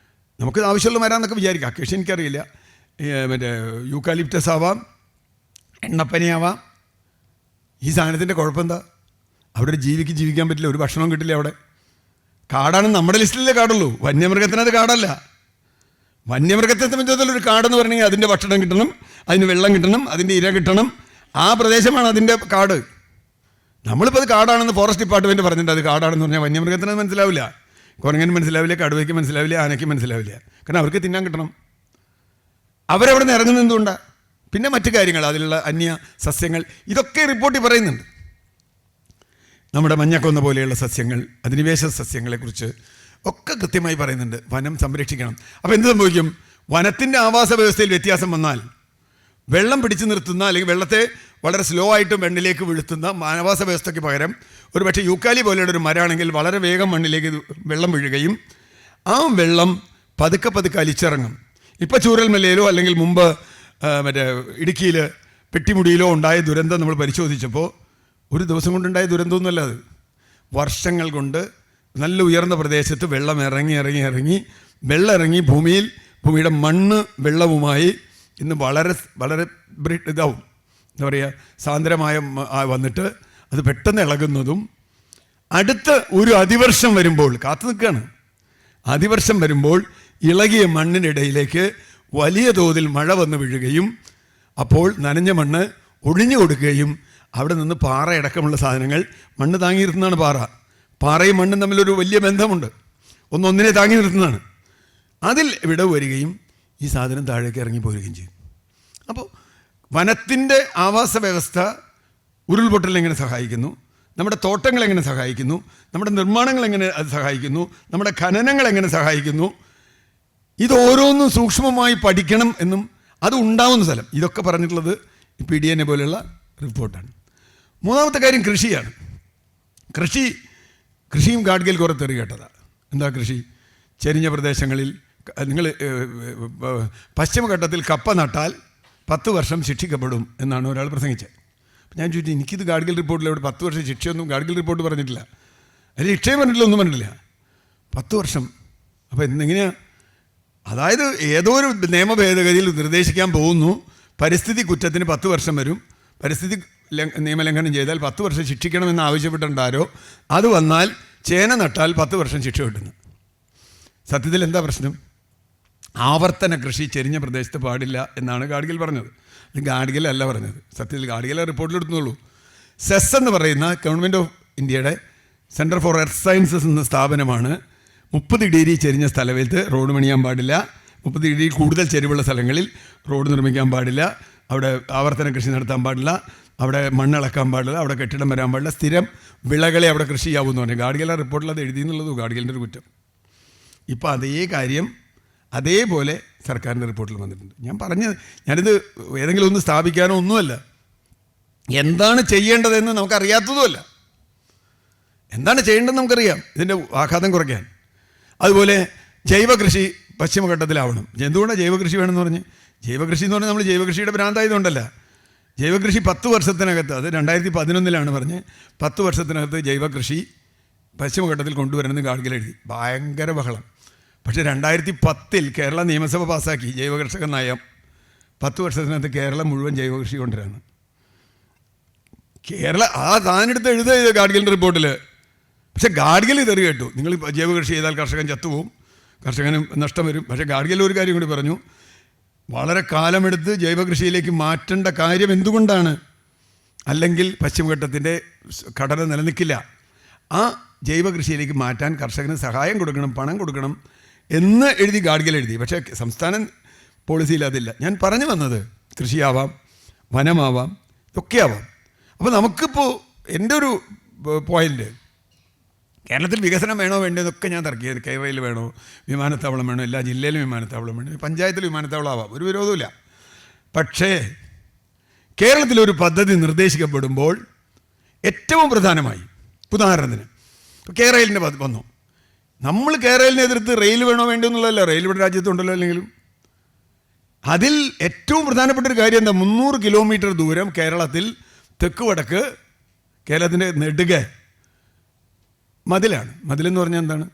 നമുക്ക് ആവശ്യമുള്ള മരാന്നൊക്കെ വിചാരിക്കാം. അക്കേഷ്യ എനിക്കറിയില്ല. മറ്റേ യൂക്കാലിപ്റ്റസ് ആവാം, എണ്ണപ്പനയാവാം. ഈ സാധനത്തിൻ്റെ കുഴപ്പമെന്താ? അവിടെ ഒരു ജീവിക്ക് ജീവിക്കാൻ പറ്റില്ല, ഒരു ഭക്ഷണവും കിട്ടില്ല. അവിടെ കാടാണ്. നമ്മുടെ ലിസ്റ്റിലല്ലേ കാടുള്ളൂ. വന്യമൃഗത്തിനത് കാടല്ല. വന്യമൃഗത്തെ സംബന്ധിച്ചിടത്തോളം ഒരു കാടെന്ന് പറഞ്ഞെങ്കിൽ അതിൻ്റെ ഭക്ഷണം കിട്ടണം, അതിന് വെള്ളം കിട്ടണം, അതിൻ്റെ ഇര കിട്ടണം. ആ പ്രദേശമാണ് അതിൻ്റെ കാട്. നമ്മളിപ്പോൾ അത് കാടാണെന്ന് ഫോറസ്റ്റ് ഡിപ്പാർട്ട്മെൻറ്റ് പറഞ്ഞിട്ട് അത് കാടാണെന്ന് പറഞ്ഞാൽ വന്യമൃഗത്തിന് മനസ്സിലാവില്ല, കുരങ്ങന് മനസ്സിലാവില്ല, കടുവയ്ക്ക് മനസ്സിലാവില്ല, ആനയ്ക്ക് മനസ്സിലാവില്ല. കാരണം അവർക്ക് തിന്നാൻ കിട്ടണം. അവരവിടെ നിന്ന് ഇറങ്ങുന്നത് എന്തുകൊണ്ടാണ്? പിന്നെ മറ്റു കാര്യങ്ങൾ, അതിലുള്ള അന്യ സസ്യങ്ങൾ, ഇതൊക്കെ റിപ്പോർട്ടിൽ പറയുന്നുണ്ട്. നമ്മുടെ മഞ്ഞക്കൊന്ന പോലെയുള്ള സസ്യങ്ങൾ, അധിനിവേശ സസ്യങ്ങളെക്കുറിച്ച് ഒക്കെ കൃത്യമായി പറയുന്നുണ്ട്. വനം സംരക്ഷിക്കണം. അപ്പോൾ എന്ത് സംഭവിക്കും? വനത്തിൻ്റെ ആവാസ വ്യവസ്ഥയിൽ വ്യത്യാസം വന്നാൽ വെള്ളം പിടിച്ചു നിർത്തുന്ന, അല്ലെങ്കിൽ വെള്ളത്തെ വളരെ സ്ലോ ആയിട്ട് മണ്ണിലേക്ക് വീഴ്ത്തുന്ന ആവാസ വ്യവസ്ഥയ്ക്ക് പകരം ഒരു പക്ഷേ യൂക്കാലി പോലെയുള്ള ഒരു മരമാണെങ്കിൽ വളരെ വേഗം മണ്ണിലേക്ക് വെള്ളം വീഴുകയും ആ വെള്ളം പതുക്കെ പതുക്കെ അലിച്ചിറങ്ങും. ഇപ്പോൾ ചൂരൽമലയിലോ അല്ലെങ്കിൽ മുമ്പ് മറ്റേ ഇടുക്കിയിൽ പെട്ടിമുടിയിലോ ഉണ്ടായ ദുരന്തം നമ്മൾ പരിശോധിച്ചപ്പോൾ ഒരു ദിവസം കൊണ്ടുണ്ടായ ദുരന്തമൊന്നുമല്ല അത്. വർഷങ്ങൾ കൊണ്ട് നല്ല ഉയർന്ന പ്രദേശത്ത് വെള്ളം ഇറങ്ങി വെള്ളം ഇറങ്ങി ഭൂമിയുടെ മണ്ണ് വെള്ളവുമായി ഇന്ന് വളരെ വളരെ ഇതാവും, എന്താ പറയുക, സാന്ദ്രമായ വന്നിട്ട് അത് പെട്ടെന്ന് ഇളകുന്നതും, അടുത്ത ഒരു അതിവർഷം വരുമ്പോൾ കാത്തു നിൽക്കുകയാണ്. അതിവർഷം വരുമ്പോൾ ഇളകിയ മണ്ണിനിടയിലേക്ക് വലിയ തോതിൽ മഴ വന്ന് വീഴുകയും അപ്പോൾ നനഞ്ഞ മണ്ണ് ഒഴിഞ്ഞു കൊടുക്കുകയും അവിടെ നിന്ന് പാറയടക്കമുള്ള സാധനങ്ങൾ, മണ്ണ് താങ്ങി നിർത്തുന്നതാണ് പാറയും മണ്ണും തമ്മിലൊരു വലിയ ബന്ധമുണ്ട്, ഒന്നിനെ താങ്ങി നിർത്തുന്നതാണ്. അതിൽ വിടവ് വരികയും ഈ സാധനം താഴേക്ക് ഇറങ്ങി പോരുകയും ചെയ്യും. അപ്പോൾ വനത്തിൻ്റെ ആവാസ വ്യവസ്ഥ ഉരുൾപൊട്ടൽ എങ്ങനെ സഹായിക്കുന്നു, നമ്മുടെ തോട്ടങ്ങൾ എങ്ങനെ സഹായിക്കുന്നു, നമ്മുടെ നിർമ്മാണങ്ങൾ എങ്ങനെ അത് സഹായിക്കുന്നു, നമ്മുടെ ഖനനങ്ങൾ എങ്ങനെ സഹായിക്കുന്നു, ഇത് ഓരോന്നും സൂക്ഷ്മമായി പഠിക്കണം എന്നും അത് ഉണ്ടാവുന്ന സ്ഥലം. ഇതൊക്കെ പറഞ്ഞിട്ടുള്ളത് PDNA പോലെയുള്ള റിപ്പോർട്ടാണ്. മൂന്നാമത്തെ കാര്യം കൃഷിയാണ്. കൃഷിയും ഗാഡ്ഗിൽ കുറേ തെറി കേട്ടതാണ്. എന്താ കൃഷി? ചെരിഞ്ഞ പ്രദേശങ്ങളിൽ നിങ്ങൾ പശ്ചിമഘട്ടത്തിൽ കപ്പ നട്ടാൽ 10 വർഷം ശിക്ഷിക്കപ്പെടും എന്നാണ് ഒരാൾ പ്രസംഗിച്ചത്. അപ്പം ഞാൻ ചോദിച്ചു, എനിക്കിത് ഗാഡ്ഗിൽ റിപ്പോർട്ടിൽ ഇവിടെ 10 വർഷം ശിക്ഷയൊന്നും ഗാഡ്ഗിൽ റിപ്പോർട്ട് പറഞ്ഞിട്ടില്ല, അതിൽ ശിക്ഷയും പറഞ്ഞിട്ടില്ല, ഒന്നും പറഞ്ഞിട്ടില്ല. 10 വർഷം. അപ്പോൾ എങ്ങനെയാണ്? അതായത് ഏതോ ഒരു നിയമ ഭേദഗതിയിൽ നിർദ്ദേശിക്കാൻ പോകുന്നു, പരിസ്ഥിതി കുറ്റത്തിന് 10 വർഷം വരും, പരിസ്ഥിതി നിയമലംഘനം ചെയ്താൽ 10 വർഷം ശിക്ഷിക്കണമെന്ന് ആവശ്യപ്പെട്ടിട്ടുണ്ടാരോ, അത് വന്നാൽ ചേന നട്ടാൽ 10 വർഷം ശിക്ഷ കിട്ടുന്നു. സത്യത്തിൽ എന്താ പ്രശ്നം? ആവർത്തന കൃഷി ചെരിഞ്ഞ പ്രദേശത്ത് പാടില്ല എന്നാണ് ഗാഡ്ഗിൽ പറഞ്ഞത്. ഇത് ഗാഡ്ഗിൽ അല്ല പറഞ്ഞത്, സത്യത്തിൽ ഗാഡ്ഗിലെ റിപ്പോർട്ടിലെടുത്തുള്ളൂ. സെസ് എന്ന് പറയുന്ന ഗവൺമെൻറ് ഓഫ് ഇന്ത്യയുടെ സെൻറ്റർ ഫോർ എർത്ത് സയൻസസ് എന്ന സ്ഥാപനമാണ് 30 ഡിഗ്രി ചെരിഞ്ഞ സ്ഥലത്ത് റോഡ് പണിയാൻ പാടില്ല, 30 ഡിഗ്രി കൂടുതൽ ചെരിവുള്ള സ്ഥലങ്ങളിൽ റോഡ് നിർമ്മിക്കാൻ പാടില്ല, അവിടെ ആവർത്തന കൃഷി നടത്താൻ പാടില്ല, അവിടെ മണ്ണിളക്കാൻ പാടില്ല, അവിടെ കെട്ടിടം വരാൻ പാടില്ല, സ്ഥിരം വിളകളെ അവിടെ കൃഷി ചെയ്യാവുമെന്ന് പറഞ്ഞു. ഗാഡ്ഗിലെ റിപ്പോർട്ടിൽ അത് എഴുതിയെന്നുള്ളത് ഗാഡ്ഗിലിൻ്റെ ഒരു കുറ്റം. ഇപ്പോൾ അതേ കാര്യം അതേപോലെ സർക്കാരിൻ്റെ റിപ്പോർട്ടിൽ വന്നിട്ടുണ്ട്. ഞാനിത് ഏതെങ്കിലും ഒന്ന് സ്ഥാപിക്കാനോ ഒന്നുമല്ല, എന്താണ് ചെയ്യേണ്ടതെന്ന് നമുക്കറിയാത്തതുമല്ല. എന്താണ് ചെയ്യേണ്ടതെന്ന് നമുക്കറിയാം, ഇതിൻ്റെ ആഘാതം കുറയ്ക്കാൻ. അതുപോലെ ജൈവകൃഷി പശ്ചിമഘട്ടത്തിലാവണം. എന്തുകൊണ്ടാണ് ജൈവകൃഷി വേണമെന്ന് പറഞ്ഞ്? ജൈവകൃഷി എന്ന് പറഞ്ഞാൽ നമ്മൾ ജൈവകൃഷിയുടെ ഭ്രാന്തായതുകൊണ്ടല്ല. ജൈവകൃഷി 10 വർഷത്തിനകത്ത്, അത് 2011 പറഞ്ഞ് 10 വർഷത്തിനകത്ത് ജൈവകൃഷി പശ്ചിമഘട്ടത്തിൽ കൊണ്ടുവരണമെന്ന് ഗാഡ്ഗിൽ എഴുതി. ഭയങ്കര ബഹളം. പക്ഷേ 2010 കേരള നിയമസഭ പാസ്സാക്കി ജൈവകർഷക നയം. 10 വർഷത്തിനകത്ത് കേരളം മുഴുവൻ ജൈവകൃഷി കൊണ്ടുവരാണ്. താനെടുത്ത് എഴുതുക ഗാഡ്ഗിലിൻ്റെ റിപ്പോർട്ടിൽ. പക്ഷേ ഗാഡ്ഗിൽ ഇതെറി കേട്ടു, നിങ്ങൾ ജൈവകൃഷി ചെയ്താൽ കർഷകൻ ചത്തുപോകും, കർഷകന് നഷ്ടം വരും. പക്ഷേ ഗാഡ്ഗിൽ ഒരു കാര്യം കൂടി പറഞ്ഞു, വളരെ കാലമെടുത്ത് ജൈവകൃഷിയിലേക്ക് മാറ്റേണ്ട കാര്യം എന്തുകൊണ്ടാണ്? അല്ലെങ്കിൽ പശ്ചിമഘട്ടത്തിൻ്റെ ഘടന നിലനിൽക്കില്ല. ആ ജൈവകൃഷിയിലേക്ക് മാറ്റാൻ കർഷകന് സഹായം കൊടുക്കണം, പണം കൊടുക്കണം എന്ന് എഴുതി ഗാഡ്ഗിൽ എഴുതി. പക്ഷേ സംസ്ഥാന പോളിസിയിൽ അതില്ല. ഞാൻ പറഞ്ഞു വന്നത് കൃഷിയാവാം, വനമാവാം, ഇതൊക്കെ ആവാം. അപ്പോൾ നമുക്കിപ്പോൾ എൻ്റെ ഒരു പോയിൻ്റ്, കേരളത്തിൽ വികസനം വേണോ വേണ്ടതെന്നൊക്കെ ഞാൻ തർക്കിയത്. കേരളയിൽ വേണോ, വിമാനത്താവളം വേണോ, എല്ലാ ജില്ലയിലും വിമാനത്താവളം വേണോ, പഞ്ചായത്തിൽ വിമാനത്താവളം ആവാം, ഒരു വിരോധമില്ല. പക്ഷേ കേരളത്തിലൊരു പദ്ധതി നിർദ്ദേശിക്കപ്പെടുമ്പോൾ ഏറ്റവും പ്രധാനമായി, ഉദാഹരണത്തിന് ഇപ്പോൾ കേരളിൻ്റെ വന്നു, നമ്മൾ കേരളിനെ എതിർത്ത് റെയിൽ വേണോ വേണ്ടോ എന്നുള്ളതല്ല, റെയിൽ ഇവിടെ രാജ്യത്തുണ്ടല്ലോ. അല്ലെങ്കിലും അതിൽ ഏറ്റവും പ്രധാനപ്പെട്ട ഒരു കാര്യം എന്താ? 300 കിലോമീറ്റർ ദൂരം കേരളത്തിൽ തെക്ക് വടക്ക് കേരളത്തിൻ്റെ നെടുക മതിലാണ്. മതിലെന്ന് പറഞ്ഞാൽ എന്താണ്?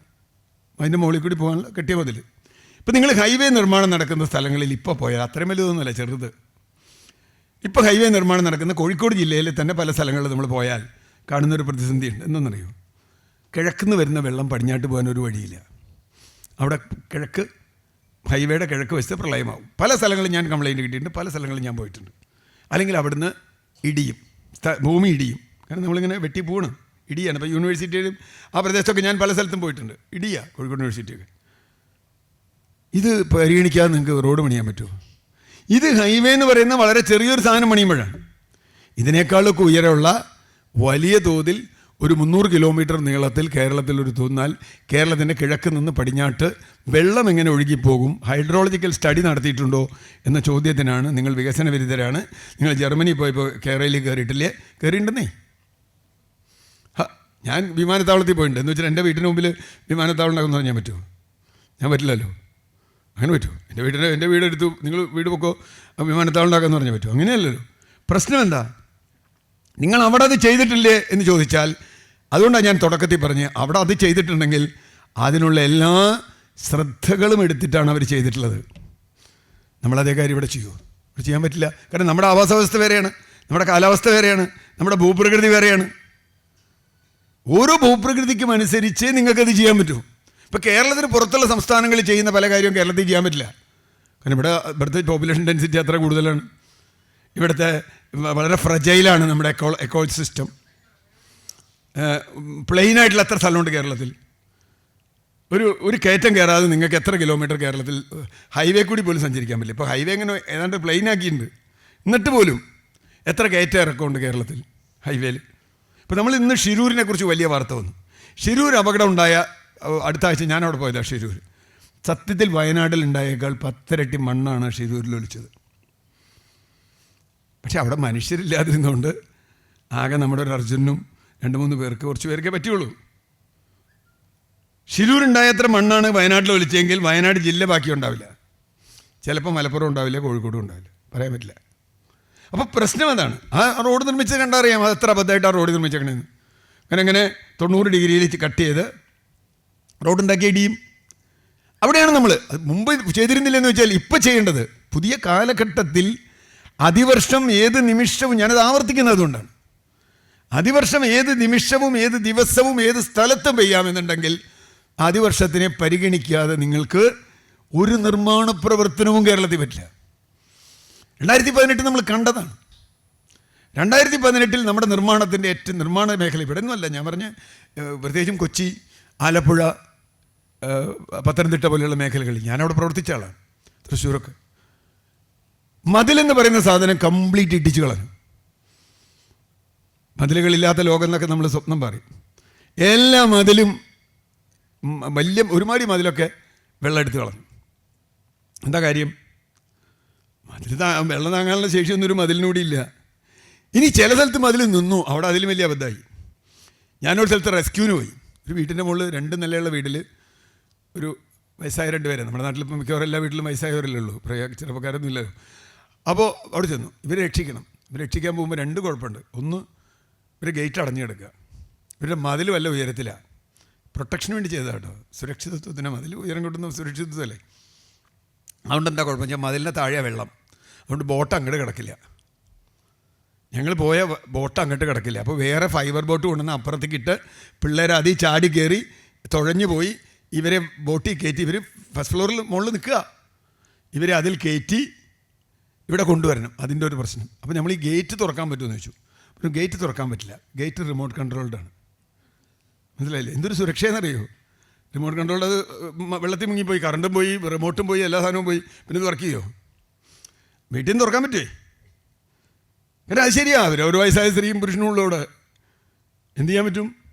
അതിൻ്റെ മുകളിൽ കൂടി പോകാനുള്ള കെട്ടിയ മതിൽ. ഇപ്പം നിങ്ങൾ ഹൈവേ നിർമ്മാണം നടക്കുന്ന സ്ഥലങ്ങളിൽ ഇപ്പോൾ പോയാൽ അത്രയും വലുതൊന്നുമല്ല, ചെറുത്. ഇപ്പോൾ ഹൈവേ നിർമ്മാണം നടക്കുന്ന കോഴിക്കോട് ജില്ലയിൽ തന്നെ പല സ്ഥലങ്ങളിൽ നമ്മൾ പോയാൽ കാണുന്നൊരു പ്രതിസന്ധിയുണ്ട്. എന്തെന്നറിയോ? കിഴക്കുന്ന് വരുന്ന വെള്ളം പടിഞ്ഞാട്ട് പോകാനൊരു വഴിയില്ല. അവിടെ ഹൈവേയുടെ കിഴക്ക് വശത്ത് പ്രളയമാവും. പല സ്ഥലങ്ങളിൽ ഞാൻ കംപ്ലയിൻറ്റ് കിട്ടിയിട്ടുണ്ട്, പല സ്ഥലങ്ങളിൽ ഞാൻ പോയിട്ടുണ്ട്. അല്ലെങ്കിൽ അവിടുന്ന് ഇടിയും, ഭൂമി ഇടിയും. കാരണം നമ്മളിങ്ങനെ വെട്ടി പോകണം, ഇടിയാണ്. ഇപ്പോൾ യൂണിവേഴ്സിറ്റിയിലും ആ പ്രദേശത്തൊക്കെ ഞാൻ പല സ്ഥലത്തും പോയിട്ടുണ്ട്, ഇടിയാണ് കോഴിക്കോട് യൂണിവേഴ്സിറ്റിയൊക്കെ. ഇത് പരിഗണിക്കാതെ നിങ്ങൾക്ക് റോഡ് പണിയാൻ പറ്റുമോ? ഇത് ഹൈവേ എന്ന് പറയുന്ന വളരെ ചെറിയൊരു സാധനം പണിയുമ്പോഴാണ്. ഇതിനേക്കാളൊക്കെ ഉയരമുള്ള വലിയ തോതിൽ ഒരു 300 കിലോമീറ്റർ നീളത്തിൽ കേരളത്തിൽ ഒരു തോന്നാൽ കേരളത്തിൻ്റെ കിഴക്ക് നിന്ന് പടിഞ്ഞാട്ട് വെള്ളം എങ്ങനെ ഒഴുകിപ്പോകും, ഹൈഡ്രോളജിക്കൽ സ്റ്റഡി നടത്തിയിട്ടുണ്ടോ എന്ന ചോദ്യത്തിനാണ്. നിങ്ങൾ വികസന വിരുദ്ധരാണ്, നിങ്ങൾ ജർമ്മനി പോയപ്പോൾ കേരളയിൽ കയറിയിട്ടില്ലേ? കയറിയിട്ടുണ്ടെന്നേ. ഞാൻ വിമാനത്താവളത്തിൽ പോയിട്ടുണ്ട്. എന്ന് വെച്ചാൽ എൻ്റെ വീട്ടിന് മുമ്പിൽ വിമാനത്താവളം ഉണ്ടാകുമെന്ന് പറഞ്ഞാൽ പറ്റുമോ? ഞാൻ പറ്റില്ലല്ലോ. അങ്ങനെ പറ്റുമോ? എൻ്റെ വീടെടുത്തു, നിങ്ങൾ വീട് പൊക്കോ, വിമാനത്താവളം ഉണ്ടാക്കാമെന്ന് പറഞ്ഞാൽ പറ്റുമോ? അങ്ങനെയല്ലല്ലോ. പ്രശ്നം എന്താ? നിങ്ങൾ അവിടെ അത് ചെയ്തിട്ടില്ലേ എന്ന് ചോദിച്ചാൽ, അതുകൊണ്ടാണ് ഞാൻ തുടക്കത്തിൽ പറഞ്ഞ് അവിടെ അത് ചെയ്തിട്ടുണ്ടെങ്കിൽ അതിനുള്ള എല്ലാ ശ്രദ്ധകളും എടുത്തിട്ടാണ് അവർ ചെയ്തിട്ടുള്ളത്. നമ്മളതേ കാര്യം ഇവിടെ ചെയ്യുമോ? ഇവിടെ ചെയ്യാൻ പറ്റില്ല. കാരണം നമ്മുടെ ആവാസ വ്യവസ്ഥ വേറെയാണ്, നമ്മുടെ കാലാവസ്ഥ വേറെയാണ്, നമ്മുടെ ഭൂപ്രകൃതി വേറെയാണ്. ഓരോ ഭൂപ്രകൃതിക്കും അനുസരിച്ച് നിങ്ങൾക്കത് ചെയ്യാൻ പറ്റും. ഇപ്പോൾ കേരളത്തിന് പുറത്തുള്ള സംസ്ഥാനങ്ങളിൽ ചെയ്യുന്ന പല കാര്യവും കേരളത്തിൽ ചെയ്യാൻ പറ്റില്ല. കാരണം ഇവിടുത്തെ പോപ്പുലേഷൻ ഡെൻസിറ്റി അത്ര കൂടുതലാണ്. ഇവിടുത്തെ വളരെ ഫ്രജൈലാണ് നമ്മുടെ എക്കോ സിസ്റ്റം. പ്ലെയിനായിട്ടുള്ള എത്ര സ്ഥലമുണ്ട് കേരളത്തിൽ? ഒരു കയറ്റം കയറാതെ നിങ്ങൾക്ക് എത്ര കിലോമീറ്റർ കേരളത്തിൽ ഹൈവേ കൂടി പോലും സഞ്ചരിക്കാൻ പറ്റില്ല. ഇപ്പോൾ ഹൈവേ ഇങ്ങനെ ഏതാണ്ട് പ്ലെയിനാക്കിയിട്ടുണ്ട്, എന്നിട്ട് പോലും എത്ര കയറ്റം ഇറക്കമുണ്ട് കേരളത്തിൽ ഹൈവേയിൽ. ഇപ്പോൾ നമ്മൾ ഇന്ന് ഷിരൂരിനെ കുറിച്ച് വലിയ വാർത്ത വന്നു. ഷിരൂർ അപകടം ഉണ്ടായ അടുത്ത ആഴ്ച ഞാൻ അവിടെ പോയതാണ്. ഷിരൂർ സത്യത്തിൽ വയനാട്ടിൽ ഉണ്ടായേക്കാൾ 10 ഇരട്ടി മണ്ണാണ് ഷിരൂരിൽ ഒലിച്ചത്. പക്ഷെ അവിടെ മനുഷ്യരില്ലാതിരുന്നുകൊണ്ട് ആകെ നമ്മുടെ ഒരു അർജുനും 2-3 പേർക്ക്, കുറച്ച് പേർക്കേ പറ്റുള്ളൂ. ഷിരൂരുണ്ടായത്ര മണ്ണാണ് വയനാട്ടിൽ ഒലിച്ചെങ്കിൽ വയനാട് ജില്ല ബാക്കി ഉണ്ടാവില്ല. ചിലപ്പോൾ മലപ്പുറം ഉണ്ടാവില്ല, കോഴിക്കോടും ഉണ്ടാവില്ല, പറയാൻ പറ്റില്ല. അപ്പോൾ പ്രശ്നം അതാണ്. ആ റോഡ് നിർമ്മിച്ചത് കണ്ടറിയാം അത് എത്ര അബദ്ധമായിട്ട് ആ റോഡ് നിർമ്മിച്ചേക്കണേന്ന്. അങ്ങനെ 90 ഡിഗ്രിയിൽ കട്ട് ചെയ്ത് റോഡുണ്ടാക്കിയ ഇടിയും. അവിടെയാണ് നമ്മൾ മുമ്പ് ചെയ്തിരുന്നില്ലെന്ന് വെച്ചാൽ ഇപ്പോൾ ചെയ്യേണ്ടത്. പുതിയ കാലഘട്ടത്തിൽ അതിവർഷം ഏത് നിമിഷവും, ഞാനത് ആവർത്തിക്കുന്നത് അതുകൊണ്ടാണ്, അതിവർഷം ഏത് നിമിഷവും ഏത് ദിവസവും ഏത് സ്ഥലത്തും പെയ്യാമെന്നുണ്ടെങ്കിൽ അതിവർഷത്തിനെ പരിഗണിക്കാതെ നിങ്ങൾക്ക് ഒരു നിർമ്മാണ പ്രവർത്തനവും കേരളത്തിൽ പറ്റില്ല. 2018 നമ്മൾ കണ്ടതാണ്. 2018 നമ്മുടെ നിർമ്മാണത്തിൻ്റെ ഏറ്റവും നിർമ്മാണ മേഖല ഇവിടെ ഒന്നുമല്ല, ഞാൻ പറഞ്ഞ പ്രത്യേകിച്ചും കൊച്ചി, ആലപ്പുഴ, പത്തനംതിട്ട പോലെയുള്ള മേഖലകളിൽ ഞാനവിടെ പ്രവർത്തിച്ച ആളാണ്. തൃശ്ശൂരൊക്കെ മതിലെന്ന് പറയുന്ന സാധനം കംപ്ലീറ്റ് ഇടിച്ചു കളഞ്ഞു. മതിലുകളില്ലാത്ത ലോകം എന്നൊക്കെ നമ്മൾ സ്വപ്നം പറയും. എല്ലാ മതിലും വലിയ ഒരുമാതിരി മതിലൊക്കെ വെള്ളം എടുത്ത് കളഞ്ഞു. എന്താ കാര്യം? മതിൽ വെള്ളം താങ്ങാനുള്ള ശേഷിയൊന്നും ഒരു മതിലിനൂടെ ഇല്ല. ഇനി ചില സ്ഥലത്ത് മതിൽ നിന്നു, അവിടെ അതിലും വലിയ അബദ്ധമായി. ഞാനൊരു സ്ഥലത്ത് റെസ്ക്യൂവിന് പോയി. ഒരു വീട്ടിൻ്റെ മുകളിൽ 2 നിലയുള്ള വീട്ടിൽ ഒരു വയസ്സായ 2 പേരെ, നമ്മുടെ നാട്ടിലിപ്പോൾ മിക്കവാറും എല്ലാ വീട്ടിലും വയസ്സായവരല്ലേ ഉള്ളൂ, ചെറുപ്പക്കാരൊന്നും ഇല്ലല്ലോ. അപ്പോൾ അവിടെ ചെന്നു, ഇവരെ രക്ഷിക്കണം. ഇവർ രക്ഷിക്കാൻ പോകുമ്പോൾ 2 കുഴപ്പമുണ്ട്. ഒന്ന്, ഇവർ ഗേറ്റ് അടഞ്ഞു കിടക്കുക, ഇവരുടെ മതിൽ വല്ല ഉയരത്തിലാണ്. പ്രൊട്ടക്ഷന് വേണ്ടി ചെയ്തതാണ് കേട്ടോ, സുരക്ഷിതത്വത്തിന്. മതിൽ ഉയരം കിട്ടുന്ന സുരക്ഷിതത്വമല്ലേ. അതുകൊണ്ട് എന്താ കുഴപ്പം വെച്ചാൽ മതിലിൻ്റെ താഴെ വെള്ളം, അതുകൊണ്ട് ബോട്ട് അങ്ങോട്ട് കിടക്കില്ല. ഞങ്ങൾ പോയ ബോട്ട് അങ്ങോട്ട് കിടക്കില്ല. അപ്പോൾ വേറെ ഫൈബർ ബോട്ട് കൊണ്ടുവന്ന് അപ്പുറത്തേക്ക് ഇട്ട് പിള്ളേർ അതിൽ ചാടി കയറി തുഴഞ്ഞു പോയി ഇവരെ ബോട്ടിൽ കയറ്റി, ഇവർ ഫസ്റ്റ് ഫ്ലോറിൽ മുകളിൽ നിൽക്കുക, ഇവരെ അതിൽ കയറ്റി ഇവിടെ കൊണ്ടുവരണം. അതിൻ്റെ ഒരു പ്രശ്നം. അപ്പോൾ നമ്മൾ ഈ ഗേറ്റ് തുറക്കാൻ പറ്റുമെന്ന് ചോദിച്ചു. ഒരു ഗേറ്റ് തുറക്കാൻ പറ്റില്ല, ഗേറ്റ് റിമോട്ട് കൺട്രോൾഡാണ്. മനസ്സിലായില്ലേ? എന്തൊരു സുരക്ഷയെന്നറിയോ? Remote controlled. അത് വെള്ളത്തിൽ മുങ്ങിപ്പോയി, കറണ്ടും പോയി, റിമോട്ടും പോയി, എല്ലാ സാധനവും പോയി, പിന്നെ ഇത് വർക്ക് ചെയ്യുമോ? വീട്ടിൽ നിന്ന് തുറക്കാൻ പറ്റുമേ? കാരണം അത് ശരിയാ, ഒരു വയസ്സായ സ്ത്രീയും പുരുഷനും ഉള്ളവിടെ എന്ത് ചെയ്യാൻ പറ്റും?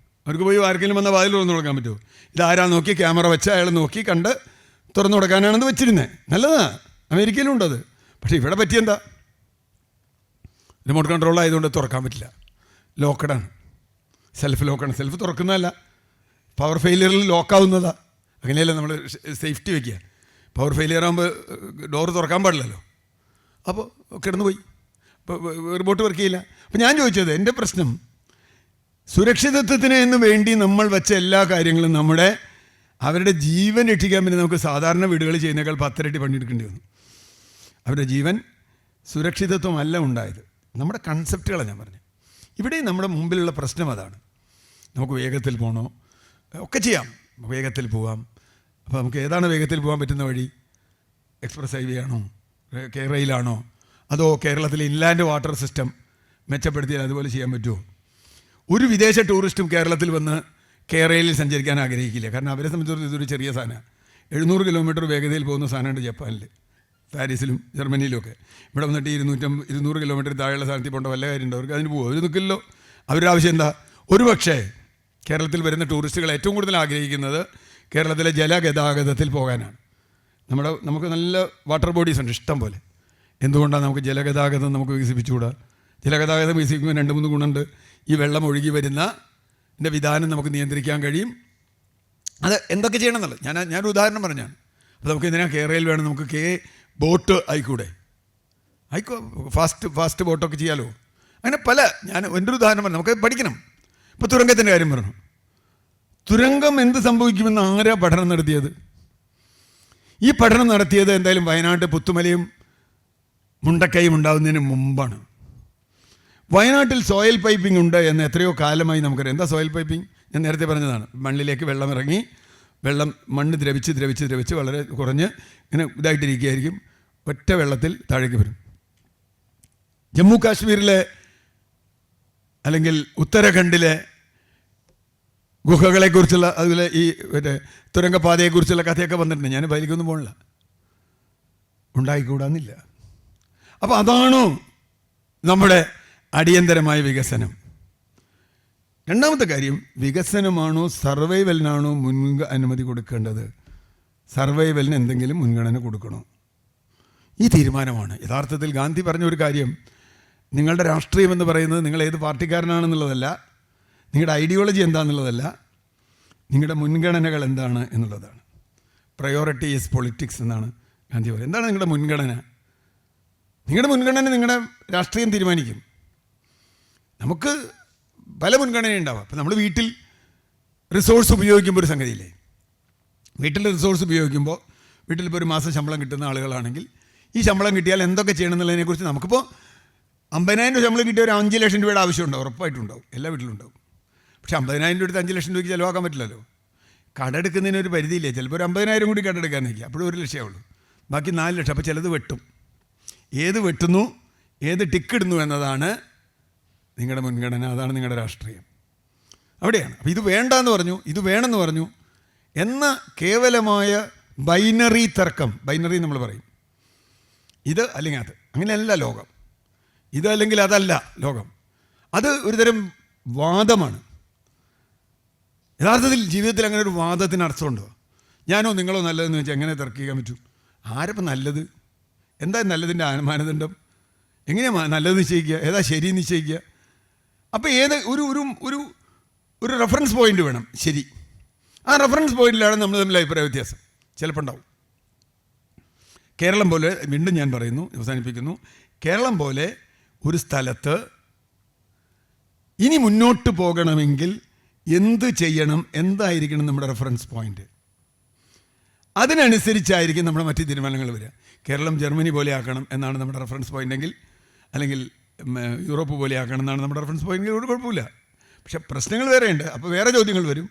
അവർക്ക് പോയി ആർക്കെങ്കിലും വന്ന വാതിൽ തുറന്നു കൊടുക്കാൻ പറ്റുമോ? ഇതാരാ നോക്കി ക്യാമറ വെച്ച് അയാൾ നോക്കി കണ്ട് തുറന്നു കൊടുക്കാനാണെന്ന് വെച്ചിരുന്നത്. നല്ലതാ, അമേരിക്കയിലും ഉണ്ടത്. പക്ഷേ ഇവിടെ പറ്റിയെന്താ? റിമോട്ട് കൺട്രോൾ ആയതുകൊണ്ട് തുറക്കാൻ പറ്റില്ല, ലോക്കഡാണ്, സെൽഫ് ലോക്കാണ്. സെൽഫ് തുറക്കുന്നതല്ല, പവർ ഫെയിലിയറിൽ ലോക്കാവുന്നതാ. അങ്ങനെയല്ല നമ്മൾ സേഫ്റ്റി വയ്ക്കുക. പവർ ഫെയിലിയർ ആകുമ്പോൾ ഡോറ് തുറക്കാൻ പാടില്ലല്ലോ. അപ്പോൾ കിടന്നു പോയി, റിമോട്ട് വർക്ക് ചെയ്യില്ല. അപ്പോൾ ഞാൻ ചോദിച്ചത്, എൻ്റെ പ്രശ്നം സുരക്ഷിതത്വത്തിന് എന്ന് വേണ്ടി നമ്മൾ വെച്ച എല്ലാ കാര്യങ്ങളും അവരുടെ ജീവൻ രക്ഷിക്കാൻ വേണ്ടി നമുക്ക് സാധാരണ വീടുകളിൽ ചെയ്യുന്നേക്കാൾ 10 ഇരട്ടി പണിയെടുക്കേണ്ടി വന്നു. അവരുടെ ജീവൻ സുരക്ഷിതത്വമല്ല ഉണ്ടായത്, നമ്മുടെ കൺസെപ്റ്റുകളാണ് ഞാൻ പറഞ്ഞത്. ഇവിടെ നമ്മുടെ മുമ്പിലുള്ള പ്രശ്നം അതാണ്. നമുക്ക് വേഗത്തിൽ പോകണോ? ഒക്കെ ചെയ്യാം, വേഗത്തിൽ പോവാം. അപ്പോൾ നമുക്ക് ഏതാണ് വേഗത്തിൽ പോകാൻ പറ്റുന്ന വഴി? എക്സ്പ്രസ് ഹൈവേ ആണോ, റെയിലാണോ, അതോ കേരളത്തിലെ ഇൻലാൻഡ് വാട്ടർ സിസ്റ്റം മെച്ചപ്പെടുത്തിയാൽ അതുപോലെ ചെയ്യാൻ പറ്റുമോ? ഒരു വിദേശ ടൂറിസ്റ്റും കേരളത്തിൽ വന്ന് കേരളയിൽ സഞ്ചരിക്കാൻ ആഗ്രഹിക്കില്ല. കാരണം അവരെ സംബന്ധിച്ചിടത്തോളം ഇതൊരു ചെറിയ സാധനമാണ്. 700 കിലോമീറ്റർ വേഗതയിൽ പോകുന്ന സാധനമുണ്ട് ജപ്പാനിൽ, പാരീസിലും ജർമ്മനിയിലുമൊക്കെ. ഇവിടെ വന്നിട്ട് 200 കിലോമീറ്റർ താഴെയുള്ള സ്ഥാനത്തിൽ പോകേണ്ട വല്ല കാര്യമുണ്ട്? അവർക്ക് അതിന് പോകും, അവർ നിൽക്കില്ലല്ലോ. അവരുടെ ആവശ്യം എന്താ? ഒരുപക്ഷേ കേരളത്തിൽ വരുന്ന ടൂറിസ്റ്റുകൾ ഏറ്റവും കൂടുതൽ ആഗ്രഹിക്കുന്നത് കേരളത്തിലെ ജലഗതാഗതത്തിൽ പോകാനാണ്. നമുക്ക് നല്ല വാട്ടർ ബോഡീസ് ഉണ്ട് ഇഷ്ടം പോലെ. എന്തുകൊണ്ടാണ് നമുക്ക് ജലഗതാഗതം നമുക്ക് വികസിപ്പിച്ചുകൂടാ? ജലഗതാഗതം വികസിപ്പിക്കുമ്പോൾ 2-3 ഗുണമുണ്ട്. ഈ വെള്ളം ഒഴുകി വരുന്നതിൻ്റെ വിധാനം നമുക്ക് നിയന്ത്രിക്കാൻ കഴിയും. അത് എന്തൊക്കെ ചെയ്യണം എന്നുള്ളത് ഞാനൊരു ഉദാഹരണം പറഞ്ഞാണ്. അപ്പോൾ നമുക്ക് എന്തിനാ കേരളയിൽ വേണം? നമുക്ക് ബോട്ട് ആയിക്കൂടെ? ഫാസ്റ്റ് ബോട്ടൊക്കെ ചെയ്യാമല്ലോ. അങ്ങനെ ഞാൻ എൻ്റെ ഒരു ഉദാഹരണം പറഞ്ഞു, നമുക്ക് പഠിക്കണം. ഇപ്പോൾ തുരങ്കത്തിൻ്റെ കാര്യം പറഞ്ഞു. തുരങ്കം എന്ത് സംഭവിക്കുമെന്ന് ആരാ പഠനം നടത്തിയത്? ഈ പഠനം നടത്തിയത് എന്തായാലും വയനാട്ട് പുത്തുമലയും മുണ്ടക്കൈയും ഉണ്ടാകുന്നതിന് മുമ്പാണ്. വയനാട്ടിൽ സോയിൽ പൈപ്പിംഗ് ഉണ്ട് എന്ന് എത്രയോ കാലമായി നമുക്കറിയാം. എന്താ സോയിൽ പൈപ്പിംഗ്? ഞാൻ നേരത്തെ പറഞ്ഞതാണ്. മണ്ണിലേക്ക് വെള്ളം ഇറങ്ങി, മണ്ണ് ദ്രവിച്ച് വളരെ കുറഞ്ഞ് ഇങ്ങനെ ഇതായിട്ടിരിക്കുകയായിരിക്കും. ഒറ്റ വെള്ളത്തിൽ താഴേക്ക് വരും. ജമ്മു കാശ്മീരിലെ അല്ലെങ്കിൽ ഉത്തരാഖണ്ഡിലെ ഗുഹകളെക്കുറിച്ചുള്ള അതുപോലെ ഈ തുരങ്കപാതയെക്കുറിച്ചുള്ള കഥയൊക്കെ വന്നിട്ടുണ്ട്. ഞാൻ ബൈലിക്കൊന്നും പോകണില്ല, ഉണ്ടായിക്കൂടാന്നില്ല. അപ്പോൾ അതാണോ നമ്മുടെ അടിയന്തരമായ വികസനം? രണ്ടാമത്തെ കാര്യം, വികസനമാണോ സർവൈവലിനാണോ അനുമതി കൊടുക്കേണ്ടത്? സർവൈവലിന് എന്തെങ്കിലും മുൻഗണന കൊടുക്കണോ? ഈ തീരുമാനമാണ് യഥാർത്ഥത്തിൽ ഗാന്ധി പറഞ്ഞ ഒരു കാര്യം. നിങ്ങളുടെ രാഷ്ട്രീയം എന്ന് പറയുന്നത് നിങ്ങൾ ഏത് പാർട്ടിക്കാരനാണെന്നുള്ളതല്ല, നിങ്ങളുടെ ഐഡിയോളജി എന്താണെന്നുള്ളതല്ല, നിങ്ങളുടെ മുൻഗണനകൾ എന്താണ് എന്നുള്ളതാണ്. പ്രയോറിറ്റി ഈസ് പൊളിറ്റിക്സ് എന്നാണ് ഗാന്ധി പറയുന്നത്. എന്താണ് നിങ്ങളുടെ മുൻഗണന? നിങ്ങളുടെ മുൻഗണന നിങ്ങളുടെ രാഷ്ട്രീയം തീരുമാനിക്കും. നമുക്ക് പല മുൻഗണനയുണ്ടാവാം. അപ്പോൾ നമ്മൾ വീട്ടിൽ റിസോഴ്സ് ഉപയോഗിക്കുമ്പോൾ ഒരു സംഗതിയില്ലേ, വീട്ടിൽ റിസോഴ്സ് ഉപയോഗിക്കുമ്പോൾ വീട്ടിലിപ്പോൾ ഒരു മാസം ശമ്പളം കിട്ടുന്ന ആളുകളാണെങ്കിൽ ഈ ശമ്പളം കിട്ടിയാൽ എന്തൊക്കെ ചെയ്യണം എന്നുള്ളതിനെക്കുറിച്ച് നമുക്കിപ്പോൾ 50,000 രൂപ ശമ്പളം കിട്ടിയ ഒരു 5 ലക്ഷം രൂപയുടെ ആവശ്യമുണ്ടാവും, ഉറപ്പായിട്ടുണ്ടാവും, എല്ലാ വീട്ടിലും ഉണ്ടാവും. പക്ഷേ 50,000 രൂപ എടുത്ത് 5 ലക്ഷം രൂപയ്ക്ക് ചിലവാക്കാൻ പറ്റില്ലല്ലോ. കടെടുക്കുന്നതിന് ഒരു പരിധിയില്ലേ. ചിലപ്പോൾ ഒരു 50,000 കൂടി കടെടുക്കാൻ നിൽക്കുക, അപ്പോഴും 1 ലക്ഷമേ ബാക്കി 4 ലക്ഷം. അപ്പോൾ ചിലത് വെട്ടും. ഏത് വെട്ടുന്നു, ഏത് ടിക്കിടുന്നു എന്നതാണ് നിങ്ങളുടെ മുൻഗണന, അതാണ് നിങ്ങളുടെ രാഷ്ട്രീയം. അവിടെയാണ്. അപ്പോൾ ഇത് വേണ്ടാന്ന് പറഞ്ഞു, ഇത് വേണമെന്ന് പറഞ്ഞു എന്ന കേവലമായ ബൈനറി തർക്കം, ബൈനറി നമ്മൾ പറയും, ഇത് അല്ലെങ്കിൽ അത്, അങ്ങനെയല്ല ലോകം. ഇത് അല്ലെങ്കിൽ അതല്ല ലോകം. അത് ഒരുതരം വാദമാണ്. യഥാർത്ഥത്തിൽ ജീവിതത്തിൽ അങ്ങനെ ഒരു വാദത്തിന് അർത്ഥമുണ്ടോ? ഞാനോ നിങ്ങളോ നല്ലതെന്ന് വെച്ചാൽ എങ്ങനെ തർക്കിക്കാൻ പറ്റും? ആരപ്പം നല്ലത്? എന്താ നല്ലതിൻ്റെ മാനദണ്ഡം? എങ്ങനെയാണ് നല്ലത് നിശ്ചയിക്കുക? ഏതാ ശരി നിശ്ചയിക്കുക? അപ്പോൾ ഏത് ഒരു ഒരു ഒരു ഒരു റെഫറൻസ് പോയിന്റ് വേണം. ശരി, ആ റെഫറൻസ് പോയിന്റിലാണ് നമ്മൾ തമ്മിൽ അഭിപ്രായ വ്യത്യാസം ചിലപ്പോൾ ഉണ്ടാവും. കേരളം പോലെ, വീണ്ടും ഞാൻ പറയുന്നു, അവസാനിപ്പിക്കുന്നു, കേരളം പോലെ ഒരു സ്ഥലത്ത് ഇനി മുന്നോട്ട് പോകണമെങ്കിൽ എന്ത് ചെയ്യണം, എന്തായിരിക്കണം നമ്മുടെ റെഫറൻസ് പോയിന്റ്, അതിനനുസരിച്ചായിരിക്കും നമ്മുടെ മറ്റ് തീരുമാനങ്ങൾ വരിക. കേരളം ജർമ്മനി പോലെ ആക്കണം എന്നാണ് നമ്മുടെ റെഫറൻസ് പോയിൻ്റെങ്കിൽ, അല്ലെങ്കിൽ യൂറോപ്പ് പോലെ ആക്കണം എന്നാണ് നമ്മുടെ റെഫറൻസ് പോയിൻ്റെങ്കിൽ ഒരു കുഴപ്പമില്ല. പക്ഷേ പ്രശ്നങ്ങൾ വേറെയുണ്ട്. അപ്പോൾ വേറെ ചോദ്യങ്ങൾ വരും.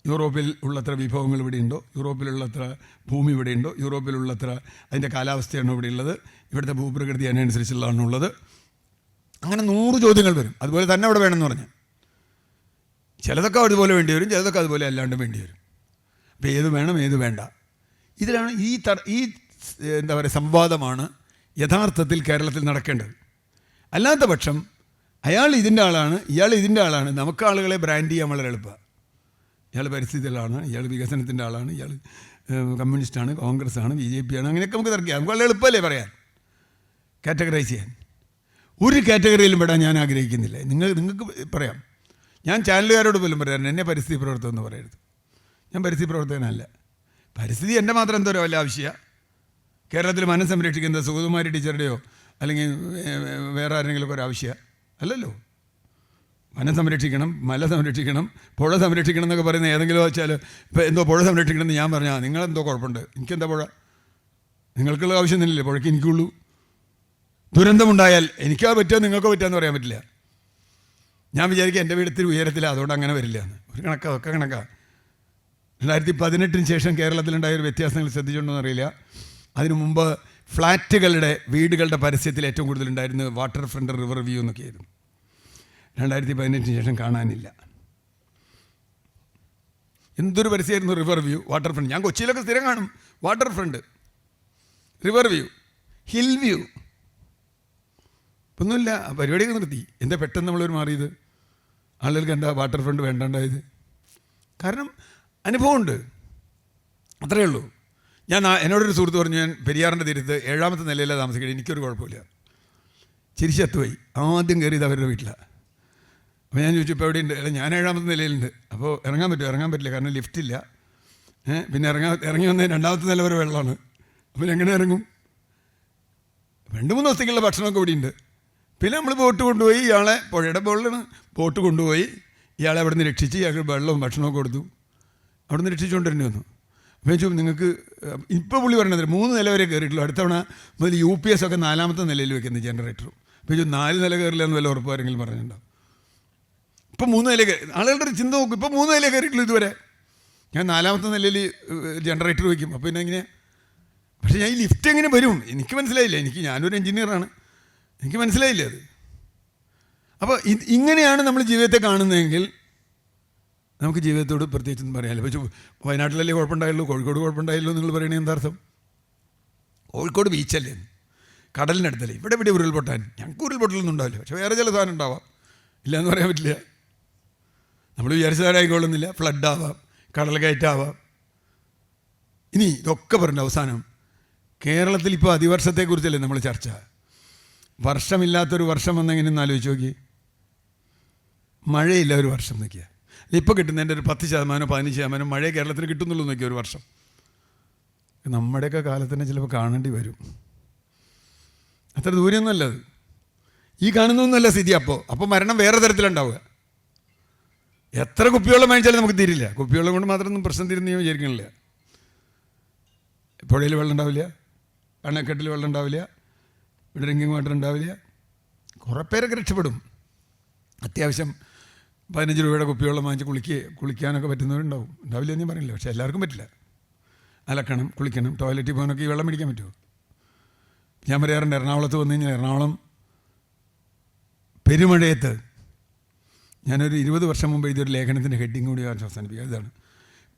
യൂറോപ്പിൽ ഉള്ളത്ര വിഭവങ്ങൾ ഇവിടെയുണ്ടോ? യൂറോപ്പിലുള്ളത്ര ഭൂമി ഇവിടെയുണ്ടോ? യൂറോപ്പിലുള്ളത്ര അതിൻ്റെ കാലാവസ്ഥയാണോ ഇവിടെ ഉള്ളത്? ഇവിടുത്തെ ഭൂപ്രകൃതി അതിനനുസരിച്ചുള്ളതാണോ ഉള്ളത്? അങ്ങനെ 100 ചോദ്യങ്ങൾ വരും. അതുപോലെ തന്നെ അവിടെ വേണമെന്ന് പറഞ്ഞാൽ ചിലതൊക്കെ അതുപോലെ വേണ്ടി വരും, ചിലതൊക്കെ അതുപോലെ അല്ലാണ്ട് വേണ്ടി വരും. അപ്പോൾ ഏത് വേണം, ഏത് വേണ്ട, ഇതിലാണ് ഈ എന്താ പറയുക സംവാദമാണ് യഥാർത്ഥത്തിൽ കേരളത്തിൽ നടക്കേണ്ടത്. അല്ലാത്ത പക്ഷം അയാൾ ഇതിൻ്റെ ആളാണ്, ഇയാൾ ഇതിൻ്റെ ആളാണ്, നമുക്ക് ആളുകളെ ബ്രാൻഡ് ചെയ്യാൻ വളരെ എളുപ്പമാണ്. ഇയാൾ പരിസ്ഥിതിയിലാണ്, ഇയാൾ വികസനത്തിൻ്റെ ആളാണ്, ഇയാൾ കമ്മ്യൂണിസ്റ്റാണ്, കോൺഗ്രസ് ആണ്, BJP ആണ്, അങ്ങനെയൊക്കെ നമുക്ക് തർക്കിക്കാം. നമുക്ക് വളരെ എളുപ്പമല്ലേ പറയാൻ, കാറ്റഗറൈസ് ചെയ്യാൻ. ഒരു കാറ്റഗറിയിലും പെടാൻ ഞാൻ ആഗ്രഹിക്കുന്നില്ല. നിങ്ങൾക്ക് പറയാം. ഞാൻ ചാനലുകാരോട് പോലും പറയാറുണ്ട്, എന്നെ പരിസ്ഥിതി പ്രവർത്തകം എന്ന് പറയരുത്. ഞാൻ പരിസ്ഥിതി പ്രവർത്തകനല്ല. പരിസ്ഥിതി എൻ്റെ മാത്രം എന്തോ വല്ല ആവശ്യമാണ്. കേരളത്തിൽ വനം സംരക്ഷിക്കുന്നത് സുഗതകുമാരി ടീച്ചറുടെയോ അല്ലെങ്കിൽ വേറെ ആരെങ്കിലുമൊക്കെ ഒരു ആവശ്യമാണ് അല്ലല്ലോ. വനം സംരക്ഷിക്കണം, മല സംരക്ഷിക്കണം, പുഴ സംരക്ഷിക്കണം എന്നൊക്കെ പറയുന്ന ഏതെങ്കിലും വെച്ചാൽ ഇപ്പോൾ എന്തോ പുഴ സംരക്ഷിക്കണം എന്ന് ഞാൻ പറഞ്ഞാൽ നിങ്ങളെന്തോ കുഴപ്പമുണ്ട്, എനിക്കെന്താ പുഴ? നിങ്ങൾക്കുള്ള ആവശ്യമൊന്നുമില്ലേ പുഴയ്ക്ക്? എനിക്കുള്ളൂ. ദുരന്തമുണ്ടായാൽ എനിക്കാ പറ്റുക, നിങ്ങൾക്കോ പറ്റുകയെന്ന് പറയാൻ പറ്റില്ല. ഞാൻ വിചാരിക്കുക എൻ്റെ വീടത്തിൽ ഉയരത്തില്ല, അതുകൊണ്ട് അങ്ങനെ വരില്ല എന്ന്. ഒരു കണക്കാ, ഒക്കെ കണക്കാ. 2018 ശേഷം കേരളത്തിലുണ്ടായ ഒരു വ്യത്യാസങ്ങൾ ശ്രദ്ധിച്ചിട്ടുണ്ടോ എന്നറിയില്ല. അതിനു മുമ്പ് ഫ്ലാറ്റുകളുടെ വീടുകളുടെ പരസ്യത്തിൽ ഏറ്റവും കൂടുതലുണ്ടായിരുന്നത് വാട്ടർ ഫ്രണ്ട്, റിവർ വ്യൂ എന്നൊക്കെ ആയിരുന്നു. 2018 ശേഷം കാണാനില്ല. എന്തൊരു പരസ്യമായിരുന്നു റിവർ വ്യൂ, വാട്ടർ ഫ്രണ്ട്. ഞാൻ കൊച്ചിയിലൊക്കെ സ്ഥിരം കാണും water front, river view, hill view. ഒന്നുമില്ല, പരിപാടിയൊക്കെ നിർത്തി. എന്താ പെട്ടെന്ന് നമ്മളൊരു മാറിയത്? ആളുകൾക്ക് എന്താ വാട്ടർ ഫ്രണ്ട് വേണ്ടാണ്ടായത്? കാരണം അനുഭവമുണ്ട്, അത്രയേ ഉള്ളൂ. എന്നോടൊരു സുഹൃത്ത് പറഞ്ഞു, ഞാൻ പെരിയാറിൻ്റെ തീരത്ത് 7ാമത്തെ നിലയിലാണ് താമസിക്കുന്നത്, എനിക്കൊരു കുഴപ്പമില്ല. ചിരിച്ചത്തുപോയി. ആദ്യം കയറിയത് അവരുടെ വീട്ടിലാണ്. അപ്പോൾ ഞാൻ ചോദിച്ചു ഇപ്പോൾ എവിടെയുണ്ട്? അല്ല ഞാൻ 7ാമത്തെ നിലയിലുണ്ട്. അപ്പോൾ ഇറങ്ങാൻ പറ്റുമോ? ഇറങ്ങാൻ പറ്റില്ല, കാരണം ലിഫ്റ്റില്ല. പിന്നെ ഇറങ്ങി വന്ന 2ാമത്തെ നില വരെ വെള്ളമാണ്. അപ്പോൾ എങ്ങനെ ഇറങ്ങും? 2-3 ദിവസത്തേക്കുള്ള ഭക്ഷണമൊക്കെ ഇവിടെ ഉണ്ട്. പിന്നെ നമ്മൾ ബോട്ട് കൊണ്ടുപോയി ഇയാളെ, പുഴയുടെ ബോളിലാണ് ബോട്ട് കൊണ്ടുപോയി ഇയാളെ അവിടെ നിന്ന് രക്ഷിച്ച് ഇയാൾക്ക് വെള്ളവും ഭക്ഷണമൊക്കെ കൊടുത്തു. അവിടെ നിന്ന് രക്ഷിച്ചുകൊണ്ടിരുന്നു വന്നു. അപ്പോൾ ചോദിച്ചു നിങ്ങൾക്ക് ഇപ്പോൾ പുള്ളി പറയണത് 3 നില വരെ കയറിയിട്ടുള്ളൂ, അടുത്തവണ മുതൽ UPS ഒക്കെ 4ാമത്തെ നിലയിൽ വെക്കുന്നത് ജനറേറ്ററും. അപ്പോൾ ചോദിച്ചു 4 നില കയറില്ല എന്ന് വല്ല ഉറപ്പ് ആരെങ്കിലും പറഞ്ഞിട്ടുണ്ടാവും? ഇപ്പോൾ 3 നില കയറി. ആളുകളുടെ ഒരു ചിന്ത നോക്കും, ഇപ്പോൾ 3 നില കയറിയിട്ടുള്ളൂ ഇതുവരെ. ഞാൻ 4ാമത്തെ നിലയിൽ ജനറേറ്റർ വയ്ക്കും. അപ്പോൾ പിന്നെ എങ്ങനെ? പക്ഷേ ഞാൻ ഈ ലിഫ്റ്റ് എങ്ങനെ വരും? എനിക്ക് മനസ്സിലായില്ല. ഞാനൊരു എഞ്ചിനീയറാണ്, എനിക്ക് മനസ്സിലായില്ല അത്. അപ്പോൾ ഇങ്ങനെയാണ് നമ്മൾ ജീവിതത്തെ കാണുന്നതെങ്കിൽ നമുക്ക് ജീവിതത്തോട് പ്രത്യേകിച്ചൊന്നും പറയാനില്ല. ഇപ്പോൾ വയനാട്ടിലല്ലേ കുഴപ്പമുണ്ടായുള്ളൂ, കോഴിക്കോട് കുഴപ്പമുണ്ടായല്ലോ നിങ്ങൾ പറയണേ എന്താർത്ഥം? കോഴിക്കോട് ബീച്ചല്ലേ, കടലിനടുത്തല്ലേ, ഇവിടെ ഉരുൾപൊട്ടാൻ. ഞങ്ങൾക്ക് ഉരുൾപൊട്ടലൊന്നും ഉണ്ടാവില്ല, പക്ഷേ വേറെ ചില സാധനം ഉണ്ടാവാം, ഇല്ല എന്ന് പറയാൻ പറ്റില്ല. നമ്മൾ വിചാരിച്ചതാരായിക്കൊള്ളുന്നില്ല. ഫ്ലഡ് ആവാം, കടൽ കയറ്റാവാം. ഇനി ഇതൊക്കെ പറഞ്ഞ അവസാനം കേരളത്തിൽ ഇപ്പോൾ അതിവർഷത്തെക്കുറിച്ചല്ലേ നമ്മൾ ചർച്ച. വർഷമില്ലാത്തൊരു വർഷം വന്നെങ്ങനെയൊന്ന് ആലോചിച്ച് നോക്കി. മഴയില്ല ഒരു വർഷം നോക്കിയാൽ. ഇപ്പോൾ കിട്ടുന്നതിൻ്റെ ഒരു 10% 15% മഴയെ കേരളത്തിന് കിട്ടുന്നുള്ളൂ നോക്കിയാൽ ഒരു വർഷം. നമ്മുടെയൊക്കെ കാലത്തന്നെ ചിലപ്പോൾ കാണേണ്ടി വരും. അത്ര ദൂരമൊന്നുമല്ല അത്. ഈ കാണുന്നൊന്നുമല്ല സ്ഥിതി. അപ്പോൾ മരണം വേറെ തരത്തിലുണ്ടാവുക. എത്ര കുപ്പിവെള്ളം വാങ്ങിച്ചാലും നമുക്ക് തീരില്ല. കുപ്പിവെള്ളം കൊണ്ട് മാത്രമൊന്നും പ്രശ്നം തീരുന്ന ഞാൻ വിചാരിക്കണില്ല. പുഴയിൽ വെള്ളം ഉണ്ടാവില്ല, അണക്കെട്ടിൽ വെള്ളം ഉണ്ടാവില്ല, ഡ്രിങ്കിങ് വാട്ടർ ഉണ്ടാവില്ല. കുറേ പേരൊക്കെ രക്ഷപ്പെടും. അത്യാവശ്യം 15 രൂപയുടെ കുപ്പിവെള്ളം വാങ്ങിച്ച് കുളിക്കാനൊക്കെ പറ്റുന്നവരുണ്ടാവും. ഉണ്ടാവില്ല എന്ന് ഞാൻ പറയില്ല, പക്ഷേ എല്ലാവർക്കും പറ്റില്ല. അലക്കണം, കുളിക്കണം, ടോയ്ലറ്റിൽ പോകാനൊക്കെ ഈ വെള്ളം മേടിക്കാൻ പറ്റുമോ? ഞാൻ പറയാറുണ്ട്, എറണാകുളത്ത് വന്നു കഴിഞ്ഞാൽ എറണാകുളം പെരുമഴയത്ത്, ഞാനൊരു 20 വർഷം മുമ്പ് എഴുതിയൊരു ലേഖനത്തിൻ്റെ ഹെഡിങ് കൂടി അവസാനിപ്പിക്കുക. ഇതാണ്: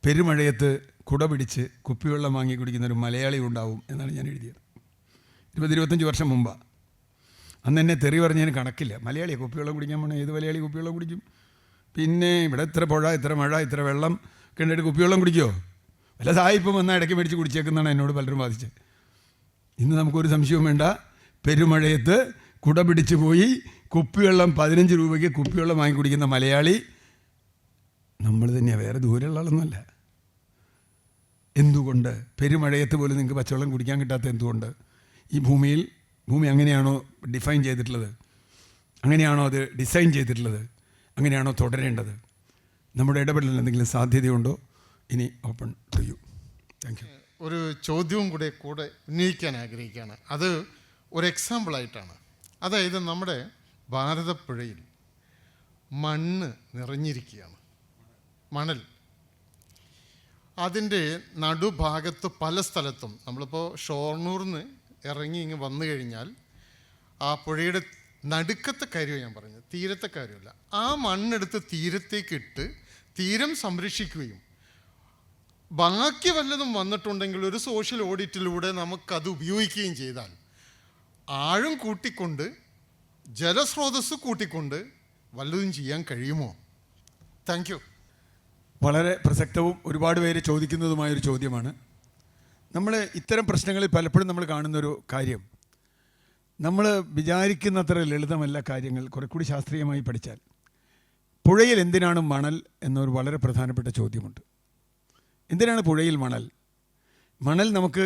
പെരുമഴയത്ത് കുട പിടിച്ച് കുപ്പിവെള്ളം വാങ്ങി കുടിക്കുന്ന ഒരു മലയാളി ഉണ്ടാവും എന്നാണ് ഞാൻ എഴുതിയത്. 20-25 വർഷം മുമ്പാണ്. അന്ന് എന്നെ തെറി പറഞ്ഞതിന് കണക്കില്ല. മലയാളിയെ കുപ്പിവെള്ളം കുടിക്കാൻ പോകണം, ഏത് മലയാളി കുപ്പിവെള്ളം കുടിക്കും? പിന്നെ ഇവിടെ ഇത്ര പുഴ, ഇത്ര മഴ, ഇത്ര വെള്ളം കണ്ടിട്ട് കുപ്പിവെള്ളം കുടിക്കുമോ? വല്ല സായിപ്പം വന്നാൽ ഇടയ്ക്ക് മേടിച്ച് കുടിച്ചേക്കുന്നതാണ് എന്നോട് പലരും ബാധിച്ചത്. ഇന്ന് നമുക്കൊരു സംശയവും വേണ്ട, പെരുമഴയത്ത് കുട പിടിച്ച് പോയി കുപ്പിവെള്ളം 15 രൂപയ്ക്ക് കുപ്പിവെള്ളം വാങ്ങി കുടിക്കുന്ന മലയാളി നമ്മൾ തന്നെയാണ്, വേറെ ദൂരെയുള്ള ആളൊന്നുമല്ല. എന്തുകൊണ്ട് പെരുമഴയത്ത് പോലും നിങ്ങൾക്ക് പച്ചവെള്ളം കുടിക്കാൻ കിട്ടാത്ത എന്തുകൊണ്ട്? ഈ ഭൂമി അങ്ങനെയാണോ ഡിഫൈൻ ചെയ്തിട്ടുള്ളത്? അങ്ങനെയാണോ അത് ഡിസൈൻ ചെയ്തിട്ടുള്ളത്? അങ്ങനെയാണോ തുടരേണ്ടത്? നമ്മുടെ ഇടപെടലിൽ എന്തെങ്കിലും സാധ്യതയുണ്ടോ? ഇനി open to you. Thank you. ഒരു ചോദ്യവും കൂടെ ഉന്നയിക്കാൻ ആഗ്രഹിക്കുകയാണ്. അത് ഒരു എക്സാമ്പിളായിട്ടാണ്. അതായത് നമ്മുടെ ഭാരതപ്പുഴയിൽ മണ്ണ് നിറഞ്ഞിരിക്കുകയാണ്, മണൽ. അതിൻ്റെ നടുഭാഗത്ത് പല സ്ഥലത്തും, നമ്മളിപ്പോൾ ഷൊർണൂർന്ന് ഇറങ്ങി ഇങ്ങ് വന്നു കഴിഞ്ഞാൽ ആ പുഴയുടെ നടുക്കത്തെ കാര്യമാണ് ഞാൻ പറഞ്ഞത്, തീരത്തെ കാര്യമല്ല. ആ മണ്ണെടുത്ത് തീരത്തേക്കിട്ട് തീരം സംരക്ഷിക്കുകയും ബാക്കി വല്ലതും വന്നിട്ടുണ്ടെങ്കിൽ ഒരു സോഷ്യൽ ഓഡിറ്റിലൂടെ നമുക്കത് ഉപയോഗിക്കുകയും ചെയ്താൽ ആഴം കൂട്ടിക്കൊണ്ട് ജലസ്രോതസ് കൂട്ടിക്കൊണ്ട് വല്ലതും ചെയ്യാൻ കഴിയുമോ? Thank you. വളരെ പ്രസക്തവും ഒരുപാട് പേര് ചോദിക്കുന്നതുമായൊരു ചോദ്യമാണ്. നമ്മൾ ഇത്തരം പ്രശ്നങ്ങളിൽ പലപ്പോഴും നമ്മൾ കാണുന്നൊരു കാര്യം, നമ്മൾ വിചാരിക്കുന്നത്ര ലളിതമല്ല കാര്യങ്ങൾ. കുറെ കൂടി ശാസ്ത്രീയമായി പഠിച്ചാൽ പുഴയിൽ എന്തിനാണ് മണൽ എന്നൊരു വളരെ പ്രധാനപ്പെട്ട ചോദ്യമുണ്ട്. എന്തിനാണ് പുഴയിൽ മണൽ? മണൽ നമുക്ക്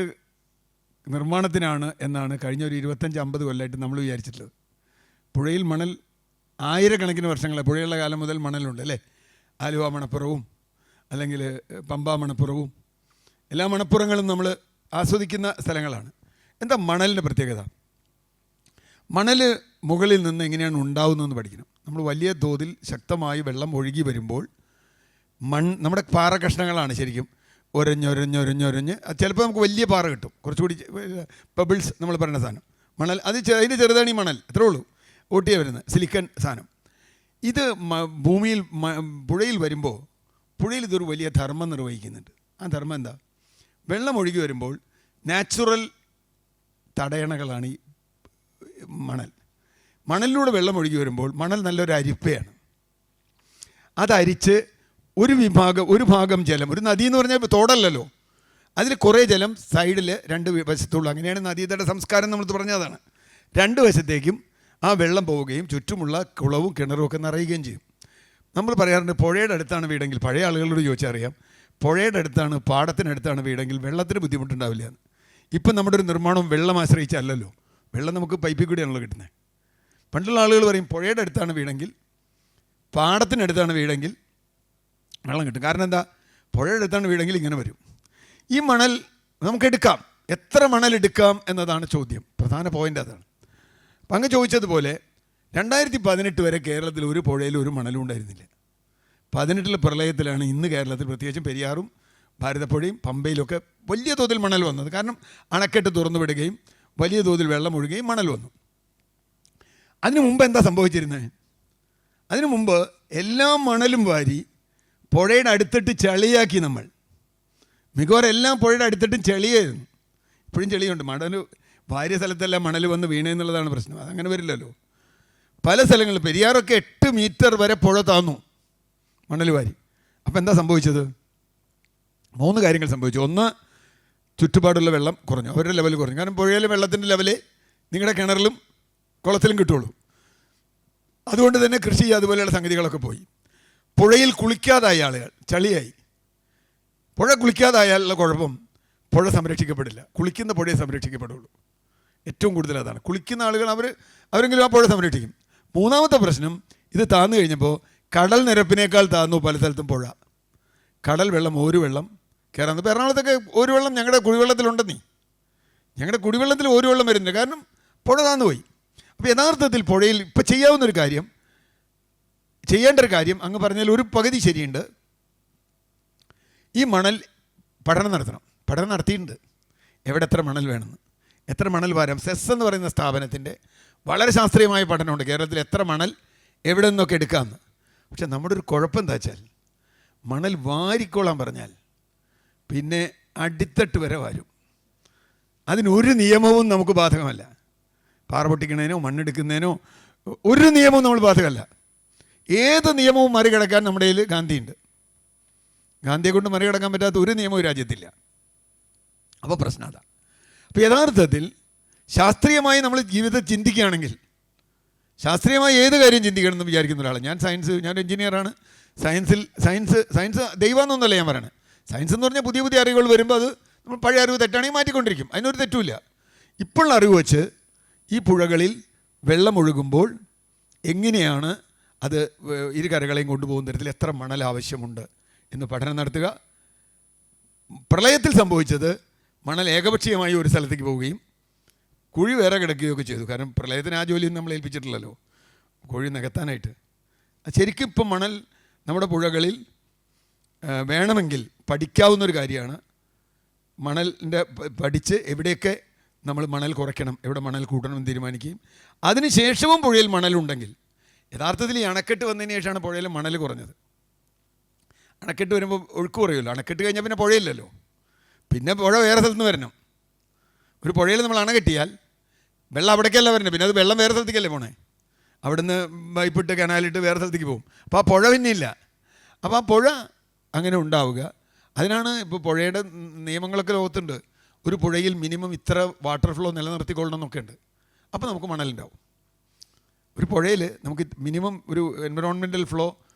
നിർമ്മാണത്തിനാണ് എന്നാണ് കഴിഞ്ഞ ഒരു 25-50 കൊല്ലമായിട്ട് നമ്മൾ വിചാരിച്ചിട്ടുള്ളത്. പുഴയിൽ മണൽ ആയിരക്കണക്കിന് വർഷങ്ങളെ, പുഴയുള്ള കാലം മുതൽ മണലുണ്ട് അല്ലേ? ആലുവ മണപ്പുറവും അല്ലെങ്കിൽ പമ്പ മണപ്പുറവും എല്ലാ മണപ്പുറങ്ങളും നമ്മൾ ആസ്വദിക്കുന്ന സ്ഥലങ്ങളാണ്. എന്താ മണലിൻ്റെ പ്രത്യേകത? മണൽ മുകളിൽ നിന്ന് എങ്ങനെയാണ് ഉണ്ടാവുന്നതെന്ന് പഠിക്കണം. നമ്മൾ വലിയ തോതിൽ ശക്തമായി വെള്ളം ഒഴുകി വരുമ്പോൾ നമ്മുടെ പാറ കഷ്ണങ്ങളാണ് ശരിക്കും ഒരഞ്ഞൊരഞ്ഞൊരഞ്ഞൊരഞ്ഞ്, ചിലപ്പോൾ നമുക്ക് വലിയ പാറ കിട്ടും, കുറച്ചുകൂടി പെബിൾസ് നമ്മൾ പറയുന്ന സാധനം. മണൽ അതിന് ചെറുതാണ് ഈ മണൽ, അത്രേ ഉള്ളൂ, ഓട്ടിയ വരുന്നത് സിലിക്കൺ സാധനം. ഇത് ഭൂമിയിൽ പുഴയിൽ വരുമ്പോൾ പുഴയിൽ ഇതൊരു വലിയ ധർമ്മം നിർവഹിക്കുന്നുണ്ട്. ആ ധർമ്മം എന്താ? വെള്ളം ഒഴുകി വരുമ്പോൾ നാച്ചുറൽ തടയണകളാണ് ഈ മണലിലൂടെ വെള്ളം ഒഴുകി വരുമ്പോൾ മണൽ നല്ലൊരു അരിപ്പയാണ്. അതരിച്ച് ഒരു ഭാഗം ജലം, ഒരു നദി എന്ന് പറഞ്ഞാൽ തോടല്ലല്ലോ, അതിൽ കുറേ ജലം സൈഡിൽ 2 വശത്തുള്ളൂ. അങ്ങനെയാണ് നദീതട സംസ്കാരം നമ്മൾ പറഞ്ഞതാണ്. 2 വശത്തേക്കും ആ വെള്ളം പോവുകയും ചുറ്റുമുള്ള കുളവും കിണറും ഒക്കെ നിറയുകയും ചെയ്യും. നമ്മൾ പറയാറുണ്ട് പുഴയുടെ അടുത്താണ് വീടെങ്കിൽ, പഴയ ആളുകളോട് ചോദിച്ചാൽ അറിയാം, പുഴയുടെ അടുത്താണ്, പാടത്തിനടുത്താണ് വീടെങ്കിൽ വെള്ളത്തിന് ബുദ്ധിമുട്ടുണ്ടാവില്ല എന്ന്. ഇപ്പം നമ്മുടെ ഒരു നിർമ്മാണം വെള്ളം ആശ്രയിച്ചല്ലല്ലോ, വെള്ളം നമുക്ക് പൈപ്പിൽ കൂടിയാണല്ലോ കിട്ടുന്നത്. പണ്ടുള്ള ആളുകൾ പറയും പുഴയുടെ അടുത്താണ് വീടെങ്കിൽ, പാടത്തിനടുത്താണ് വീടെങ്കിൽ വെള്ളം കിട്ടും. കാരണം എന്താ? പുഴയുടെ അടുത്താണ് വീടെങ്കിൽ ഇങ്ങനെ വരും. ഈ മണൽ നമുക്കെടുക്കാം. എത്ര മണൽ എടുക്കാം എന്നതാണ് ചോദ്യം. പ്രധാന പോയിൻ്റ് അതാണ്. അപ്പം അങ്ങ് ചോദിച്ചതുപോലെ 2018 വരെ കേരളത്തിൽ ഒരു പുഴയിലും ഒരു മണലും ഉണ്ടായിരുന്നില്ല. 18 പ്രളയത്തിലാണ് ഇന്ന് കേരളത്തിൽ, പ്രത്യേകിച്ചും പെരിയാറും ഭാരതപ്പുഴയും പമ്പയിലൊക്കെ വലിയ തോതിൽ മണൽ വന്നത്. കാരണം അണക്കെട്ട് തുറന്നു വിടുകയും വലിയ തോതിൽ വെള്ളം ഒഴുകുകയും മണൽ വന്നു. അതിനു മുമ്പ് എന്താ സംഭവിച്ചിരുന്നത്? അതിനു മുമ്പ് എല്ലാ മണലും വാരി പുഴയുടെ അടുത്തിട്ട് ചളിയാക്കി. നമ്മൾ മിക്കവാറും എല്ലാം പുഴയുടെ അടുത്തിട്ടും ചെളിയായിരുന്നു. ഇപ്പോഴും ചെളിയുണ്ട്. മണൽ ഭാര്യ സ്ഥലത്തെല്ലാം മണൽ വന്ന് വീണേന്നുള്ളതാണ് പ്രശ്നം. അതങ്ങനെ വരില്ലല്ലോ. പല സ്ഥലങ്ങളിൽ പെരിയാറൊക്കെ 8 മീറ്റർ വരെ പുഴ താന്നു മണൽ വാരി. അപ്പോൾ എന്താ സംഭവിച്ചത്? 3 കാര്യങ്ങൾ സംഭവിച്ചു. ഒന്ന്, ചുറ്റുപാടുള്ള വെള്ളം കുറഞ്ഞു, അവരുടെ ലെവൽ കുറഞ്ഞു. കാരണം പുഴയിലെ വെള്ളത്തിൻ്റെ ലെവല് നിങ്ങളുടെ കിണറിലും കുളത്തിലും കിട്ടുള്ളൂ. അതുകൊണ്ട് തന്നെ കൃഷി അതുപോലെയുള്ള സംഗതികളൊക്കെ പോയി. പുഴയിൽ കുളിക്കാതായ ആളുകൾ, ചളിയായി. പുഴ കുളിക്കാതായാലുള്ള കുഴപ്പം, പുഴ സംരക്ഷിക്കപ്പെടില്ല. കുളിക്കുന്ന പുഴയെ സംരക്ഷിക്കപ്പെടുള്ളൂ. ഏറ്റവും കൂടുതൽ അതാണ്. കുളിക്കുന്ന ആളുകൾ അവരെങ്കിലും ആ പുഴ സംരക്ഷിക്കും. 3ാമത്തെ പ്രശ്നം, ഇത് താന്നു കഴിഞ്ഞപ്പോൾ കടൽ നിരപ്പിനേക്കാൾ താന്നു പല സ്ഥലത്തും പുഴ. കടൽ വെള്ളം, വെള്ളം കയറാൻ. ഇപ്പോൾ എറണാകുളത്തൊക്കെ വെള്ളം ഞങ്ങളുടെ കുടിവെള്ളത്തിലുണ്ടെന്നീ. ഞങ്ങളുടെ കുടിവെള്ളത്തിൽ വെള്ളം വരുന്നില്ല, കാരണം പുഴ താന്നു പോയി. അപ്പോൾ യഥാർത്ഥത്തിൽ പുഴയിൽ ഇപ്പോൾ ചെയ്യാവുന്നൊരു കാര്യം, ചെയ്യേണ്ട ഒരു കാര്യം അങ്ങ് പറഞ്ഞാൽ ഒരു പകുതി ശരിയുണ്ട്. ഈ മണൽ പഠനം നടത്തണം. പഠനം നടത്തിയിട്ടുണ്ട്, എവിടെ എത്ര മണൽ വേണമെന്ന്, എത്ര മണൽ ഭാരം. സെസ് എന്ന് പറയുന്ന സ്ഥാപനത്തിൻ്റെ വളരെ ശാസ്ത്രീയമായ പഠനമുണ്ട് കേരളത്തിൽ എത്ര മണൽ എവിടെ നിന്നൊക്കെ എടുക്കാമെന്ന്. പക്ഷെ നമ്മുടെ ഒരു കുഴപ്പം എന്താ വെച്ചാൽ മണൽ വാരിക്കോളാൻ പറഞ്ഞാൽ പിന്നെ അടിത്തട്ട് വരെ വരും. അതിനൊരു നിയമവും നമുക്ക് ബാധകമല്ല. പാറ പൊട്ടിക്കുന്നതിനോ മണ്ണെടുക്കുന്നതിനോ ഒരു നിയമവും നമ്മൾ ബാധകമല്ല. ഏത് നിയമവും മറികടക്കാൻ നമ്മുടെ കയ്യിൽ ഗാന്ധിയുണ്ട്. ഗാന്ധിയെ കൊണ്ട് മറികടക്കാൻ പറ്റാത്ത ഒരു നിയമവും രാജ്യത്തില്ല. അപ്പോൾ പ്രശ്നം അതാ. അപ്പോൾ യഥാർത്ഥത്തിൽ ശാസ്ത്രീയമായി നമ്മൾ ജീവിതം ചിന്തിക്കുകയാണെങ്കിൽ, ശാസ്ത്രീയമായി ഏത് കാര്യം ചിന്തിക്കണമെന്ന് വിചാരിക്കുന്ന ഒരാളാണ് ഞാൻ. ഞാൻ എഞ്ചിനീയറാണ്. സയൻസ് ദൈവമെന്നൊന്നല്ല ഞാൻ പറയണത്. സയൻസ് എന്ന് പറഞ്ഞാൽ പുതിയ പുതിയ അറിവുകൾ വരുമ്പോൾ അത് നമ്മൾ പഴയ അറിവ് തെറ്റാണെങ്കിൽ മാറ്റിക്കൊണ്ടിരിക്കും. അതിനൊരു തെറ്റുമില്ല. ഇപ്പോഴുള്ള അറിവ് വെച്ച് ഈ പുഴകളിൽ വെള്ളമൊഴുകുമ്പോൾ എങ്ങനെയാണ് അത് ഇരു കരകളെയും കൊണ്ടുപോകുന്ന തരത്തിൽ എത്ര മണൽ ആവശ്യമുണ്ട് എന്ന് പഠനം നടത്തുക. പ്രളയത്തിൽ സംഭവിച്ചത് മണൽ ഏകപക്ഷീയമായി ഒരു സ്ഥലത്തേക്ക് പോവുകയും കുഴി വേറെ കിടക്കുകയൊക്കെ ചെയ്തു. കാരണം പ്രളയത്തിന് ആ ജോലിയൊന്നും നമ്മൾ ഏൽപ്പിച്ചിട്ടില്ലല്ലോ, കുഴി നികത്താനായിട്ട്. ശരിക്കും ഇപ്പം മണൽ നമ്മുടെ പുഴകളിൽ വേണമെങ്കിൽ പഠിക്കാവുന്നൊരു കാര്യമാണ്. മണലിൻ്റെ പഠിച്ച് എവിടെയൊക്കെ നമ്മൾ മണൽ കുറയ്ക്കണം, എവിടെ മണൽ കൂട്ടണമെന്ന് തീരുമാനിക്കുകയും അതിനുശേഷവും പുഴയിൽ മണലുണ്ടെങ്കിൽ, യഥാർത്ഥത്തിൽ ഈ അണക്കെട്ട് വന്നതിന് ശേഷമാണ് പുഴയിൽ മണൽ കുറഞ്ഞത്. അണക്കെട്ട് വരുമ്പോൾ ഒഴുക്ക് കുറയുമല്ലോ. അണക്കെട്ട് കഴിഞ്ഞാൽ പിന്നെ പുഴയില്ലല്ലോ, പിന്നെ പുഴ വേറെ സ്ഥലത്ത് നിന്ന് വരണം. ഒരു പുഴയിൽ നമ്മൾ അണ കെട്ടിയാൽ വെള്ളം അവിടേക്കല്ല വരണം, പിന്നെ അത് വെള്ളം വേറെ സ്ഥലത്തേക്കല്ലേ പോണേ. അവിടുന്ന് പൈപ്പിട്ട് കനാലിട്ട് വേറെ സ്ഥലത്തേക്ക് പോകും. അപ്പോൾ ആ പുഴ പിന്നെ ഇല്ല. അപ്പോൾ ആ പുഴ അങ്ങനെ ഉണ്ടാവുക. അതിനാണ് ഇപ്പോൾ പുഴയുടെ നിയമങ്ങളൊക്കെ ലോകത്തുണ്ട്. ഒരു പുഴയിൽ മിനിമം ഇത്ര വാട്ടർ ഫ്ലോ നിലനിർത്തിക്കൊള്ളണം എന്നൊക്കെ ഉണ്ട്. അപ്പോൾ നമുക്ക് മണലുണ്ടാവും. ഒരു പുഴയിൽ നമുക്ക് മിനിമം ഒരു എൻവറോൺമെൻറ്റൽ ഫ്ലോ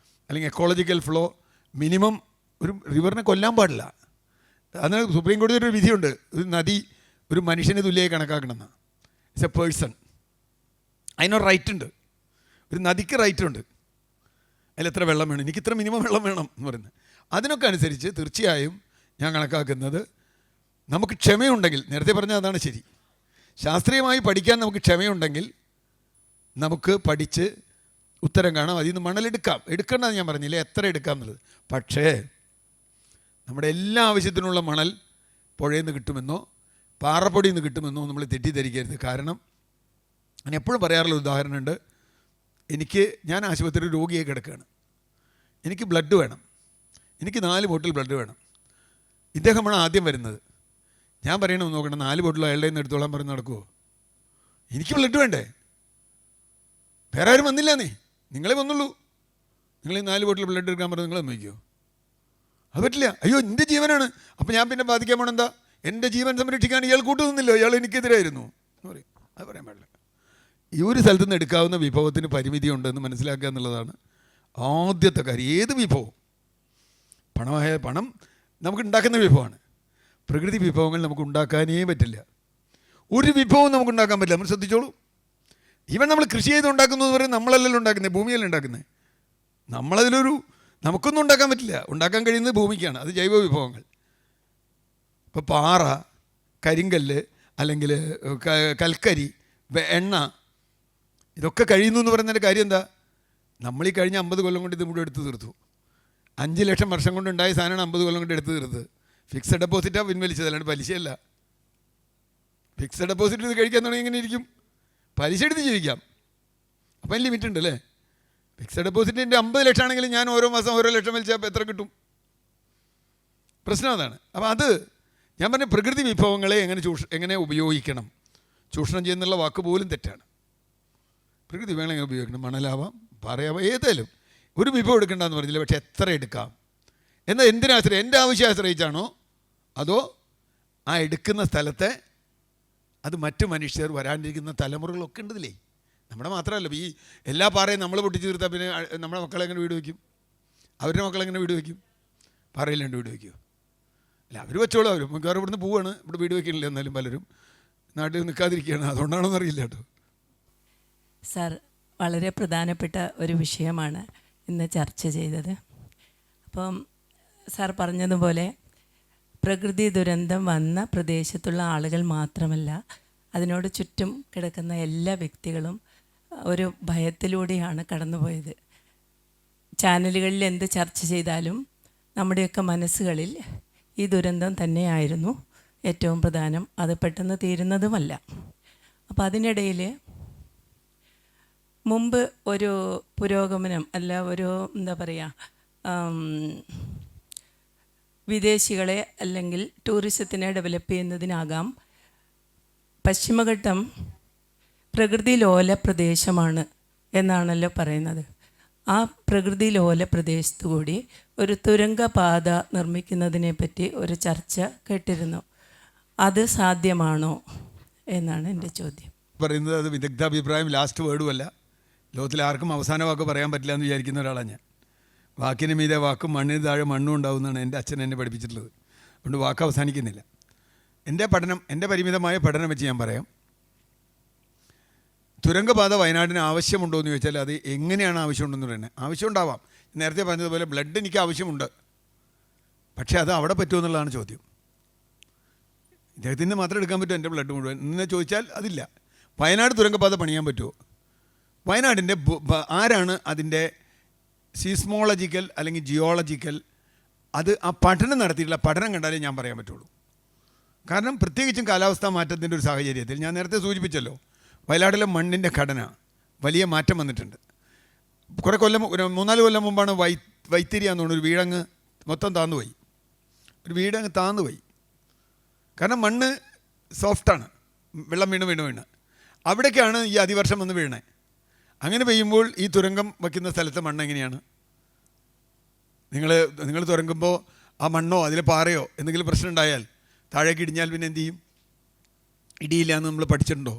അല്ലെങ്കിൽ എക്കോളജിക്കൽ ഫ്ലോ മിനിമം ഒരു റിവറിനെ കൊല്ലാൻ പാടില്ല. അതിന് സുപ്രീം കോടതി ഒരു വിധിയുണ്ട്. ഒരു നദി ഒരു മനുഷ്യന് തുല്യമായി കണക്കാക്കണമെന്ന്. It's a person. അതിനൊരു റൈറ്റ് ഉണ്ട്. ഒരു നദിക്ക് റൈറ്റ് ഉണ്ട്. അതിലെത്ര വെള്ളം വേണം, എനിക്കിത്ര മിനിമം വെള്ളം വേണം എന്ന് പറയുന്നത്. അതിനൊക്കെ അനുസരിച്ച് തീർച്ചയായും ഞാൻ കണക്കാക്കുന്നത് നമുക്ക് ക്ഷമയുണ്ടെങ്കിൽ, നേരത്തെ പറഞ്ഞാൽ അതാണ് ശരി, ശാസ്ത്രീയമായി പഠിക്കാൻ നമുക്ക് ക്ഷമയുണ്ടെങ്കിൽ നമുക്ക് പഠിച്ച് ഉത്തരം കാണാം. അതിൽ നിന്ന് മണലെടുക്കാം. എടുക്കേണ്ടത് ഞാൻ പറഞ്ഞില്ല, എത്ര എടുക്കാം എന്നുള്ളത്. പക്ഷേ നമ്മുടെ എല്ലാ ആവശ്യത്തിനുള്ള മണൽ പുഴയിൽ നിന്ന് കിട്ടുമെന്നോ പാറപ്പൊടിയിൽ നിന്ന് കിട്ടുമെന്നോ നമ്മൾ തെറ്റിദ്ധരിക്കരുത്. കാരണം ഞാൻ എപ്പോഴും പറയാറുള്ള ഉദാഹരണമുണ്ട്. ഞാൻ ആശുപത്രിയിൽ രോഗിയെ കിടക്കുകയാണ്. എനിക്ക് ബ്ലഡ് വേണം. എനിക്ക് 4 ബോട്ടിൽ ബ്ലഡ് വേണം. ഇദ്ദേഹമാണ് ആദ്യം വരുന്നത്. ഞാൻ പറയണമെന്ന് നോക്കണം, 4 ബോട്ടിൽ അയാളുടെ നിന്ന് എടുത്തോളാൻ പറഞ്ഞ് നടക്കുമോ? എനിക്ക് ബ്ലഡ് വേണ്ടേ? വേറെ ആരും വന്നില്ല, നിങ്ങളെ വന്നുള്ളൂ. നിങ്ങൾ ഈ 4 ബോട്ടിൽ ബ്ലഡ് എടുക്കാൻ പറഞ്ഞ് നിങ്ങൾ സമ്മതിക്കുമോ? അത് പറ്റില്ല. അയ്യോ എൻ്റെ ജീവനാണ്, അപ്പോൾ ഞാൻ പിന്നെ ബാധിക്കാൻ പോകണം. എന്താ, എൻ്റെ ജീവൻ സംരക്ഷിക്കാൻ ഇയാൾ കൂട്ടുനിന്നില്ലോ, ഇയാൾ എനിക്കെതിരായിരുന്നു എന്ന് പറയും. അത് പറയാൻ പാടില്ല. ഈ ഒരു സ്ഥലത്ത് നിന്ന് എടുക്കാവുന്ന വിഭവത്തിന് പരിമിതി ഉണ്ടെന്ന് മനസ്സിലാക്കുക എന്നുള്ളതാണ് ആദ്യത്തെ കാര്യം. ഏത് വിഭവം, പണം നമുക്ക് ഉണ്ടാക്കുന്ന വിഭവമാണ്. പ്രകൃതി വിഭവങ്ങൾ നമുക്ക് ഉണ്ടാക്കാനേ പറ്റില്ല. ഒരു വിഭവവും നമുക്ക് ഉണ്ടാക്കാൻ പറ്റില്ല. നമ്മൾ ശ്രദ്ധിച്ചോളൂ. ഈവൻ നമ്മൾ കൃഷി ചെയ്ത് ഉണ്ടാക്കുന്നു എന്ന് പറയുന്നത് നമ്മളല്ലല്ലോ ഉണ്ടാക്കുന്നത്, ഭൂമിയല്ല ഉണ്ടാക്കുന്നത്. നമുക്കൊന്നും ഉണ്ടാക്കാൻ പറ്റില്ല. ഉണ്ടാക്കാൻ കഴിയുന്നത് ഭൂമിക്കാണ്. അത് ജൈവ വിഭവങ്ങൾ. ഇപ്പോൾ പാറ, കരിങ്കല്ല്, അല്ലെങ്കിൽ കൽക്കരി, എണ്ണ, ഇതൊക്കെ കഴിയുന്നു എന്ന് പറയുന്നതിൻ്റെ കാര്യം എന്താ? നമ്മൾ ഈ കഴിഞ്ഞ 50 കൊല്ലം കൊണ്ട് ഇത് മുഴുവൻ എടുത്ത് തീർത്തു. 5 ലക്ഷം വർഷം കൊണ്ട് ഉണ്ടായ സാധനമാണ് 50 കൊല്ലം കൊണ്ട് എടുത്ത് തീർത്ത്. ഫിക്സഡ് ഡെപ്പോസിറ്റാണ് പിൻവലിച്ചത്, അല്ലാണ്ട് പലിശയല്ല. ഫിക്സഡ് ഡെപ്പോസിറ്റ് ഇത് കഴിക്കാൻ തുടങ്ങി എങ്ങനെ ഇരിക്കും? പലിശ എടുത്ത് ജീവിക്കാം. അപ്പം അതിന് ലിമിറ്റ് ഉണ്ട് അല്ലേ? ഫിക്സഡ് ഡെപ്പോസിറ്റിൻ്റെ 50 ലക്ഷം ആണെങ്കിലും ഞാൻ ഓരോ മാസം ഓരോ ലക്ഷം വലിച്ചാൽ എത്ര കിട്ടും? പ്രശ്നം അതാണ്. അപ്പോൾ അത് ഞാൻ പറഞ്ഞ പ്രകൃതി വിഭവങ്ങളെ എങ്ങനെ ഉപയോഗിക്കണം. ചൂഷണം ചെയ്യുന്നുള്ള വാക്ക് പോലും തെറ്റാണ്. പ്രകൃതി വിഭവങ്ങൾ എങ്ങനെ ഉപയോഗിക്കണം? മണലാവാം, പാറയാവാം, ഏതായാലും ഒരു വിഭവം എടുക്കേണ്ടെന്ന് പറഞ്ഞില്ല. പക്ഷേ എത്ര എടുക്കാം എന്നാൽ എന്തിനാശ്രയം? എൻ്റെ ആവശ്യം ആശ്രയിച്ചാണോ അതോ ആ എടുക്കുന്ന സ്ഥലത്തെ അത് മറ്റു മനുഷ്യർ വരാണ്ടിരിക്കുന്ന തലമുറകളൊക്കെ ഉണ്ടതില്ലേ? നമ്മുടെ മാത്രമല്ല, ഈ എല്ലാ പാറയും നമ്മൾ പൊട്ടിച്ച് തീർത്താൽ പിന്നെ നമ്മുടെ മക്കളെങ്ങനെ വീട് വയ്ക്കും? അവരുടെ മക്കളെങ്ങനെ വീട് വയ്ക്കും? പാറയില്ലാണ്ട് വീട് വയ്ക്കുമോ? അല്ല, അവർ വെച്ചോളൂ. അവർ മിക്കവാറും ഇവിടുന്ന് പോവാണ്, ഇവിടെ വീട് വയ്ക്കണില്ല. എന്നാലും പലരും നാട്ടിൽ നിൽക്കാതിരിക്കുകയാണ്. അതുകൊണ്ടാണോ എന്നറിയില്ല കേട്ടോ. സാർ, വളരെ പ്രധാനപ്പെട്ട ഒരു വിഷയമാണ് ഇന്ന് ചർച്ച ചെയ്തത്. അപ്പം സാർ പറഞ്ഞതുപോലെ പ്രകൃതി ദുരന്തം വന്ന പ്രദേശത്തുള്ള ആളുകൾ മാത്രമല്ല, അതിനോട് ചുറ്റും കിടക്കുന്ന എല്ലാ വ്യക്തികളും ഒരു ഭയത്തിലൂടെയാണ് കടന്നുപോയത്. ചാനലുകളിൽ എന്ത് ചർച്ച ചെയ്താലും നമ്മുടെയൊക്കെ മനസ്സുകളിൽ ഈ ദുരന്തം തന്നെയായിരുന്നു ഏറ്റവും പ്രധാനം. അത് പെട്ടെന്ന് തീരുന്നതുമല്ല. അപ്പോൾ അതിനിടയിൽ മുമ്പ് ഒരു പുരോഗമനം അല്ല, ഒരു എന്താ പറയുക, വിദേശികളെ അല്ലെങ്കിൽ ടൂറിസത്തിനെ ഡെവലപ്പ് ചെയ്യുന്നതിനാകാം പശ്ചിമഘട്ടം പ്രകൃതി ലോല പ്രദേശമാണ് എന്നാണല്ലോ പറയുന്നത്. ആ പ്രകൃതി ലോല പ്രദേശത്തു കൂടി ഒരു തുരങ്കപാത നിർമ്മിക്കുന്നതിനെ പറ്റി ഒരു ചർച്ച കേട്ടിരുന്നു. അത് സാധ്യമാണോ എന്നാണ് എൻ്റെ ചോദ്യം. പറയുന്നത് അത് വിദഗ്ധാഭിപ്രായം, ലാസ്റ്റ് വേർഡുമല്ല. ലോകത്തിൽ ആർക്കും അവസാന വാക്ക് പറയാൻ പറ്റില്ല എന്ന് വിചാരിക്കുന്ന ഒരാളാണ് ഞാൻ. വാക്കിന് മീതെ വാക്കും മണ്ണിന് താഴെ മണ്ണും ഉണ്ടാവുമെന്നാണ് എൻ്റെ അച്ഛൻ എന്നെ പഠിപ്പിച്ചിട്ടുള്ളത്. അതുകൊണ്ട് വാക്ക് അവസാനിക്കുന്നില്ല. എൻ്റെ പരിമിതമായ പഠനം വെച്ച് ഞാൻ പറയാം. തുരങ്കപാത വയനാടിന് ആവശ്യമുണ്ടോ എന്ന് ചോദിച്ചാൽ അത് എങ്ങനെയാണ് ആവശ്യമുണ്ടെന്ന് പറയുന്നത്. ആവശ്യമുണ്ടാവാം. നേരത്തെ പറഞ്ഞതുപോലെ ബ്ലഡ് എനിക്ക് ആവശ്യമുണ്ട്, പക്ഷേ അത് അവിടെ പറ്റുമോ എന്നുള്ളതാണ് ചോദ്യം. ഇദ്ദേഹത്തിന് മാത്രം എടുക്കാൻ പറ്റുമോ എൻ്റെ ബ്ലഡ് മുഴുവൻ എന്ന് ചോദിച്ചാൽ അതില്ല. വയനാട് തുരങ്കപാത പണിയാൻ പറ്റുമോ? വയനാടിൻ്റെ ആരാണ് അതിൻ്റെ സീസ്മോളജിക്കൽ അല്ലെങ്കിൽ ജിയോളജിക്കൽ അത് ആ പഠനം നടത്തിയിട്ടുള്ള പഠനം കണ്ടാലേ ഞാൻ പറയാൻ പറ്റുള്ളൂ. കാരണം പ്രത്യേകിച്ചും കാലാവസ്ഥാ മാറ്റത്തിൻ്റെ ഒരു സാഹചര്യത്തിൽ ഞാൻ നേരത്തെ സൂചിപ്പിച്ചല്ലോ, വയനാട്ടിലെ മണ്ണിൻ്റെ ഘടന വലിയ മാറ്റം വന്നിട്ടുണ്ട്. കുറേ കൊല്ലം, ഒരു 3-4 കൊല്ലം മുമ്പാണ് വൈത്തിരിയാന്ന് തോന്നുന്നു ഒരു വീടങ്ങ് മൊത്തം താന്നുപോയി. ഒരു വീടങ്ങ് താന്നുപോയി. കാരണം മണ്ണ് സോഫ്റ്റാണ്, വെള്ളം വീണ് അവിടേക്കാണ് ഈ അതിവർഷം വന്ന് വീണേ. അങ്ങനെ പെയ്യുമ്പോൾ ഈ തുരങ്കം വയ്ക്കുന്ന സ്ഥലത്തെ മണ്ണ് എങ്ങനെയാണ്? നിങ്ങൾ തുരങ്കുമ്പോൾ ആ മണ്ണോ അതിലെ പാറയോ എന്തെങ്കിലും പ്രശ്നം ഉണ്ടായാൽ താഴേക്ക് ഇടിഞ്ഞാൽ പിന്നെ എന്ത് ചെയ്യും? ഇടിയില്ല എന്ന് നമ്മൾ പഠിച്ചിട്ടുണ്ടോ?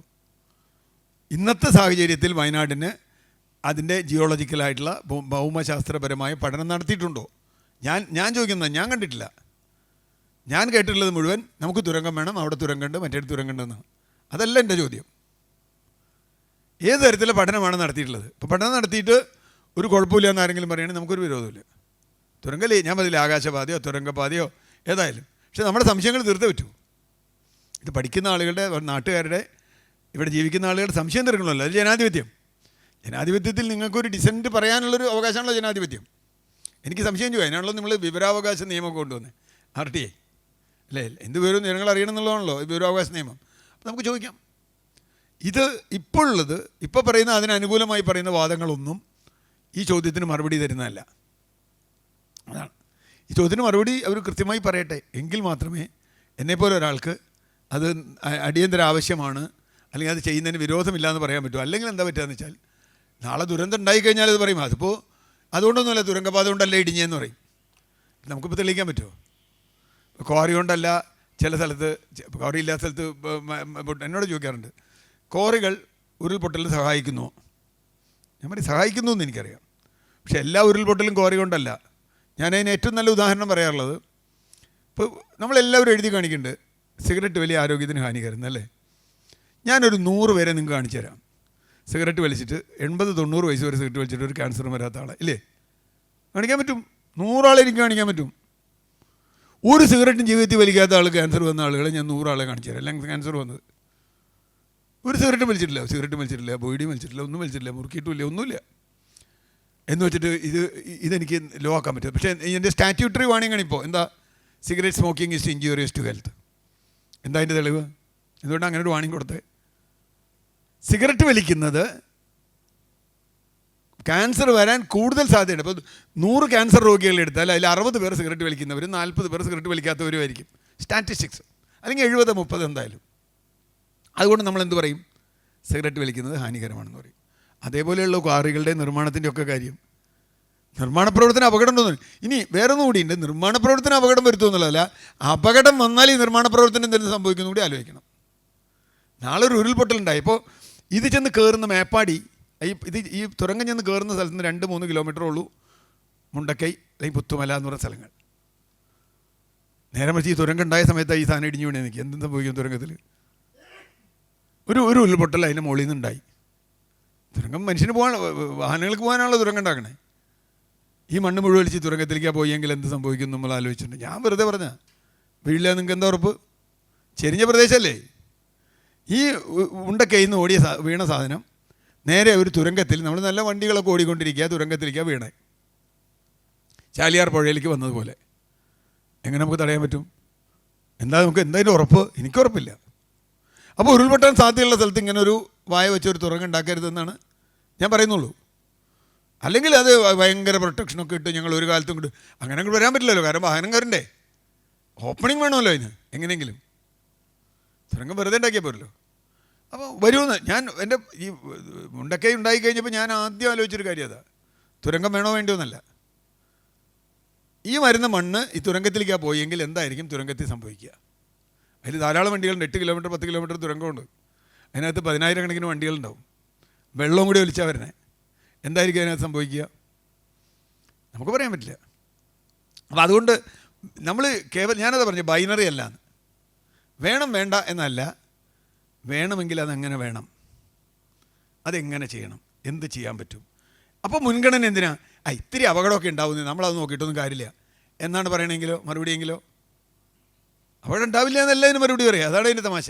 ഇന്നത്തെ സാഹചര്യത്തിൽ വയനാടിന് അതിൻ്റെ ജിയോളജിക്കലായിട്ടുള്ള ഭൗമശാസ്ത്രപരമായ പഠനം നടത്തിയിട്ടുണ്ടോ? ഞാൻ ചോദിക്കുന്നത്, ഞാൻ കണ്ടിട്ടില്ല. ഞാൻ കേട്ടിട്ടുള്ളത് മുഴുവൻ നമുക്ക് തുരങ്കം വേണം, അവിടെ തുരങ്കമുണ്ട്, മറ്റേ തുരങ്കമുണ്ടെന്നാണ്. അതല്ല എൻ്റെ ചോദ്യം. ഏത് തരത്തിലുള്ള പഠനമാണ് നടത്തിയിട്ടുള്ളത്? ഇപ്പോൾ പഠനം നടത്തിയിട്ട് ഒരു കുഴപ്പമില്ല എന്ന് ആരെങ്കിലും പറയുകയാണെങ്കിൽ നമുക്കൊരു വിരോധമില്ല. തുരങ്കല്ലേ, ഞാൻ പറഞ്ഞില്ല, ആകാശപാതയോ തുരങ്കപാതയോ ഏതായാലും. പക്ഷേ നമ്മുടെ സംശയങ്ങൾ തീർത്തേ പറ്റൂ. ഇത് പഠിക്കുന്ന ആളുകളുടെ, നാട്ടുകാരുടെ, ഇവിടെ ജീവിക്കുന്ന ആളുകളുടെ സംശയം തീർക്കണമല്ലോ. അത് ജനാധിപത്യത്തിൽ നിങ്ങൾക്കൊരു ഡിസെൻറ്റ് പറയാനുള്ളൊരു അവകാശമാണല്ലോ ജനാധിപത്യം. എനിക്ക് സംശയം ചോദിക്കും, അതിനാണല്ലോ നമ്മൾ വിവരാവകാശ നിയമമൊക്കെ കൊണ്ടുവന്നത്, RTA അല്ലേ? എന്ത് വിവരവും ജനങ്ങൾ അറിയണം എന്നുള്ളതാണല്ലോ വിവരാവകാശ നിയമം. അപ്പോൾ നമുക്ക് ചോദിക്കാം. ഇത് ഇപ്പോഴുള്ളത്, ഇപ്പോൾ പറയുന്ന അതിനനുകൂലമായി പറയുന്ന വാദങ്ങളൊന്നും ഈ ചോദ്യത്തിന് മറുപടി തരുന്നതല്ല. അതാണ് ഈ ചോദ്യത്തിന് മറുപടി അവർ കൃത്യമായി പറയട്ടെ, എങ്കിൽ മാത്രമേ എന്നെപ്പോലെ ഒരാൾക്ക് അത് അടിയന്തര ആവശ്യമാണ് അല്ലെങ്കിൽ അത് ചെയ്യുന്നതിന് വിരോധമില്ല എന്ന് പറയാൻ പറ്റും. അല്ലെങ്കിൽ എന്താ പറ്റുകയെന്ന് വെച്ചാൽ നാളെ ദുരന്തം ഉണ്ടായിക്കഴിഞ്ഞാൽ അത് പറയും, അതിപ്പോൾ അതുകൊണ്ടൊന്നുമല്ല, തുരങ്കപാത കൊണ്ടല്ല ഇടിഞ്ഞെന്ന് പറയും. നമുക്കിപ്പോൾ തെളിയിക്കാൻ പറ്റുമോ? ക്വാറി കൊണ്ടല്ല, ചില സ്ഥലത്ത് ക്വാറി ഇല്ലാത്ത സ്ഥലത്ത് എന്നോട് ചോദിക്കാറുണ്ട്, ക്വാറികൾ ഉരുൾപൊട്ടലിന് സഹായിക്കുന്നുവോ? ഞാൻ പറയും സഹായിക്കുന്നു എന്ന് എനിക്കറിയാം, പക്ഷെ എല്ലാ ഉരുൾപൊട്ടലും ക്വാറി കൊണ്ടല്ല. ഞാനതിന് ഏറ്റവും നല്ല ഉദാഹരണം പറയാറുള്ളത്, ഇപ്പോൾ നമ്മളെല്ലാവരും എഴുതി കാണിക്കുന്നുണ്ട് സിഗരറ്റ് വലിയ ആരോഗ്യത്തിന് ഹാനികരം അല്ലേ. ഞാനൊരു 100 പേരെ നിങ്ങൾക്ക് കാണിച്ചു തരാം, സിഗരറ്റ് വലിച്ചിട്ട് 80-90 വയസ്സ് വരെ സിഗരറ്റ് വലിച്ചിട്ട് ഒരു ക്യാൻസറും വരാത്ത ആളെ ഇല്ലേ? കാണിക്കാൻ പറ്റും. 100 ആളെ എനിക്ക് കാണിക്കാൻ പറ്റും. ഒരു സിഗരറ്റും ജീവിതത്തിൽ വലിക്കാത്ത ആൾ, ക്യാൻസർ വന്ന ആളുകളെ ഞാൻ 100 ആളെ കാണിച്ചു തരാം. അല്ലെങ്കിൽ ക്യാൻസർ വന്നത് ഒരു സിഗരറ്റ് വലിച്ചിട്ടില്ല, ബോയിഡിയും വലിച്ചിട്ടില്ല, ഒന്നും വലിച്ചിട്ടില്ല, മുറുക്കിയിട്ടുമില്ല, ഒന്നുമില്ല എന്ന് വെച്ചിട്ട് ഇതെനിക്ക് ലോ ആക്കാൻ പറ്റും. പക്ഷേ എൻ്റെ സ്റ്റാറ്റ്യൂട്ടറി വാണിംഗ് ആണ് ഇപ്പോൾ. എന്താ? Cigarette smoking is injurious to health. എന്താ അതിൻ്റെ തെളിവ്? എന്തുകൊണ്ടാണ് അങ്ങനെ ഒരു വാണിംഗ് കൊടുത്തത്? സിഗരറ്റ് വലിക്കുന്നത് ക്യാൻസർ വരാൻ കൂടുതൽ സാധ്യതയുണ്ട്. അപ്പോൾ 100 ക്യാൻസർ രോഗികളെ എടുത്താൽ അതിൽ 60 പേർ സിഗരറ്റ് വലിക്കുന്നവരും 40 പേർ സിഗരറ്റ് വലിക്കാത്തവരുമായിരിക്കും സ്റ്റാറ്റിസ്റ്റിക്സ്. അല്ലെങ്കിൽ 70-30 എന്തായാലും. അതുകൊണ്ട് നമ്മൾ എന്ത് പറയും? സിഗരറ്റ് വലിക്കുന്നത് ഹാനികരമാണെന്ന് പറയും. അതേപോലെയുള്ള ക്വാറികളുടെ നിർമ്മാണത്തിൻ്റെ ഒക്കെ കാര്യം, നിർമ്മാണ പ്രവർത്തനം അപകടം ഉണ്ടോന്ന്. ഇനി വേറൊന്നും കൂടിയുണ്ട്, നിർമ്മാണ പ്രവർത്തനം അപകടം വരുത്തുമെന്നുള്ളതല്ല, അപകടം വന്നാൽ ഈ നിർമ്മാണ പ്രവർത്തനം എന്തെങ്കിലും സംഭവിക്കുന്ന കൂടി ആലോചിക്കണം. നാളെ ഒരു ഉരുൾപൊട്ടലുണ്ടായി, ഇപ്പോൾ ഇത് ചെന്ന് കയറുന്ന മേപ്പാടി, ഈ തുരങ്കം ചെന്ന് കയറുന്ന സ്ഥലത്ത് നിന്ന് 2-3 കിലോമീറ്റർ ഉള്ളൂ മുണ്ടക്കൈ അല്ലെങ്കിൽ പുത്തുമല എന്ന് പറയുന്ന സ്ഥലങ്ങൾ. നേരെ മറിച്ച് ഈ തുരങ്കം ഉണ്ടായ സമയത്ത് ഈ സാധനം ഇടിഞ്ഞു വീണേ നിൽക്കുക. എന്തും സംഭവിക്കും തുരങ്കത്തിൽ? ഒരു ഉരുൾപൊട്ടൽ അതിൻ്റെ മുകളിൽ നിന്നുണ്ടായി. തുരങ്കം മനുഷ്യന് പോകാൻ, വാഹനങ്ങൾക്ക് പോകാനാണല്ലോ തുരങ്കം ഉണ്ടാക്കണേ. ഈ മണ്ണ് മുഴുവൻ വലിച്ച് തുരങ്കത്തിലേക്കാണ് പോയെങ്കിൽ എന്ത് സംഭവിക്കും നമ്മൾ ആലോചിച്ചിട്ടുണ്ട്. ഞാൻ വെറുതെ പറഞ്ഞ വീട്ടിൽ നിങ്ങൾക്ക് എന്താ ഉറപ്പ്? ചെരിഞ്ഞ പ്രദേശമല്ലേ. ഈ ഉണ്ടക്കയിൽ നിന്ന് വീണ സാധനം നേരെ ഒരു തുരങ്കത്തിൽ, നമ്മൾ നല്ല വണ്ടികളൊക്കെ ഓടിക്കൊണ്ടിരിക്കുക, തുരങ്കത്തിലേക്കാണ് വീണേ. ചാലിയാർ പുഴയിലേക്ക് വന്നതുപോലെ. എങ്ങനെ നമുക്ക് തടയാൻ പറ്റും? നമുക്ക് എന്തായാലും ഉറപ്പ്? എനിക്ക് ഉറപ്പില്ല. അപ്പോൾ ഉരുൾപൊട്ടാൻ സാധ്യതയുള്ള സ്ഥലത്ത് ഇങ്ങനെ ഒരു വായ വെച്ചൊരു തുറങ്കം ഉണ്ടാക്കരുതെന്നാണ് ഞാൻ പറയുന്നുള്ളൂ. അല്ലെങ്കിൽ അത് ഭയങ്കര പ്രൊട്ടക്ഷനൊക്കെ ഇട്ട് ഞങ്ങൾ ഒരു കാലത്തും ഇട്ട് അങ്ങനെ അങ്ങോട്ട് വരാൻ പറ്റില്ലല്ലോ. കാരണം വാഹനക്കാരൻ്റെ ഓപ്പണിങ് വേണമല്ലോ അതിന്. എങ്ങനെയെങ്കിലും തുരങ്കം വെറുതെ ഉണ്ടാക്കിയാൽ പോരല്ലോ. അപ്പോൾ വരുമെന്ന് ഞാൻ എൻ്റെ ഈ മുണ്ടക്കൈ ഉണ്ടായി കഴിഞ്ഞപ്പോൾ ഞാൻ ആദ്യം ആലോചിച്ചൊരു കാര്യം അതാ, തുരങ്കം വേണോ വേണ്ടിയോ എന്നല്ല. ഈ വരുന്ന മണ്ണ് ഈ തുരങ്കത്തിലേക്കാണ് പോയെങ്കിൽ എന്തായിരിക്കും തുരങ്കത്തിൽ സംഭവിക്കുക? അതിൽ ധാരാളം വണ്ടികളുണ്ട്. 8 കിലോമീറ്റർ 10 കിലോമീറ്റർ തുരങ്കമുണ്ട്. അതിനകത്ത് 10,000 കണക്കിന് വണ്ടികളുണ്ടാവും. വെള്ളവും കൂടി ഒലിച്ചാൽ വരണേ. എന്തായിരിക്കും അതിനകത്ത് സംഭവിക്കുക? നമുക്ക് പറയാൻ പറ്റില്ല. അപ്പോൾ അതുകൊണ്ട് നമ്മൾ ഞാനതാ പറഞ്ഞു, ബൈനറി അല്ല. വേണം വേണ്ട എന്നല്ല, വേണമെങ്കിൽ അതെങ്ങനെ വേണം, അതെങ്ങനെ ചെയ്യണം, എന്ത് ചെയ്യാൻ പറ്റും. അപ്പോൾ മുൻഗണന എന്തിനാ? ഇത്തിരി അപകടമൊക്കെ ഉണ്ടാവുന്നത് നമ്മളത് നോക്കിയിട്ടൊന്നും കാര്യമില്ല എന്നാണ് പറയണമെങ്കിലോ മറുപടിയെങ്കിലോ അപകടം ഉണ്ടാവില്ല എന്നല്ല ഇതിന് മറുപടി പറയാം. അതാണ് അതിൻ്റെ തമാശ.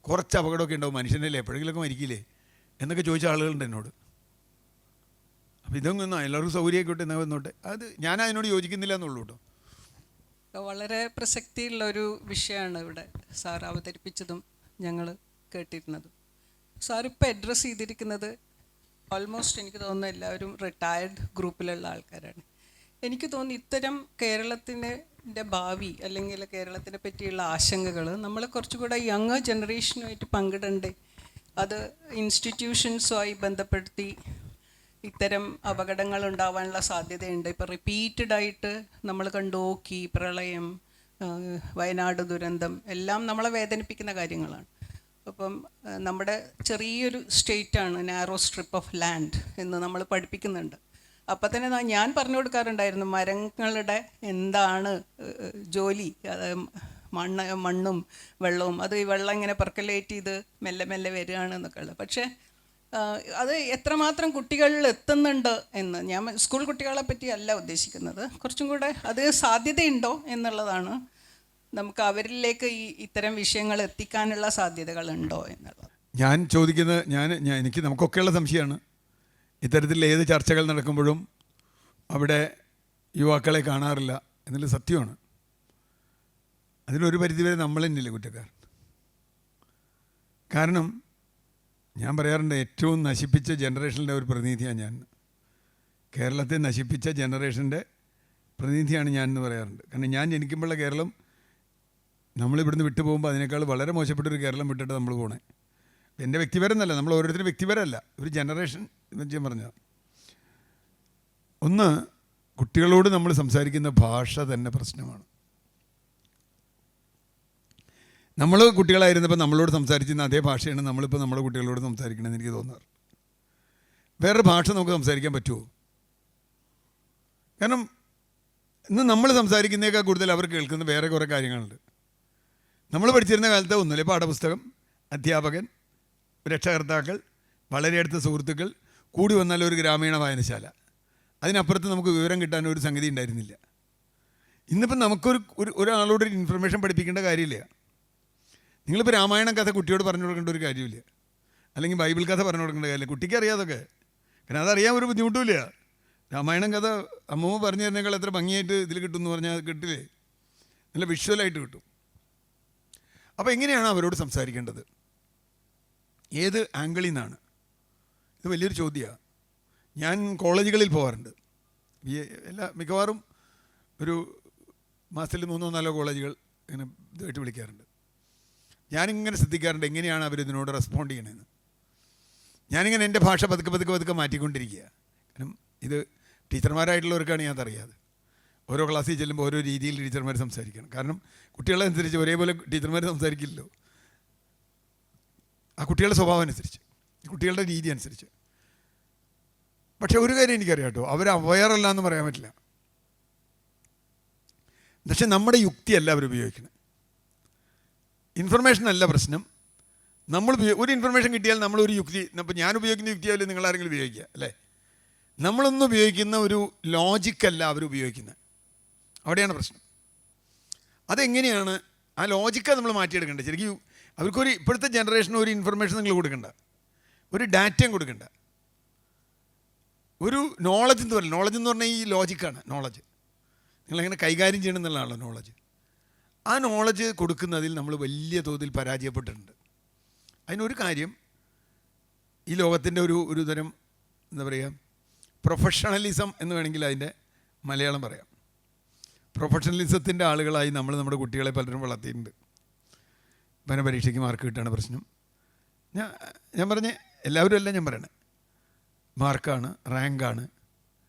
കുറച്ച് അപകടമൊക്കെ ഉണ്ടാവും, മനുഷ്യനല്ലേ എപ്പോഴെങ്കിലുമൊക്കെ മരിക്കില്ലേ എന്നൊക്കെ ചോദിച്ച ആളുകളുണ്ട് എന്നോട്. അപ്പോൾ ഇതൊന്നും എല്ലാവർക്കും സൗകര്യമായിക്കോട്ടെ എന്നാൽ വന്നോട്ടെ. അത് ഞാൻ അതിനോട് യോജിക്കുന്നില്ല എന്നുള്ളൂ കേട്ടോ. വളരെ പ്രസക്തിയുള്ള ഒരു വിഷയമാണ് ഇവിടെ സാർ അവതരിപ്പിച്ചതും ഞങ്ങൾ കേട്ടിരുന്നതും. സാർ ഇപ്പോൾ അഡ്രസ്സ് ചെയ്തിരിക്കുന്നത് ഓൾമോസ്റ്റ് എനിക്ക് തോന്നുന്നു എല്ലാവരും റിട്ടയർഡ് ഗ്രൂപ്പിലുള്ള ആൾക്കാരാണ്. എനിക്ക് തോന്നുന്നു ഇത്തരം കേരളത്തിൻ്റെ ഭാവി അല്ലെങ്കിൽ കേരളത്തിനെ പറ്റിയുള്ള ആശങ്കകൾ നമ്മൾ കുറച്ചുകൂടെ യങ്ങർ ജനറേഷനുമായിട്ട് പങ്കിടണ്ടേ? അത് ഇൻസ്റ്റിറ്റ്യൂഷൻസുമായി ബന്ധപ്പെടുത്തി ഇത്തരം അപകടങ്ങൾ ഉണ്ടാവാനുള്ള സാധ്യതയുണ്ട്. ഇപ്പോൾ റിപ്പീറ്റഡായിട്ട് നമ്മൾ കണ്ടു ഓക്കി, പ്രളയം, വയനാട് ദുരന്തം എല്ലാം നമ്മളെ വേദനിപ്പിക്കുന്ന കാര്യങ്ങളാണ്. അപ്പം നമ്മുടെ ചെറിയൊരു സ്റ്റേറ്റാണ്, നാരോ സ്ട്രിപ്പ് ഓഫ് ലാൻഡ് എന്ന് നമ്മൾ പഠിപ്പിക്കുന്നുണ്ട്. അപ്പം തന്നെ ഞാൻ പറഞ്ഞു കൊടുക്കാറുണ്ടായിരുന്നു മരങ്ങളുടെ എന്താണ് ജോലി, മണ്ണും വെള്ളവും, അത് ഈ വെള്ളം ഇങ്ങനെ പെർക്കലേറ്റ് ചെയ്ത് മെല്ലെ മെല്ലെ വരികയാണ് എന്നൊക്കെ ഉള്ളത്. പക്ഷേ അത് എത്രമാത്രം കുട്ടികളിൽ എത്തുന്നുണ്ട് എന്ന്, ഞാൻ സ്കൂൾ കുട്ടികളെ പറ്റി അല്ല ഉദ്ദേശിക്കുന്നത്, കുറച്ചും കൂടെ അത് സാധ്യതയുണ്ടോ എന്നുള്ളതാണ്. നമുക്ക് അവരിലേക്ക് ഇത്തരം വിഷയങ്ങൾ എത്തിക്കാനുള്ള സാധ്യതകളുണ്ടോ എന്നുള്ളത് ഞാൻ ചോദിക്കുന്നത്. എനിക്ക് നമുക്കൊക്കെയുള്ള സംശയമാണ്. ഇത്തരത്തിൽ ഏത് ചർച്ചകൾ നടക്കുമ്പോഴും അവിടെ യുവാക്കളെ കാണാറില്ല എന്നുള്ള സത്യമാണ്. അതിലൊരു പരിധിവരെ നമ്മൾ തന്നെയല്ലേ കുറ്റക്കാരൻ. കാരണം ഞാൻ പറയാറുണ്ട്, ഏറ്റവും നശിപ്പിച്ച ജനറേഷൻ്റെ ഒരു പ്രതിനിധിയാണ് ഞാൻ. കേരളത്തെ നശിപ്പിച്ച ജനറേഷൻ്റെ പ്രതിനിധിയാണ് ഞാൻ എന്ന് പറയാറുണ്ട്. കാരണം ഞാൻ ജനിക്കുമ്പോഴുള്ള കേരളം നമ്മളിവിടുന്ന് വിട്ടു പോകുമ്പോൾ അതിനേക്കാൾ വളരെ മോശപ്പെട്ടൊരു കേരളം വിട്ടിട്ട് നമ്മൾ പോകണേ. എൻ്റെ വ്യക്തിപരമല്ല, നമ്മൾ ഓരോരുത്തരും വ്യക്തിപരമല്ല, ഒരു ജനറേഷൻ എന്ന് വെച്ചാൽ പറഞ്ഞാൽ. ഒന്ന്, കുട്ടികളോട് നമ്മൾ സംസാരിക്കുന്ന ഭാഷ തന്നെ പ്രശ്നമാണ്. നമ്മൾ കുട്ടികളായിരുന്നപ്പോൾ നമ്മളോട് സംസാരിച്ചിരുന്ന അതേ ഭാഷയാണ് നമ്മളിപ്പോൾ നമ്മുടെ കുട്ടികളോട് സംസാരിക്കണമെന്ന് എനിക്ക് തോന്നാറ്. വേറൊരു ഭാഷ നമുക്ക് സംസാരിക്കാൻ പറ്റുമോ? കാരണം ഇന്ന് നമ്മൾ സംസാരിക്കുന്നതിനേക്കാൾ കൂടുതൽ അവർ കേൾക്കുന്ന വേറെ കുറേ കാര്യങ്ങളുണ്ട്. നമ്മൾ പഠിച്ചിരുന്ന കാലത്ത് ഒന്നുമില്ല, പാഠപുസ്തകം, അധ്യാപകൻ, രക്ഷകർത്താക്കൾ, വളരെ അടുത്ത സുഹൃത്തുക്കൾ, കൂടി വന്നാൽ ഒരു ഗ്രാമീണ വായനശാല. അതിനപ്പുറത്ത് നമുക്ക് വിവരം കിട്ടാൻ ഒരു സംഗതി ഉണ്ടായിരുന്നില്ല. ഇന്നിപ്പം നമുക്കൊരു ഒരാളോട് ഒരു ഇൻഫർമേഷൻ പഠിപ്പിക്കേണ്ട കാര്യമില്ല. നിങ്ങളിപ്പോൾ രാമായണം കഥ കുട്ടിയോട് പറഞ്ഞു കൊടുക്കേണ്ട ഒരു കാര്യമില്ല, അല്ലെങ്കിൽ ബൈബിൾ കഥ പറഞ്ഞു കൊടുക്കേണ്ട കാര്യമില്ല. കുട്ടിക്ക് അറിയാതൊക്കെ, കാരണം അതറിയാൻ ഒരു ബുദ്ധിമുട്ടുമില്ല. രാമായണം കഥ അമ്മൂമ്മ പറഞ്ഞു തരുന്നേക്കാൾ എത്ര ഭംഗിയായിട്ട് ഇതിൽ കിട്ടും എന്ന് പറഞ്ഞാൽ കിട്ടില്ലേ, നല്ല വിഷ്വലായിട്ട് കിട്ടും. അപ്പോൾ എങ്ങനെയാണ് അവരോട് സംസാരിക്കേണ്ടത്? ഏത് ആംഗിളിൽ നിന്നാണ്? ഇത് വലിയൊരു ചോദ്യമാണ്. ഞാൻ കോളേജുകളിൽ പോകാറുണ്ട്. മിക്കവാറും ഒരു മാസത്തിൽ 3-4 കോളേജുകൾ ഇങ്ങനെ ഇതായിട്ട് വിളിക്കാറുണ്ട്. ഞാനിങ്ങനെ ശ്രദ്ധിക്കാറുണ്ട് എങ്ങനെയാണ് അവരിതിനോട് റെസ്പോണ്ട് ചെയ്യണമെന്ന്. ഞാനിങ്ങനെ എൻ്റെ ഭാഷ പതുക്കെ മാറ്റിക്കൊണ്ടിരിക്കുക. കാരണം ഇത് ടീച്ചർമാരായിട്ടുള്ളവർക്കാണ് ഞാൻ അറിയാതെ. ഓരോ ക്ലാസ്സിൽ ചെല്ലുമ്പോൾ ഓരോ രീതിയിൽ ടീച്ചർമാർ സംസാരിക്കണം. കാരണം കുട്ടികളനുസരിച്ച് ഒരേപോലെ ടീച്ചർമാർ സംസാരിക്കില്ലല്ലോ. ആ കുട്ടികളുടെ സ്വഭാവം അനുസരിച്ച്, കുട്ടികളുടെ രീതി അനുസരിച്ച്. പക്ഷെ ഒരു കാര്യം എനിക്കറിയാം കേട്ടോ, അവർ അവെയറല്ല എന്ന് പറയാൻ പറ്റില്ല. പക്ഷെ നമ്മുടെ യുക്തിയല്ല അവർ ഉപയോഗിക്കുന്നത്. ഇൻഫർമേഷൻ അല്ല പ്രശ്നം. നമ്മൾ ഒരു ഇൻഫർമേഷൻ കിട്ടിയാൽ നമ്മളൊരു യുക്തി, ഇപ്പോൾ ഞാൻ ഉപയോഗിക്കുന്ന യുക്തിയായാലും നിങ്ങളാരെങ്കിലും ഉപയോഗിക്കുക അല്ലേ? നമ്മളൊന്നും ഉപയോഗിക്കുന്ന ഒരു ലോജിക്കല്ല അവർ ഉപയോഗിക്കുന്നത്. അവിടെയാണ് പ്രശ്നം. അതെങ്ങനെയാണ് ആ ലോജിക്ക നമ്മൾ മാറ്റിയെടുക്കേണ്ടത്? ശരിക്കും അവർക്കൊരു ഇപ്പോഴത്തെ ജനറേഷന് ഒരു ഇൻഫർമേഷൻ നിങ്ങൾ കൊടുക്കണ്ട, ഒരു ഡാറ്റയും കൊടുക്കണ്ട. ഒരു നോളജ് എന്ന് പറയില്ല. നോളജ് എന്ന് പറഞ്ഞാൽ ഈ ലോജിക്കാണ് നോളജ്. നിങ്ങളെങ്ങനെ കൈകാര്യം ചെയ്യണം എന്നുള്ളതാണല്ലോ നോളജ്. ആ നോളജ് കൊടുക്കുന്നതിൽ നമ്മൾ വലിയ തോതിൽ പരാജയപ്പെട്ടിട്ടുണ്ട്. അതിനൊരു കാര്യം, ഈ ലോകത്തിൻ്റെ ഒരു തരം എന്താ പറയുക, പ്രൊഫഷണലിസം എന്ന് വേണമെങ്കിൽ അതിൻ്റെ മലയാളം പറയാം. പ്രൊഫഷണലിസത്തിൻ്റെ ആളുകളായി നമ്മുടെ കുട്ടികളെ പലരും വളർത്തിയിട്ടുണ്ട്. പരീക്ഷയ്ക്ക് മാർക്ക് കിട്ടുകയാണ് പ്രശ്നം. ഞാൻ പറഞ്ഞ എല്ലാവരും അല്ല ഞാൻ പറയണേ, മാർക്കാണ്, റാങ്കാണ്.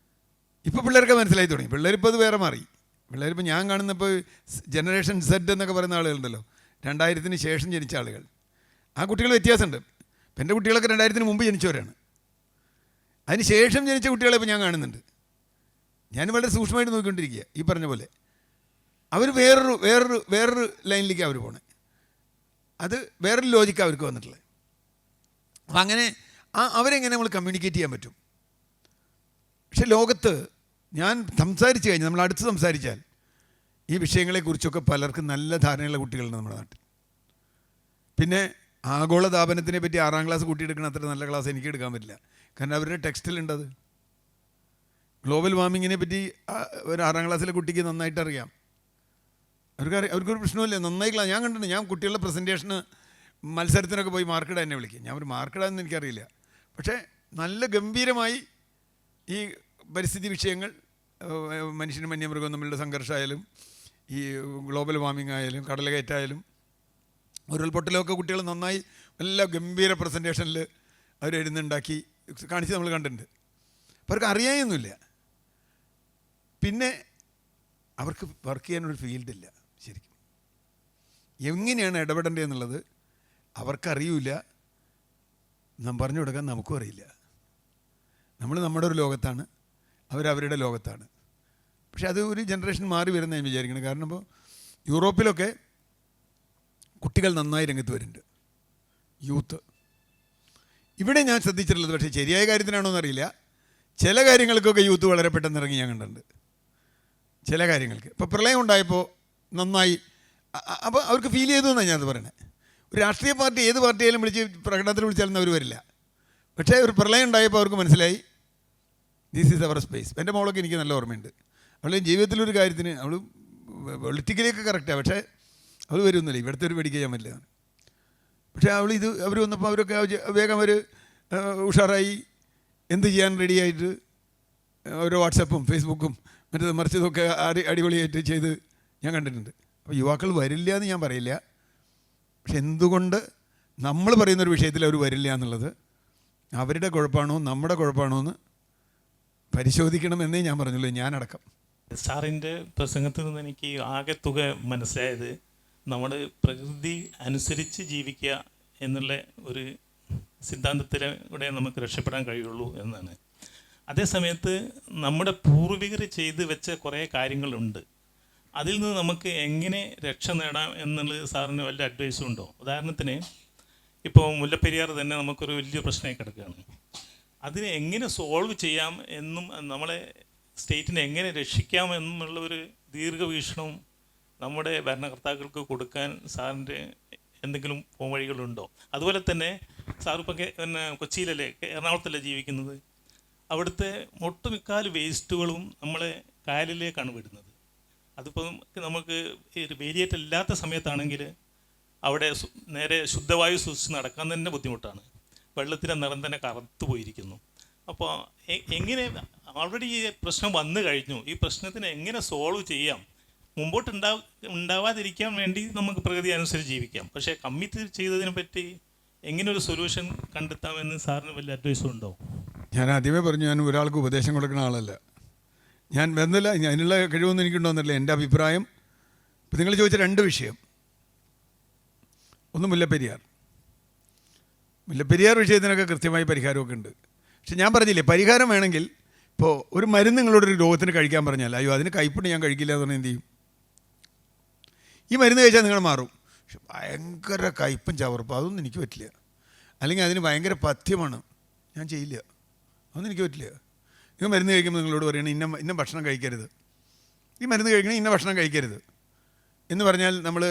ഇപ്പോൾ പിള്ളേർക്ക് മനസ്സിലായി തുടങ്ങി. പിള്ളേരിപ്പോൾ അത് വേറെ മാറി. പിള്ളേരിപ്പോൾ ഞാൻ കാണുന്നപ്പോൾ ജനറേഷൻ സെഡ് എന്നൊക്കെ പറയുന്ന ആളുകളുണ്ടല്ലോ, 2000-ന് ശേഷം ജനിച്ച ആളുകൾ. ആ കുട്ടികൾ വ്യത്യാസമുണ്ട്. ഇപ്പം എൻ്റെ കുട്ടികളൊക്കെ 2000-ന് മുമ്പ് ജനിച്ചവരാണ്. അതിന് ശേഷം ജനിച്ച കുട്ടികളെ ഇപ്പോൾ ഞാൻ കാണുന്നുണ്ട്. ഞാൻ വളരെ സൂക്ഷ്മമായിട്ട് നോക്കിക്കൊണ്ടിരിക്കുക. ഈ പറഞ്ഞ പോലെ അവർ വേറൊരു ലൈനിലേക്ക് അവർ പോണേ. അത് വേറൊരു ലോജിക്കാണ് അവർക്ക് വന്നിട്ടുള്ളത്. അപ്പം അങ്ങനെ അവരെങ്ങനെ നമ്മൾ കമ്മ്യൂണിക്കേറ്റ് ചെയ്യാൻ പറ്റും? പക്ഷെ ലോകത്ത് ഞാൻ സംസാരിച്ച് കഴിഞ്ഞാൽ, നമ്മൾ അടുത്ത് സംസാരിച്ചാൽ ഈ വിഷയങ്ങളെക്കുറിച്ചൊക്കെ പലർക്കും നല്ല ധാരണയുള്ള കുട്ടികളുണ്ട് നമ്മുടെ നാട്ടിൽ. പിന്നെ ആഗോളതാപനത്തിനെ പറ്റി 6ാം ക്ലാസ് കുട്ടിയെടുക്കണം അത്ര നല്ല ക്ലാസ് എനിക്ക് എടുക്കാൻ പറ്റില്ല. കാരണം അവരുടെ ടെക്സ്റ്റിലുണ്ടത്. ഗ്ലോബൽ വാർമിങ്ങിനെ പറ്റി ഒരു 6ാം ക്ലാസ്സിലെ കുട്ടിക്ക് നന്നായിട്ട് അറിയാം. അവർക്കൊരു പ്രശ്നമില്ല, നന്നായി ക്ലാസ്. ഞാൻ കണ്ടിട്ടുണ്ട്. ഞാൻ കുട്ടികളുടെ പ്രസൻറ്റേഷന് മത്സരത്തിനൊക്കെ പോയി മാർക്കിടാൻ എന്നെ വിളിക്കും. ഞാൻ ഒരു മാർക്കിടാമെന്ന് എനിക്കറിയില്ല. പക്ഷേ നല്ല ഗംഭീരമായി ഈ പരിസ്ഥിതി വിഷയങ്ങൾ, മനുഷ്യനും വന്യമൃഗവും തമ്മിലുള്ള സംഘർഷമായാലും, ഈ ഗ്ലോബൽ വാർമിംഗ് ആയാലും, കടലുകയറ്റായാലും, ഉരുൾപൊട്ടലൊക്കെ കുട്ടികൾ നന്നായി നല്ല ഗംഭീര പ്രസൻറ്റേഷനിൽ അവർ എഴുന്നുണ്ടാക്കി കാണിച്ച് നമ്മൾ കണ്ടിട്ടുണ്ട്. അപ്പോൾ അവർക്ക് അറിയാനൊന്നുമില്ല. പിന്നെ അവർക്ക് വർക്ക് ചെയ്യാനൊരു ഫീൽഡില്ല. ശരിക്കും എങ്ങനെയാണ് ഇടപെടേണ്ടത് എന്നുള്ളത് അവർക്കറിയില്ല. നാം പറഞ്ഞു കൊടുക്കാൻ നമുക്കും അറിയില്ല. നമ്മൾ നമ്മുടെ ഒരു ലോകത്താണ്, അവരവരുടെ ലോകത്താണ്. പക്ഷെ അത് ഒരു ജനറേഷൻ മാറി വരുന്ന ഞാൻ വിചാരിക്കണം. കാരണം ഇപ്പോൾ യൂറോപ്പിലൊക്കെ കുട്ടികൾ നന്നായി രംഗത്ത് വരുന്നുണ്ട്, യൂത്ത്. ഇവിടെ ഞാൻ ശ്രദ്ധിച്ചിട്ടുള്ളത്, പക്ഷേ ശരിയായ കാര്യത്തിനാണോ എന്നറിയില്ല, ചില കാര്യങ്ങൾക്കൊക്കെ യൂത്ത് വളരെ പെട്ടെന്ന് ഇറങ്ങി ഞാൻ കണ്ടിട്ടുണ്ട്. ചില കാര്യങ്ങൾക്ക് ഇപ്പോൾ പ്രളയം ഉണ്ടായപ്പോൾ നന്നായി അപ്പോൾ അവർക്ക് ഫീൽ ചെയ്തു എന്നാണ് ഞാനത് പറയണേ. ഒരു രാഷ്ട്രീയ പാർട്ടി ഏത് പാർട്ടിയായാലും പ്രകടനത്തിന് വിളിച്ചാലൊന്നും അവർ വരില്ല. പക്ഷേ ഒരു പ്രളയം ഉണ്ടായപ്പോൾ അവർക്ക് മനസ്സിലായി ദിസ് ഈസ് അവർ സ്പേസ്. എൻ്റെ മോളൊക്കെ എനിക്ക് നല്ല ഓർമ്മയുണ്ട്. അവൾ ജീവിതത്തിലൊരു കാര്യത്തിന് അവൾ പൊളിറ്റിക്കലിയൊക്കെ കറക്റ്റാണ്, പക്ഷേ അവൾ വരുന്നില്ല, ഇവിടുത്തെ ഒരു പഠിക്കാൻ ചെയ്യാൻ പറ്റില്ല. പക്ഷേ അവർ വന്നപ്പോൾ അവരൊക്കെ വേഗം അവർ ഉഷാറായി എന്ത് ചെയ്യാൻ റെഡിയായിട്ട് ഓരോ വാട്സപ്പും ഫേസ്ബുക്കും മറിച്ചതൊക്കെ അടിപൊളിയായിട്ട് ചെയ്ത് ഞാൻ കണ്ടിട്ടുണ്ട്. അപ്പോൾ യുവാക്കൾ വരില്ല എന്ന് ഞാൻ പറയില്ല. പക്ഷെ എന്തുകൊണ്ട് നമ്മൾ പറയുന്നൊരു വിഷയത്തിൽ അവർ വരില്ല എന്നുള്ളത് അവരുടെ കുഴപ്പമാണോ നമ്മുടെ കുഴപ്പമാണോ എന്ന് പരിശോധിക്കണമെന്നേ ഞാൻ പറഞ്ഞുള്ളൂ, ഞാനടക്കം. സാറിൻ്റെ പ്രസംഗത്തിൽ നിന്ന് എനിക്ക് ആകെ തുക മനസ്സിലായത്, നമ്മൾ പ്രകൃതി അനുസരിച്ച് ജീവിക്കുക എന്നുള്ള ഒരു സിദ്ധാന്തത്തിലൂടെ നമുക്ക് രക്ഷപ്പെടാൻ കഴിയുള്ളൂ എന്നാണ്. അതേസമയത്ത് നമ്മുടെ പൂർവികർ ചെയ്ത് വെച്ച കുറേ കാര്യങ്ങളുണ്ട്. അതിൽ നിന്ന് നമുക്ക് എങ്ങനെ രക്ഷ നേടാം എന്നുള്ളത് സാറിന് വല്ല അഡ്വൈസും ഉണ്ടോ? ഉദാഹരണത്തിന് ഇപ്പോൾ മുല്ലപ്പെരിയാർ തന്നെ നമുക്കൊരു വലിയ പ്രശ്നമായി കിടക്കുകയാണ്. അതിനെ എങ്ങനെ സോൾവ് ചെയ്യാം എന്നും നമ്മളെ സ്റ്റേറ്റിനെ എങ്ങനെ രക്ഷിക്കാം എന്നുള്ള ഒരു ദീർഘവീക്ഷണവും നമ്മുടെ ഭരണകർത്താക്കൾക്ക് കൊടുക്കാൻ സാറിൻ്റെ എന്തെങ്കിലും പോംവഴികളുണ്ടോ? അതുപോലെ തന്നെ സാറിപ്പോൾ പിന്നെ കൊച്ചിയിലല്ലേ, എറണാകുളത്തല്ലേ ജീവിക്കുന്നത്? അവിടുത്തെ ഒട്ടുമിക്കാൽ വേസ്റ്റുകളും നമ്മളെ കായലിലേക്കാണ് വിടുന്നത്. അതിപ്പോൾ നമുക്ക് വേരിയേറ്റ് ഇല്ലാത്ത സമയത്താണെങ്കിൽ അവിടെ നേരെ ശുദ്ധവായു സൂക്ഷിച്ച് നടക്കാൻ തന്നെ ബുദ്ധിമുട്ടാണ്. വെള്ളത്തിൻ്റെ നിറം തന്നെ കറുത്തു പോയിരിക്കുന്നു. അപ്പോൾ എങ്ങനെ, ഓൾറെഡി ഈ പ്രശ്നം വന്നു കഴിഞ്ഞു, ഈ പ്രശ്നത്തിന് എങ്ങനെ സോൾവ് ചെയ്യാം? മുമ്പോട്ട് ഉണ്ടാവാതിരിക്കാൻ വേണ്ടി നമുക്ക് പ്രകൃതി അനുസരിച്ച് ജീവിക്കാം, പക്ഷേ കമ്മിറ്റ് ചെയ്തതിനെ പറ്റി എങ്ങനെ ഒരു സൊല്യൂഷൻ കണ്ടെത്താമെന്ന് സാറിന് വല്ല അഡ്വൈസും ഉണ്ടോ? ഞാൻ ആദ്യമേ പറഞ്ഞു, ഞാൻ ഒരാൾക്ക് ഉപദേശം കൊടുക്കുന്ന ആളല്ല. ഞാൻ വരുന്നില്ല, അതിനുള്ള കഴിവൊന്നും എനിക്കുണ്ടോന്നില്ല. എൻ്റെ അഭിപ്രായം ഇപ്പം നിങ്ങൾ ചോദിച്ച 2 വിഷയം, ഒന്ന് മുല്ലപ്പെരിയാർ വിഷയത്തിനൊക്കെ കൃത്യമായി പരിഹാരമൊക്കെ ഉണ്ട്. പക്ഷെ ഞാൻ പറഞ്ഞില്ലേ, പരിഹാരം വേണമെങ്കിൽ ഇപ്പോൾ ഒരു മരുന്ന് നിങ്ങളോടൊരു രോഗത്തിന് കഴിക്കാൻ പറഞ്ഞാൽ, അയ്യോ അതിന് കയ്പുണ്ട് ഞാൻ കഴിക്കില്ല എന്ന് പറഞ്ഞാൽ എന്ത് ചെയ്യും? ഈ മരുന്ന് കഴിച്ചാൽ നിങ്ങൾ മാറും. പക്ഷെ ഭയങ്കര കയ്പും ചവർപ്പും അതൊന്നും എനിക്ക് പറ്റില്ല. അല്ലെങ്കിൽ അതിന് ഭയങ്കര പഥ്യമാണ്, ഞാൻ ചെയ്യില്ല, അതൊന്നും എനിക്ക് പറ്റില്ല. നിങ്ങൾ മരുന്ന് കഴിക്കുമ്പോൾ നിങ്ങളോട് പറയണം ഇന്ന ഭക്ഷണം കഴിക്കരുത്, ഈ മരുന്ന് കഴിക്കണം, ഇന്ന ഭക്ഷണം കഴിക്കരുത് എന്ന് പറഞ്ഞാൽ നമ്മൾ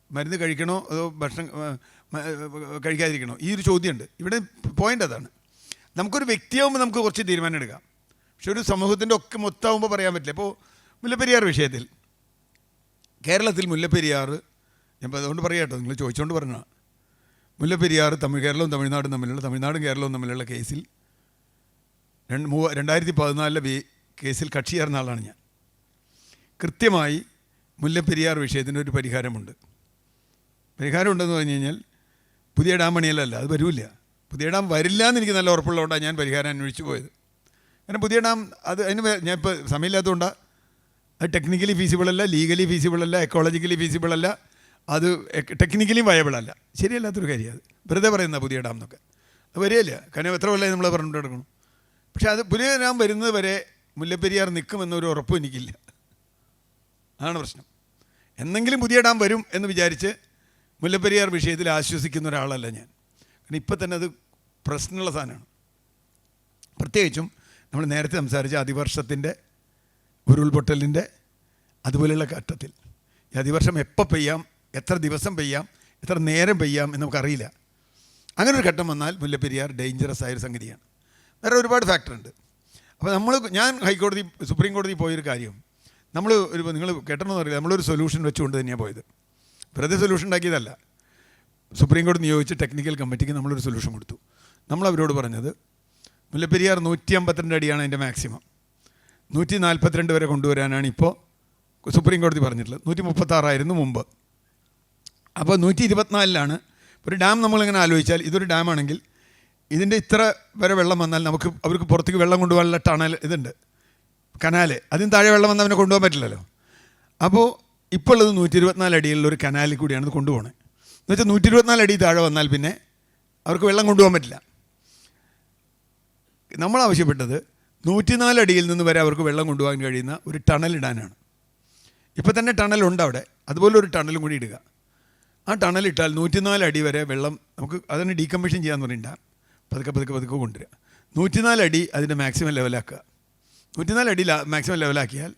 മരുന്ന് കഴിക്കണോ അതോ ഭക്ഷണം കഴിക്കാതിരിക്കണോ? ഈ ഒരു ചോദ്യമുണ്ട് ഇവിടെ. പോയിൻ്റ് അതാണ്. നമുക്കൊരു വ്യക്തിയാകുമ്പോൾ നമുക്ക് കുറച്ച് തീരുമാനം എടുക്കാം, പക്ഷെ ഒരു സമൂഹത്തിൻ്റെ ഒക്കെ മൊത്തമാകുമ്പോൾ പറയാൻ പറ്റില്ല. ഇപ്പോൾ മുല്ലപ്പെരിയാർ വിഷയത്തിൽ കേരളത്തിൽ മുല്ലപ്പെരിയാർ, ഞാൻ അതുകൊണ്ട് പറയാം കേട്ടോ, നിങ്ങൾ ചോദിച്ചുകൊണ്ട് പറഞ്ഞാൽ മുല്ലപ്പെരിയാർ കേരളവും തമിഴ്നാടും തമ്മിലുള്ള, തമിഴ്നാടും കേരളവും തമ്മിലുള്ള കേസിൽ 2014 കേസിൽ കക്ഷിയായിരുന്ന ആളാണ് ഞാൻ. കൃത്യമായി മുല്ലപ്പെരിയാർ വിഷയത്തിന് ഒരു പരിഹാരമുണ്ട്. പരിഹാരമുണ്ടെന്ന് പറഞ്ഞു കഴിഞ്ഞാൽ പുതിയ ഡാം പണിയലല്ല, അത് വരില്ല. പുതിയ ഡാം വരില്ല എന്ന് എനിക്ക് നല്ല ഉറപ്പുള്ളതുകൊണ്ടാണ് ഞാൻ പരിഹാരം അന്വേഷിച്ച് പോയത്. കാരണം പുതിയ ഡാം ഞാൻ ഇപ്പോൾ സമയമില്ലാത്തതുകൊണ്ടാണ്. അത് ടെക്നിക്കലി ഫീസിബിളല്ല, ലീഗലി ഫീസിബിളല്ല, എക്കോളജിക്കലി ഫീസിബിളല്ല, അത് ടെക്നിക്കലി വയബിളല്ല. ശരിയല്ലാത്തൊരു കാര്യം. അത് വെറുതെ പറയുന്ന പുതിയ ഡാം എന്നൊക്കെ അത് വരികയില്ല. കാരണം എത്ര കൊല്ലമായി നമ്മൾ പറഞ്ഞിട്ട് കിടക്കണം. പക്ഷേ അത് പുതിയ ഡാം വരുന്നത് വരെ മുല്ലപ്പെരിയാർ നിൽക്കുമെന്നൊരു ഉറപ്പും എനിക്കില്ല. അതാണ് പ്രശ്നം. എന്നെങ്കിലും പുതിയ ഡാം വരും എന്ന് വിചാരിച്ച് മുല്ലപ്പെരിയാർ വിഷയത്തിൽ ആശ്വസിക്കുന്ന ഒരാളല്ല ഞാൻ. കാരണം ഇപ്പം തന്നെ അത് പ്രശ്നമുള്ള സാധനമാണ്. പ്രത്യേകിച്ചും നമ്മൾ നേരത്തെ സംസാരിച്ച അതിവർഷത്തിൻ്റെ ഉരുൾപൊട്ടലിൻ്റെ അതുപോലെയുള്ള ഘട്ടത്തിൽ ഈ അതിവർഷം എപ്പോൾ പെയ്യാം, എത്ര ദിവസം പെയ്യാം, എത്ര നേരം പെയ്യാം എന്ന് നമുക്കറിയില്ല. അങ്ങനെ ഒരു ഘട്ടം വന്നാൽ മുല്ലപ്പെരിയാർ ഡേഞ്ചറസ് ആയൊരു സംഗതിയാണ്. വേറെ ഒരുപാട് ഫാക്ടറുണ്ട്. അപ്പോൾ ഞാൻ സുപ്രീം കോടതി പോയൊരു കാര്യം, നിങ്ങൾ കേട്ടണമെന്ന് അറിയില്ല, നമ്മളൊരു സൊല്യൂഷൻ വെച്ചുകൊണ്ട് തന്നെയാണ് പോയത്. വെറുതെ സൊല്യൂഷൻ ഉണ്ടാക്കിയതല്ല. സുപ്രീം കോടതി നിയോഗിച്ച് ടെക്നിക്കൽ കമ്മിറ്റിക്ക് നമ്മളൊരു സൊല്യൂഷൻ കൊടുത്തു. നമ്മളവരോട് പറഞ്ഞത് മുല്ലപ്പെരിയാർ 152 അടിയാണ് അതിൻ്റെ മാക്സിമം, 142 വരെ കൊണ്ടുവരാനാണ് ഇപ്പോൾ സുപ്രീം കോടതി പറഞ്ഞിട്ടുള്ളത്. 136 മുമ്പ്. അപ്പോൾ 124 ഒരു ഡാം നമ്മളിങ്ങനെ ആലോചിച്ചാൽ, ഇതൊരു ഡാമാണെങ്കിൽ ഇതിൻ്റെ ഇത്ര വരെ വെള്ളം വന്നാൽ അവർക്ക് പുറത്തേക്ക് വെള്ളം കൊണ്ടുപോകാനുള്ള ടണൽ ഇതുണ്ട്, കനാല്. അതിന് താഴെ വെള്ളം വന്നാൽ അവനെ കൊണ്ടുപോകാൻ പറ്റില്ലല്ലോ. അപ്പോൾ ഇപ്പോൾ ഉള്ളത് 124 അടിയിലുള്ള ഒരു കനാലിൽ കൂടിയാണ് ഇത് കൊണ്ടുപോകണത്. എന്ന് വെച്ചാൽ 124 അടി താഴെ വന്നാൽ പിന്നെ അവർക്ക് വെള്ളം കൊണ്ടുപോകാൻ പറ്റില്ല. നമ്മൾ ആവശ്യപ്പെട്ടത് 104 അടിയിൽ നിന്ന് വരെ അവർക്ക് വെള്ളം കൊണ്ടുപോകാൻ കഴിയുന്ന ഒരു ടണൽ ഇടാനാണ്. ഇപ്പോൾ തന്നെ ടണലുണ്ട് അവിടെ, അതുപോലെ ഒരു ടണലും കൂടി ഇടുക. ആ ടണലിട്ടാൽ 104 അടി വരെ വെള്ളം നമുക്ക് അതിന് ഡീകമ്മീഷൻ ചെയ്യാന്ന് പറഞ്ഞിട്ടുണ്ടാകും. പതുക്കെ കൊണ്ടുവരിക. 104 അടി അതിൻ്റെ മാക്സിമം ലെവലാക്കുക. 104 അടി മാക്സിമം ലെവലാക്കിയാൽ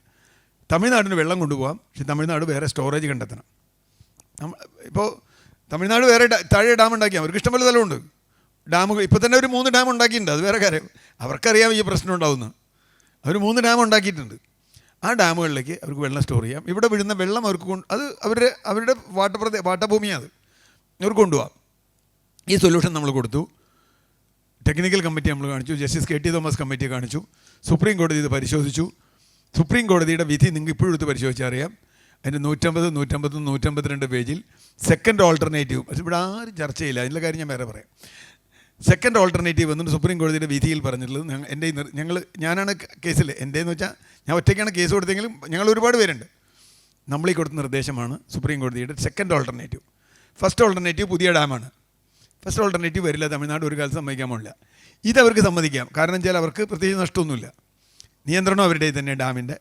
തമിഴ്നാടിന് വെള്ളം കൊണ്ടുപോകാം. പക്ഷേ തമിഴ്നാട് വേറെ സ്റ്റോറേജ് കണ്ടെത്തണം. ഇപ്പോൾ തമിഴ്നാട് വേറെ താഴെ ഡാം ഉണ്ടാക്കിയാൽ അവർക്ക് ഇഷ്ടംപോലെ സ്ഥലമുണ്ട്. ഡാമുകൾ ഇപ്പോൾ തന്നെ ഒരു 3 ഡാം ഉണ്ടാക്കിയിട്ടുണ്ട്. അത് വേറെ കാര്യം, അവർക്കറിയാം ഈ പ്രശ്നം ഉണ്ടാവുമെന്ന്. അവർ 3 ഡാം ഉണ്ടാക്കിയിട്ടുണ്ട്. ആ ഡാമുകളിലേക്ക് അവർക്ക് വെള്ളം സ്റ്റോർ ചെയ്യാം. ഇവിടെ വീഴുന്ന വെള്ളം അവർക്ക് അത് അവരുടെ വാട്ടഭൂമിയാണ്, അത് അവർക്ക് കൊണ്ടുപോകാം. ഈ സൊല്യൂഷൻ നമ്മൾ കൊടുത്തു. ടെക്നിക്കൽ കമ്മിറ്റി നമ്മൾ കാണിച്ചു, ജസ്റ്റിസ് KT തോമസ് കമ്മിറ്റി കാണിച്ചു. സുപ്രീം കോടതി ഇത് പരിശോധിച്ചു. സുപ്രീം കോടതിയുടെ വിധി നിങ്ങൾക്ക് ഇപ്പോഴും എടുത്ത് പരിശോധിച്ചാൽ അറിയാം. അതിൻ്റെ 150, 152 പേജിൽ സെക്കൻഡ് ഓൾട്ടർനേറ്റീവ്, പക്ഷേ ഇവിടെ ആരും ചർച്ച ചെയ്യില്ല, അതിൻ്റെ കാര്യം ഞാൻ വേറെ പറയാം. സെക്കൻഡ് ഓൾട്ടർനേറ്റീവ് എന്നിട്ട് സുപ്രീം കോടതിയുടെ വിധിയിൽ പറഞ്ഞിട്ടുള്ളത്, ഞാനാണ് കേസിൽ, എൻ്റെന്ന് വെച്ചാൽ ഞാൻ ഒറ്റയ്ക്കാണ് കേസ് കൊടുത്തെങ്കിലും ഞങ്ങൾ ഒരുപാട് പേരുണ്ട്. നമ്മളീ കൊടുത്ത നിർദ്ദേശമാണ് സുപ്രീം കോടതിയുടെ സെക്കൻഡ് ഓൾട്ടർനേറ്റീവ്. ഫസ്റ്റ് ഓൾട്ടർനേറ്റീവ് പുതിയ ഡാമാണ്. ഫസ്റ്റ് ഓൾട്ടർനേറ്റീവ് വരില്ല, തമിഴ്നാട് ഒരു കാലത്ത് സമ്മതിക്കാൻ പാടില്ല. ഇതവർക്ക് സമ്മതിക്കാം. കാരണം വെച്ചാൽ അവർക്ക് പ്രത്യേകിച്ച് നഷ്ടമൊന്നുമില്ല, നിയന്ത്രണം അവരുടെ തന്നെ ഡാമിൻ്റെ,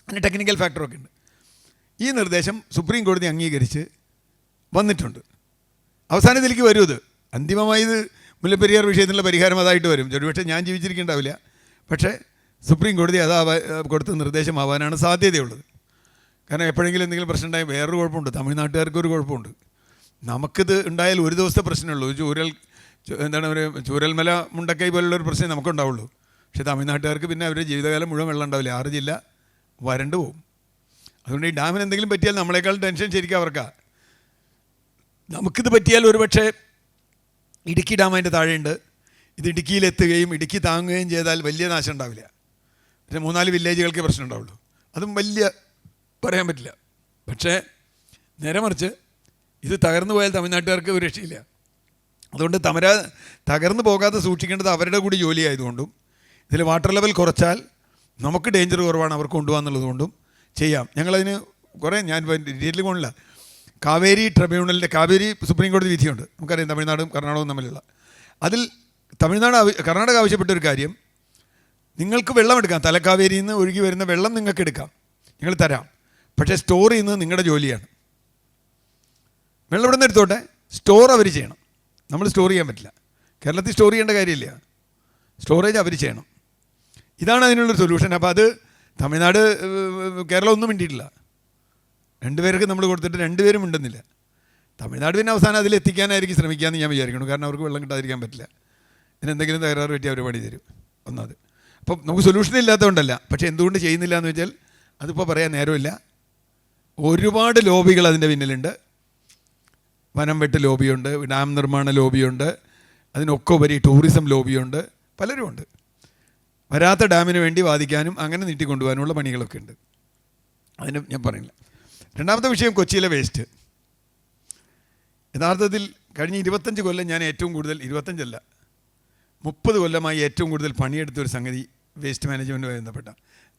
അതിന് ടെക്നിക്കൽ ഫാക്ടറൊക്കെ ഉണ്ട്. ഈ നിർദ്ദേശം സുപ്രീം കോടതി അംഗീകരിച്ച് വന്നിട്ടുണ്ട്. അവസാനത്തിലേക്ക് വരും ഇത്. അന്തിമമായി ഇത് മുല്ലപ്പെരിയാർ വിഷയത്തിലുള്ള പരിഹാരം അതായിട്ട് വരും. ഒരുപക്ഷെ ഞാൻ ജീവിച്ചിരിക്കേണ്ടാവില്ല, പക്ഷേ സുപ്രീം കോടതി കൊടുത്ത നിർദ്ദേശമാവാനാണ് സാധ്യതയുള്ളത്. കാരണം എപ്പോഴെങ്കിലും എന്തെങ്കിലും പ്രശ്നം ഉണ്ടായാൽ വേറൊരു കുഴപ്പമുണ്ട്, തമിഴ്നാട്ടുകാർക്ക് ഒരു കുഴപ്പമുണ്ട്. നമുക്കിത് ഉണ്ടായാൽ ഒരു ദിവസത്തെ പ്രശ്നമുള്ളൂ. ചൂരൽമല മുണ്ടക്കൈ പോലുള്ളൊരു പ്രശ്നം നമുക്കുണ്ടാവുള്ളൂ. പക്ഷേ തമിഴ്നാട്ടുകാർക്ക് പിന്നെ അവരുടെ ജീവിതകാലം മുഴുവൻ വെള്ളം ഉണ്ടാവില്ല. 6 ജില്ല വരണ്ടു പോകും. അതുകൊണ്ട് ഈ ഡാമിന് എന്തെങ്കിലും പറ്റിയാൽ നമ്മളെക്കാൾ ടെൻഷൻ ശരിക്കും അവർക്കാണ്. നമുക്കിത് പറ്റിയാൽ ഒരുപക്ഷെ ഇടുക്കി ഡാം അതിൻ്റെ താഴെയുണ്ട്. ഇത് ഇടുക്കിയിലെത്തുകയും ഇടുക്കി താങ്ങുകയും ചെയ്താൽ വലിയ നാശം ഉണ്ടാവില്ല. പക്ഷേ 3-4 വില്ലേജുകൾക്ക് പ്രശ്നം ഉണ്ടാവുള്ളൂ. അതും വലിയ പറയാൻ പറ്റില്ല. പക്ഷേ നേരെ മറിച്ച് ഇത് തകർന്നു പോയാൽ തമിഴ്നാട്ടുകാർക്ക് ഒരു രക്ഷയില്ല. അതുകൊണ്ട് തകർന്നു പോകാതെ സൂക്ഷിക്കേണ്ടത് അവരുടെ കൂടി ജോലി ആയതുകൊണ്ടും ഇതിൽ വാട്ടർ ലെവൽ കുറച്ചാൽ നമുക്ക് ഡേഞ്ചർ കുറവാണ്, അവർക്ക് കൊണ്ടുപോകാന്നുള്ളതുകൊണ്ടും ചെയ്യാം. ഞങ്ങളതിന് ഞാൻ ഡീറ്റെയിൽ പോകണില്ല. കാവേരി ട്രിബ്യൂണലിൻ്റെ കാവേരി സുപ്രീം കോടതി വിധിയുണ്ട്, നമുക്കറിയാം, തമിഴ്നാടും കർണാടകവും തമ്മിലുള്ള. അതിൽ കർണാടക ആവശ്യപ്പെട്ടൊരു കാര്യം, നിങ്ങൾക്ക് വെള്ളം എടുക്കാം, തലക്കാവേരിയിൽ നിന്ന് ഒഴുകി വരുന്ന വെള്ളം നിങ്ങൾക്ക് എടുക്കാം, ഞങ്ങൾ തരാം, പക്ഷേ സ്റ്റോർ ചെയ്യുന്നത് നിങ്ങളുടെ ജോലിയാണ്. വെള്ളം ഇവിടെ നിന്ന് എടുത്തോട്ടെ, സ്റ്റോർ അവർ ചെയ്യണം, നമ്മൾ സ്റ്റോർ ചെയ്യാൻ പറ്റില്ല. കേരളത്തിൽ സ്റ്റോർ ചെയ്യേണ്ട കാര്യമില്ല, സ്റ്റോറേജ് അവർ ചെയ്യണം. ഇതാണ് അതിനുള്ളൊരു സൊല്യൂഷൻ. അപ്പോൾ അത് തമിഴ്നാട് കേരളം ഒന്നും മിണ്ടിയിട്ടില്ല. 2 പേർക്ക് നമ്മൾ കൊടുത്തിട്ട് 2 പേരും മിണ്ടുന്നില്ല. തമിഴ്നാട് പിന്നെ അവസാനം അതിലെത്തിക്കാനായിരിക്കും ശ്രമിക്കാമെന്ന് ഞാൻ വിചാരിക്കണം. കാരണം അവർക്ക് വെള്ളം കിട്ടാതിരിക്കാൻ പറ്റില്ല. ഇതിനെന്തെങ്കിലും തകരാറ് പറ്റി അവർ പണി തരും. ഒന്നത്. അപ്പം നമുക്ക് സൊല്യൂഷൻ ഇല്ലാത്തതുകൊണ്ടല്ല, പക്ഷേ എന്തുകൊണ്ട് ചെയ്യുന്നില്ല എന്ന് വെച്ചാൽ അതിപ്പോൾ പറയാൻ നേരമില്ല. ഒരുപാട് ലോബികൾ അതിൻ്റെ പിന്നിലുണ്ട്. വനം വെട്ട് ലോബിയുണ്ട്, ഡാം നിർമ്മാണ ലോബിയുണ്ട്, അതിനൊക്കെ ഉപരി ടൂറിസം ലോബിയുണ്ട്, പലരും ഉണ്ട്. വരാത്ത ഡാമിന് വേണ്ടി വാദിക്കാനും അങ്ങനെ നീട്ടിക്കൊണ്ടുപോകാനുള്ള പണികളൊക്കെ ഉണ്ട്. അതിന് ഞാൻ പറയില്ല. രണ്ടാമത്തെ വിഷയം കൊച്ചിയിലെ വേസ്റ്റ്. യഥാർത്ഥത്തിൽ കഴിഞ്ഞ 25 കൊല്ലം ഞാൻ ഏറ്റവും കൂടുതൽ, 25 30 കൊല്ലമായി ഏറ്റവും കൂടുതൽ പണിയെടുത്തൊരു സംഗതി വേസ്റ്റ് മാനേജ്മെൻറ്റുമായി ബന്ധപ്പെട്ട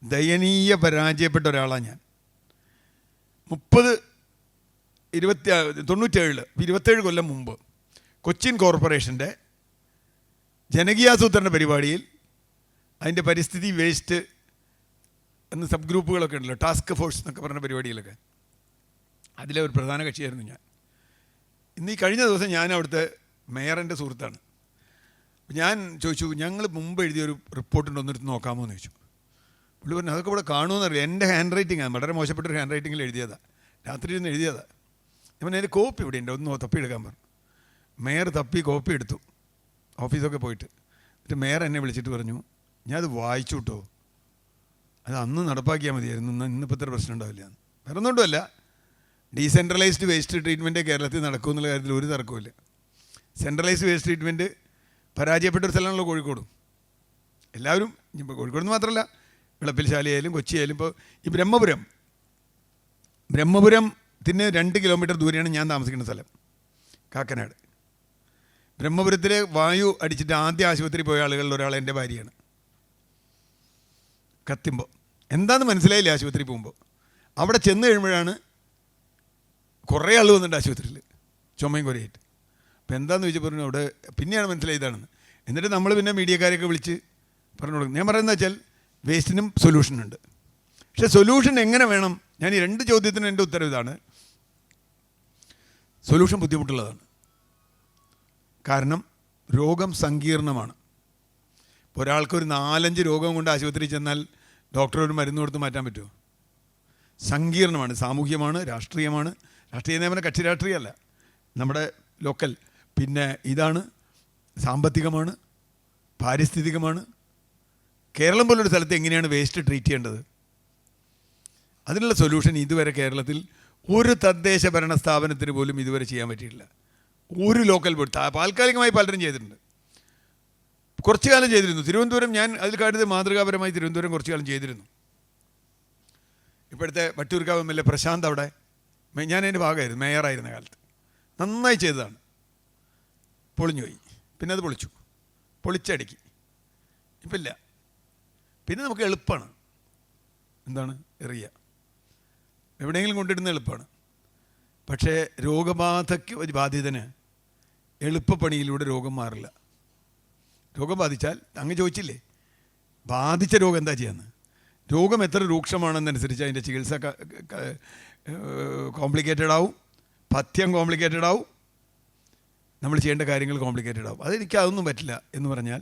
ദയനീയ പരാജയപ്പെട്ട ഒരാളാണ് ഞാൻ. 27 കൊല്ലം മുമ്പ് കൊച്ചിൻ കോർപ്പറേഷൻ്റെ ജനകീയാസൂത്രണ പരിപാടിയിൽ അതിൻ്റെ പരിസ്ഥിതി വേസ്റ്റ് എന്ന സബ് ഗ്രൂപ്പുകളൊക്കെ ഉണ്ടല്ലോ, ടാസ്ക് ഫോഴ്സ് എന്നൊക്കെ പറഞ്ഞ പരിപാടിയിലൊക്കെ അതിലെ ഒരു പ്രധാന കക്ഷിയായിരുന്നു ഞാൻ. ഇന്ന് ഈ കഴിഞ്ഞ ദിവസം ഞാൻ അവിടുത്തെ മേയറിൻ്റെ സുഹൃത്താണ്. ഞാൻ ചോദിച്ചു, ഞങ്ങൾ മുമ്പ് എഴുതിയൊരു റിപ്പോർട്ടുണ്ട്, ഒന്നെടുത്ത് നോക്കാമോ എന്ന് ചോദിച്ചു. പുള്ളി പറഞ്ഞു അതൊക്കെ ഇവിടെ കാണുമെന്നറിയില്ല, എൻ്റെ ഹാൻഡ് റൈറ്റിംഗാണ്, വളരെ മോശപ്പെട്ടൊരു ഹാൻഡ് റൈറ്റിങ്ങിൽ എഴുതിയതാണ്, രാത്രി ഇരുന്ന് എഴുതിയതാണ്. ഞാൻ അതിൻ്റെ കോപ്പി ഇവിടെ ഉണ്ട്, ഒന്ന് തപ്പി എടുക്കാൻ പറഞ്ഞു. മേയർ തപ്പി കോപ്പി എടുത്തു, ഓഫീസൊക്കെ പോയിട്ട്. എന്നിട്ട് മേയർ എന്നെ വിളിച്ചിട്ട് പറഞ്ഞു, ഞാൻ അത് വായിച്ചു കേട്ടോ, അത് അന്ന് നടപ്പാക്കിയാൽ മതിയായിരുന്നു, ഇന്നിപ്പോൾ ഇത്ര പ്രശ്നം ഉണ്ടാവില്ല. വേറെ ഒന്നുകൊണ്ടുമല്ല, ഡീസെൻട്രലൈസ്ഡ് വേസ്റ്റ് ട്രീറ്റ്മെൻറ്റ് കേരളത്തിൽ നടക്കുമെന്നുള്ള കാര്യത്തിൽ ഒരു തർക്കമില്ല. സെൻട്രലൈസ്ഡ് വേസ്റ്റ് ട്രീറ്റ്മെൻറ്റ് പരാജയപ്പെട്ടൊരു സ്ഥലമാണല്ലോ കോഴിക്കോടും. എല്ലാവരും ഇപ്പോൾ കോഴിക്കോട് മാത്രമല്ല, വിളപ്പിൽശാലയായാലും കൊച്ചിയായാലും. ഇപ്പോൾ ഈ ബ്രഹ്മപുരത്തിന് 2 കിലോമീറ്റർ ദൂരെയാണ് ഞാൻ താമസിക്കുന്ന സ്ഥലം, കാക്കനാട്. ബ്രഹ്മപുരത്തിലെ വായു അടിച്ചിട്ട് ആദ്യ ആശുപത്രി പോയ ആളുകളിൽ ഒരാൾ എൻ്റെ ഭാര്യയാണ്. കത്തുമ്പോൾ എന്താണെന്ന് മനസ്സിലായില്ല ആശുപത്രി പോകുമ്പോൾ. അവിടെ ചെന്ന് കഴിയുമ്പോഴാണ് കുറേ ആൾ വന്നിട്ടുണ്ട് ആശുപത്രിയിൽ, ചുമയും കുറയായിട്ട്. അപ്പോൾ എന്താണെന്ന് ചോദിച്ചാൽ പറഞ്ഞു അവിടെ പിന്നെയാണ് മനസ്സിലായതാണെന്ന്. എന്നിട്ട് നമ്മൾ പിന്നെ മീഡിയക്കാരെയൊക്കെ വിളിച്ച് പറഞ്ഞു കൊടുക്കും. ഞാൻ പറയുന്നത് വെച്ചാൽ വേസ്റ്റിനും സൊല്യൂഷനുണ്ട്. പക്ഷേ സൊല്യൂഷൻ എങ്ങനെ വേണം? ഞാൻ ഈ 2 ചോദ്യത്തിനും എൻ്റെ ഉത്തരവ് ഇതാണ്. സൊല്യൂഷൻ ബുദ്ധിമുട്ടുള്ളതാണ്. കാരണം രോഗം സങ്കീർണമാണ്. ഒരാൾക്കൊരു 4-5 രോഗം കൊണ്ട് ആശുപത്രിയിൽ ചെന്നാൽ ഡോക്ടർ ഒരു മരുന്ന് കൊടുത്ത് മാറ്റാൻ പറ്റുമോ? സങ്കീർണമാണ്. സാമൂഹ്യമാണ്, രാഷ്ട്രീയമാണ്. രാഷ്ട്രീയ നിയമനം കക്ഷി രാഷ്ട്രീയമല്ല, നമ്മുടെ ലോക്കൽ. പിന്നെ ഇതാണ് സാമ്പത്തികമാണ്, പാരിസ്ഥിതികമാണ്. കേരളം പോലൊരു സ്ഥലത്ത് എങ്ങനെയാണ് വേസ്റ്റ് ട്രീറ്റ് ചെയ്യേണ്ടത്? അതിനുള്ള സൊല്യൂഷൻ ഇതുവരെ കേരളത്തിൽ ഒരു തദ്ദേശ ഭരണ സ്ഥാപനത്തിന് പോലും ഇതുവരെ ചെയ്യാൻ പറ്റിയിട്ടില്ല. ഒരു ലോക്കൽ ബോഡി താൽക്കാലികമായി പലരും ചെയ്തിട്ടുണ്ട്, കുറച്ചു കാലം ചെയ്തിരുന്നു. തിരുവനന്തപുരം, ഞാൻ അതിൽ കാണിയത് മാതൃകാപരമായി തിരുവനന്തപുരം കുറച്ചു കാലം ചെയ്തിരുന്നു. ഇപ്പോഴത്തെ വട്ടിയൂർക്കാവ് MLA പ്രശാന്ത് അവിടെ, ഞാൻ അതിൻ്റെ ഭാഗമായിരുന്നു, മേയറായിരുന്ന കാലത്ത് നന്നായി ചെയ്തതാണ്. പൊളിഞ്ഞുപോയി, പിന്നെ അത് പൊളിച്ചടുക്കി. ഇപ്പം ഇല്ല. പിന്നെ നമുക്ക് എളുപ്പമാണ്, എന്താണ് എറിയുക, എവിടെയെങ്കിലും കൊണ്ടിടുന്ന എളുപ്പമാണ്. പക്ഷേ രോഗബാധയ്ക്ക് ഒരു ബാധിതന് എളുപ്പപ്പണിയിലൂടെ രോഗം മാറില്ല. രോഗം ബാധിച്ചാൽ, അങ്ങ് ചോദിച്ചില്ലേ ബാധിച്ച രോഗം എന്താ ചെയ്യാന്ന്? രോഗം എത്ര രൂക്ഷമാണെന്നനുസരിച്ച് അതിൻ്റെ ചികിത്സ കോംപ്ലിക്കേറ്റഡ് ആവും, പഥ്യം കോംപ്ലിക്കേറ്റഡ് ആവും, നമ്മൾ ചെയ്യേണ്ട കാര്യങ്ങൾ കോംപ്ലിക്കേറ്റഡ് ആവും. അതെനിക്ക് അതൊന്നും പറ്റില്ല എന്ന് പറഞ്ഞാൽ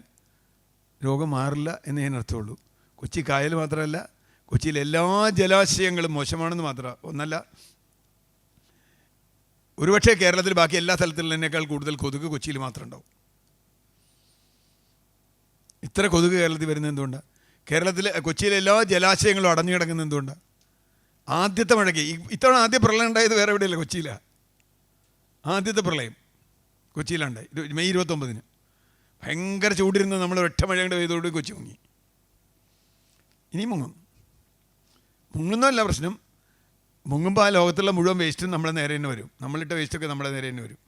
രോഗം മാറില്ല എന്ന് ഞാൻ അർത്ഥമുള്ളൂ. കൊച്ചി കായൽ മാത്രമല്ല, കൊച്ചിയിലെ എല്ലാ ജലാശയങ്ങളും മോശമാണെന്ന് മാത്രമാണ് ഒന്നല്ല. ഒരുപക്ഷെ കേരളത്തിൽ ബാക്കി എല്ലാ സ്ഥലത്തുള്ളതിനേക്കാൾ കൂടുതൽ കൊതുക് കൊച്ചിയിൽ മാത്രം ഉണ്ടാവും. ഇത്ര കൊതുക് കേരളത്തിൽ വരുന്നത് എന്തുകൊണ്ടാണ്? കൊച്ചിയിലെ എല്ലാ ജലാശയങ്ങളും അടഞ്ഞു കിടക്കുന്നത് എന്തുകൊണ്ടാണ്? ആദ്യത്തെ മഴയ്ക്ക് ഇത്തവണ ആദ്യ പ്രളയം ഉണ്ടായത് വേറെ എവിടെയല്ല, കൊച്ചിയിലാണ്. ആദ്യത്തെ പ്രളയം കൊച്ചിയിലുണ്ടായി മെയ് 29. ഭയങ്കര ചൂടിരുന്ന് നമ്മൾ ഒറ്റ മഴ കൊണ്ട് പെയ്തോട് കൊച്ചി മുങ്ങി. ഇനി മുങ്ങുന്നതല്ല പ്രശ്നം. മുങ്ങുമ്പോൾ ആ ലോകത്തുള്ള മുഴുവൻ വേസ്റ്റും നമ്മളെ നേരെ തന്നെ വരും. നമ്മളിട്ട വേസ്റ്റൊക്കെ നമ്മളെ നേരെ തന്നെ വരും.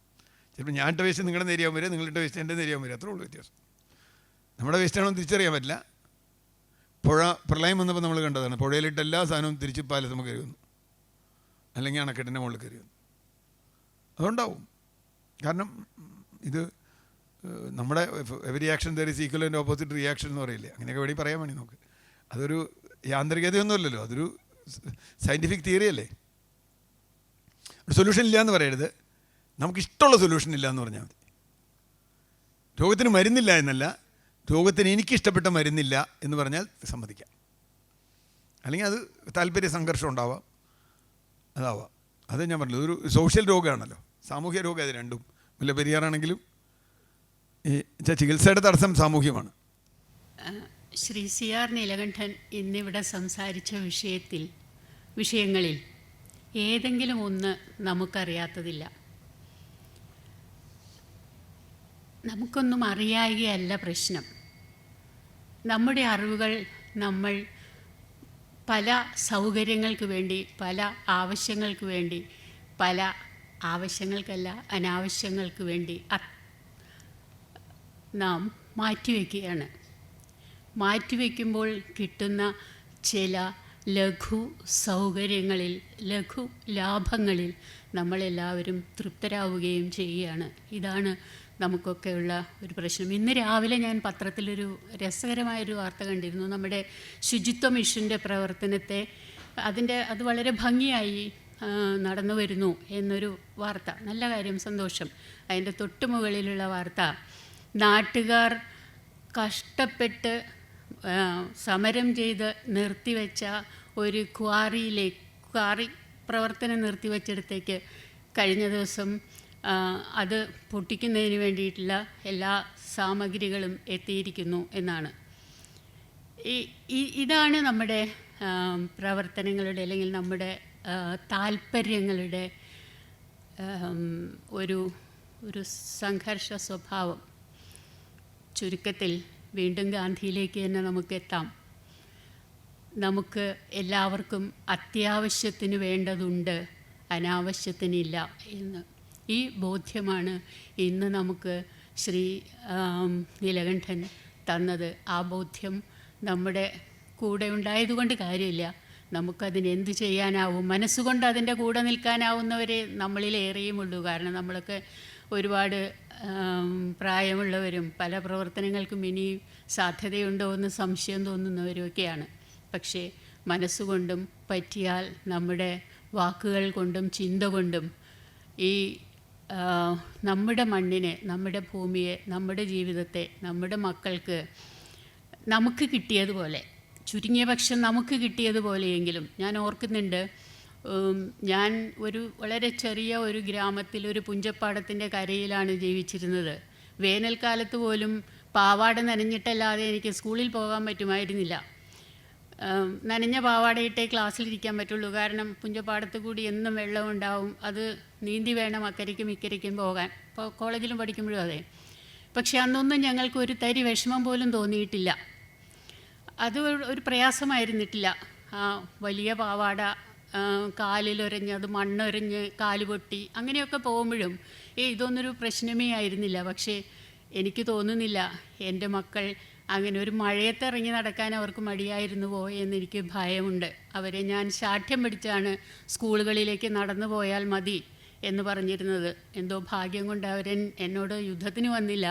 ചിലപ്പോൾ ഞാൻ ഇട്ട വേസ്റ്റ് നിങ്ങളുടെ നേരെയാവും വരിക, നിങ്ങളിട്ട വേസ്റ്റ് എൻ്റെ നേരെയാവും വരിക. അത്രേ ഉള്ളൂ വ്യത്യാസം. നമ്മുടെ വേസ്റ്റാണോ തിരിച്ചറിയാൻ പറ്റില്ല. പ്രളയം വന്നപ്പോൾ നമ്മൾ കണ്ടതാണ്, പുഴയിലിട്ട് എല്ലാ സാധനവും തിരിച്ച് പാലത്തുമ്പോൾ കയറി വന്നു, അല്ലെങ്കിൽ അണക്കെട്ടിൻ്റെ മുകളിൽ കയറി വന്നു. അതുകൊണ്ടാവും. കാരണം ഇത് നമ്മുടെ every action there is equal and opposite reaction എന്ന് പറയില്ലേ, അങ്ങനെയൊക്കെ വേണ്ടി പറയാൻ വേണ്ടി നമുക്ക്. അതൊരു യാന്ത്രികതയൊന്നുമല്ലല്ലോ, അതൊരു സയൻറ്റിഫിക് തിയറി അല്ലേ. ഒരു സൊല്യൂഷൻ ഇല്ല എന്ന് പറയരുത്, നമുക്കിഷ്ടമുള്ള സൊല്യൂഷൻ ഇല്ല എന്ന് പറഞ്ഞാൽ മതി. രോഗത്തിന് മരുന്നില്ല എന്നല്ല, രോഗത്തിന് എനിക്കിഷ്ടപ്പെട്ട മരുന്നില്ല എന്ന് പറഞ്ഞാൽ സമ്മതിക്കാം. അല്ലെങ്കിൽ അത് താല്പര്യ സംഘർഷം ഉണ്ടാവാം, അതാവാം. അത് ഞാൻ പറഞ്ഞത് ഒരു സോഷ്യൽ രോഗമാണല്ലോ, സാമൂഹ്യ രോഗം. അത് രണ്ടും. മുല്ലപ്പെരിയാറാണെങ്കിലും ചികിത്സയുടെ തടസ്സം സാമൂഹ്യമാണ്. ശ്രീ CR നീലകണ്ഠൻ ഇന്നിവിടെ സംസാരിച്ച വിഷയങ്ങളിൽ ഏതെങ്കിലും ഒന്ന് നമുക്കറിയാത്തതില്ല. നമുക്കൊന്നും അറിയായികയല്ല പ്രശ്നം. നമ്മുടെ അറിവുകൾ നമ്മൾ പല സൗകര്യങ്ങൾക്ക് വേണ്ടി, പല ആവശ്യങ്ങൾക്ക് വേണ്ടി, പല ആവശ്യങ്ങൾക്കല്ല അനാവശ്യങ്ങൾക്ക് വേണ്ടി നാം മാറ്റിവെക്കുകയാണ്. മാറ്റിവെക്കുമ്പോൾ കിട്ടുന്ന ചില ലഘു സൗകര്യങ്ങളിൽ, ലഘു ലാഭങ്ങളിൽ നമ്മളെല്ലാവരും തൃപ്തരാവുകയും ചെയ്യുകയാണ്. ഇതാണ് നമുക്കൊക്കെയുള്ള ഒരു പ്രശ്നം. ഇന്ന് രാവിലെ ഞാൻ പത്രത്തിലൊരു രസകരമായൊരു വാർത്ത കണ്ടിരുന്നു. നമ്മുടെ ശുചിത്വ മിഷൻ്റെ പ്രവർത്തനത്തെ അത് വളരെ ഭംഗിയായി നടന്നു വരുന്നു എന്നൊരു വാർത്ത. നല്ല കാര്യം, സന്തോഷം. അതിൻ്റെ തൊട്ട് മുകളിലുള്ള വാർത്ത, നാട്ടുകാർ കഷ്ടപ്പെട്ട് സമരം ചെയ്ത് നിർത്തിവെച്ച ഒരു ക്വാറി പ്രവർത്തനം നിർത്തിവെച്ചിടത്തേക്ക് കഴിഞ്ഞ ദിവസം അത് പൊട്ടിക്കുന്നതിന് വേണ്ടിയിട്ടുള്ള എല്ലാ സാമഗ്രികളും എത്തിയിരിക്കുന്നു എന്നാണ്. ഇതാണ് നമ്മുടെ പ്രവർത്തനങ്ങളുടെ അല്ലെങ്കിൽ നമ്മുടെ താല്പര്യങ്ങളുടെ ഒരു സംഘർഷ സ്വഭാവം. ചുരുക്കത്തിൽ വീണ്ടും ഗാന്ധിയിലേക്ക് തന്നെ നമുക്ക് എത്താം. നമുക്ക് എല്ലാവർക്കും അത്യാവശ്യത്തിന് വേണ്ടതുണ്ട്, അനാവശ്യത്തിനില്ല എന്ന്. ഈ ബോധ്യമാണ് ഇന്ന് നമുക്ക് ശ്രീ നീലകണ്ഠൻ തന്നത്. ആ ബോധ്യം നമ്മുടെ കൂടെ ഉണ്ടായതുകൊണ്ട് കാര്യമില്ല, നമുക്കതിനെന്ത് ചെയ്യാനാവും. മനസ്സുകൊണ്ട് അതിൻ്റെ കൂടെ നിൽക്കാനാവുന്നവരെ നമ്മളിലേറെയുമുള്ളൂ. കാരണം നമ്മളൊക്കെ ഒരുപാട് പ്രായമുള്ളവരും പല പ്രവർത്തനങ്ങൾക്കും ഇനി സാധ്യതയുണ്ടോ എന്ന് സംശയം തോന്നുന്നവരുമൊക്കെയാണ്. പക്ഷേ മനസ്സുകൊണ്ടും പറ്റിയാൽ നമ്മുടെ വാക്കുകൾ കൊണ്ടും ചിന്ത കൊണ്ടും ഈ നമ്മുടെ മണ്ണിനെ, നമ്മുടെ ഭൂമിയെ, നമ്മുടെ ജീവിതത്തെ, നമ്മുടെ മക്കൾക്ക് നമുക്ക് കിട്ടിയതുപോലെ, ചുരുങ്ങിയ പക്ഷം നമുക്ക് കിട്ടിയതുപോലെയെങ്കിലും. ഞാൻ ഓർക്കുന്നുണ്ട്, ഞാൻ വളരെ ചെറിയ ഒരു ഗ്രാമത്തിൽ ഒരു പുഞ്ചപ്പാടത്തിൻ്റെ കരയിലാണ് ജീവിച്ചിരുന്നത്. വേനൽക്കാലത്ത് പോലും പാവാട നനഞ്ഞിട്ടല്ലാതെ എനിക്ക് സ്കൂളിൽ പോകാൻ പറ്റുമായിരുന്നില്ല. നനഞ്ഞ പാവാടയിട്ടേ ക്ലാസ്സിലിരിക്കാൻ പറ്റുള്ളൂ. കാരണം പുഞ്ചപ്പാടത്ത് കൂടി എന്നും വെള്ളമുണ്ടാവും. അത് നീന്തി വേണം അക്കരയ്ക്കും ഇക്കരയ്ക്കും പോകാൻ. ഇപ്പോൾ കോളേജിലും പഠിക്കുമ്പോഴും അതെ. പക്ഷെ അന്നൊന്നും ഞങ്ങൾക്ക് ഒരു തരി വിഷമം പോലും തോന്നിയിട്ടില്ല. അത് ഒരു പ്രയാസമായിരുന്നിട്ടില്ല. ആ വലിയ പാവാട കാലിലൊരഞ്ഞ്, അത് മണ്ണൊരഞ്ഞ് കാല് പൊട്ടി അങ്ങനെയൊക്കെ പോകുമ്പോഴും ഇതൊന്നൊരു പ്രശ്നമേ ആയിരുന്നില്ല. പക്ഷേ എനിക്ക് തോന്നുന്നില്ല എൻ്റെ മക്കൾ അങ്ങനെ ഒരു മഴയത്തിറങ്ങി നടക്കാൻ അവർക്ക് മടിയായിരുന്നുവോ എന്നെനിക്ക് ഭയമുണ്ട്. അവരെ ഞാൻ ശാഠ്യം പിടിച്ചാണ് സ്കൂളുകളിലേക്ക് നടന്നു പോയാൽ മതി എന്ന് പറഞ്ഞിരുന്നത്. എന്തോ ഭാഗ്യം കൊണ്ട് എന്നോട് യുദ്ധത്തിന് വന്നില്ല.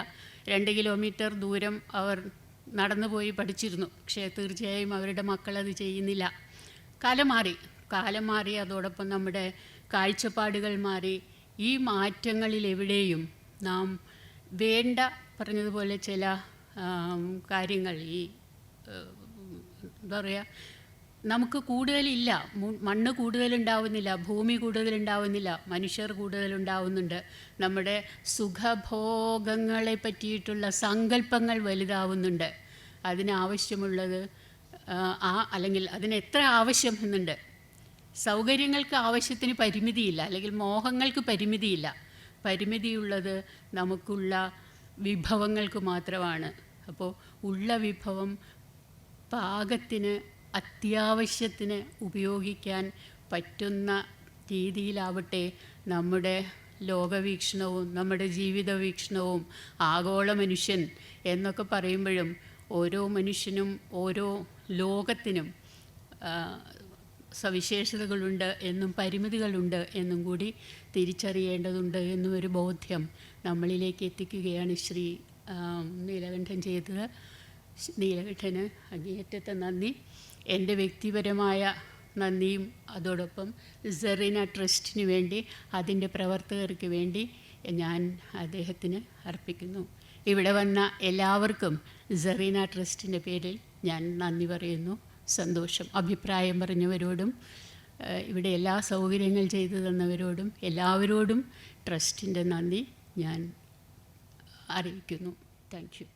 2 കിലോമീറ്റർ ദൂരം അവർ നടന്നു പോയി പഠിച്ചിരുന്നു. പക്ഷേ തീർച്ചയായും അവരുടെ മക്കളത് ചെയ്യുന്നില്ല. കാലം മാറി, അതോടൊപ്പം നമ്മുടെ കാഴ്ചപ്പാടുകൾ മാറി. ഈ മാറ്റങ്ങളിലെവിടെയും നാം വേണ്ട പറഞ്ഞതുപോലെ ചില കാര്യങ്ങൾ, എന്താ പറയുക, നമുക്ക് കൂടുതലില്ല. മണ്ണ് കൂടുതലുണ്ടാവുന്നില്ല, ഭൂമി കൂടുതലുണ്ടാവുന്നില്ല, മനുഷ്യർ കൂടുതലുണ്ടാവുന്നുണ്ട്. നമ്മുടെ സുഖഭോഗങ്ങളെ പറ്റിയിട്ടുള്ള സങ്കല്പങ്ങൾ വലുതാവുന്നുണ്ട്. അതിനാവശ്യമുള്ളത് അല്ലെങ്കിൽ അതിന് എത്ര ആവശ്യം എന്നുണ്ട്. സൗകര്യങ്ങൾക്ക് ആവശ്യത്തിന് പരിമിതിയില്ല, അല്ലെങ്കിൽ മോഹങ്ങൾക്ക് പരിമിതിയില്ല. പരിമിതിയുള്ളത് നമുക്കുള്ള വിഭവങ്ങൾക്ക് മാത്രമാണ്. അപ്പോൾ ഉള്ള വിഭവം പാകത്തിന്, അത്യാവശ്യത്തിന് ഉപയോഗിക്കാൻ പറ്റുന്ന രീതിയിലാവട്ടെ നമ്മുടെ ലോകവീക്ഷണവും നമ്മുടെ ജീവിത വീക്ഷണവും. ആഗോള മനുഷ്യൻ എന്നൊക്കെ പറയുമ്പോഴും ഓരോ മനുഷ്യനും ഓരോ ലോകത്തിനും സവിശേഷതകളുണ്ട് എന്നും പരിമിതികളുണ്ട് എന്നും കൂടി തിരിച്ചറിയേണ്ടതുണ്ട് എന്നൊരു ബോധ്യം നമ്മളിലേക്ക് എത്തിക്കുകയാണ് ശ്രീ നീലകണ്ഠൻ ചെയ്തത്. നീലകണ്ഠന് അങ്ങേയറ്റത്തെ നന്ദി. എൻ്റെ വ്യക്തിപരമായ നന്ദിയും അതോടൊപ്പം സെറീന ട്രസ്റ്റിന് വേണ്ടി, അതിൻ്റെ പ്രവർത്തകർക്ക് വേണ്ടി ഞാൻ അദ്ദേഹത്തിന് അർപ്പിക്കുന്നു. ഇവിടെ വന്ന എല്ലാവർക്കും സെറീന ട്രസ്റ്റിൻ്റെ പേരിൽ ഞാൻ നന്ദി പറയുന്നു. സന്തോഷം. അഭിപ്രായം പറഞ്ഞവരോടും ഇവിടെ എല്ലാ സൗകര്യങ്ങൾ ചെയ്തു തന്നവരോടും എല്ലാവരോടും ട്രസ്റ്റിൻ്റെ നന്ദി ഞാൻ അറിയിക്കുന്നു. Thank you.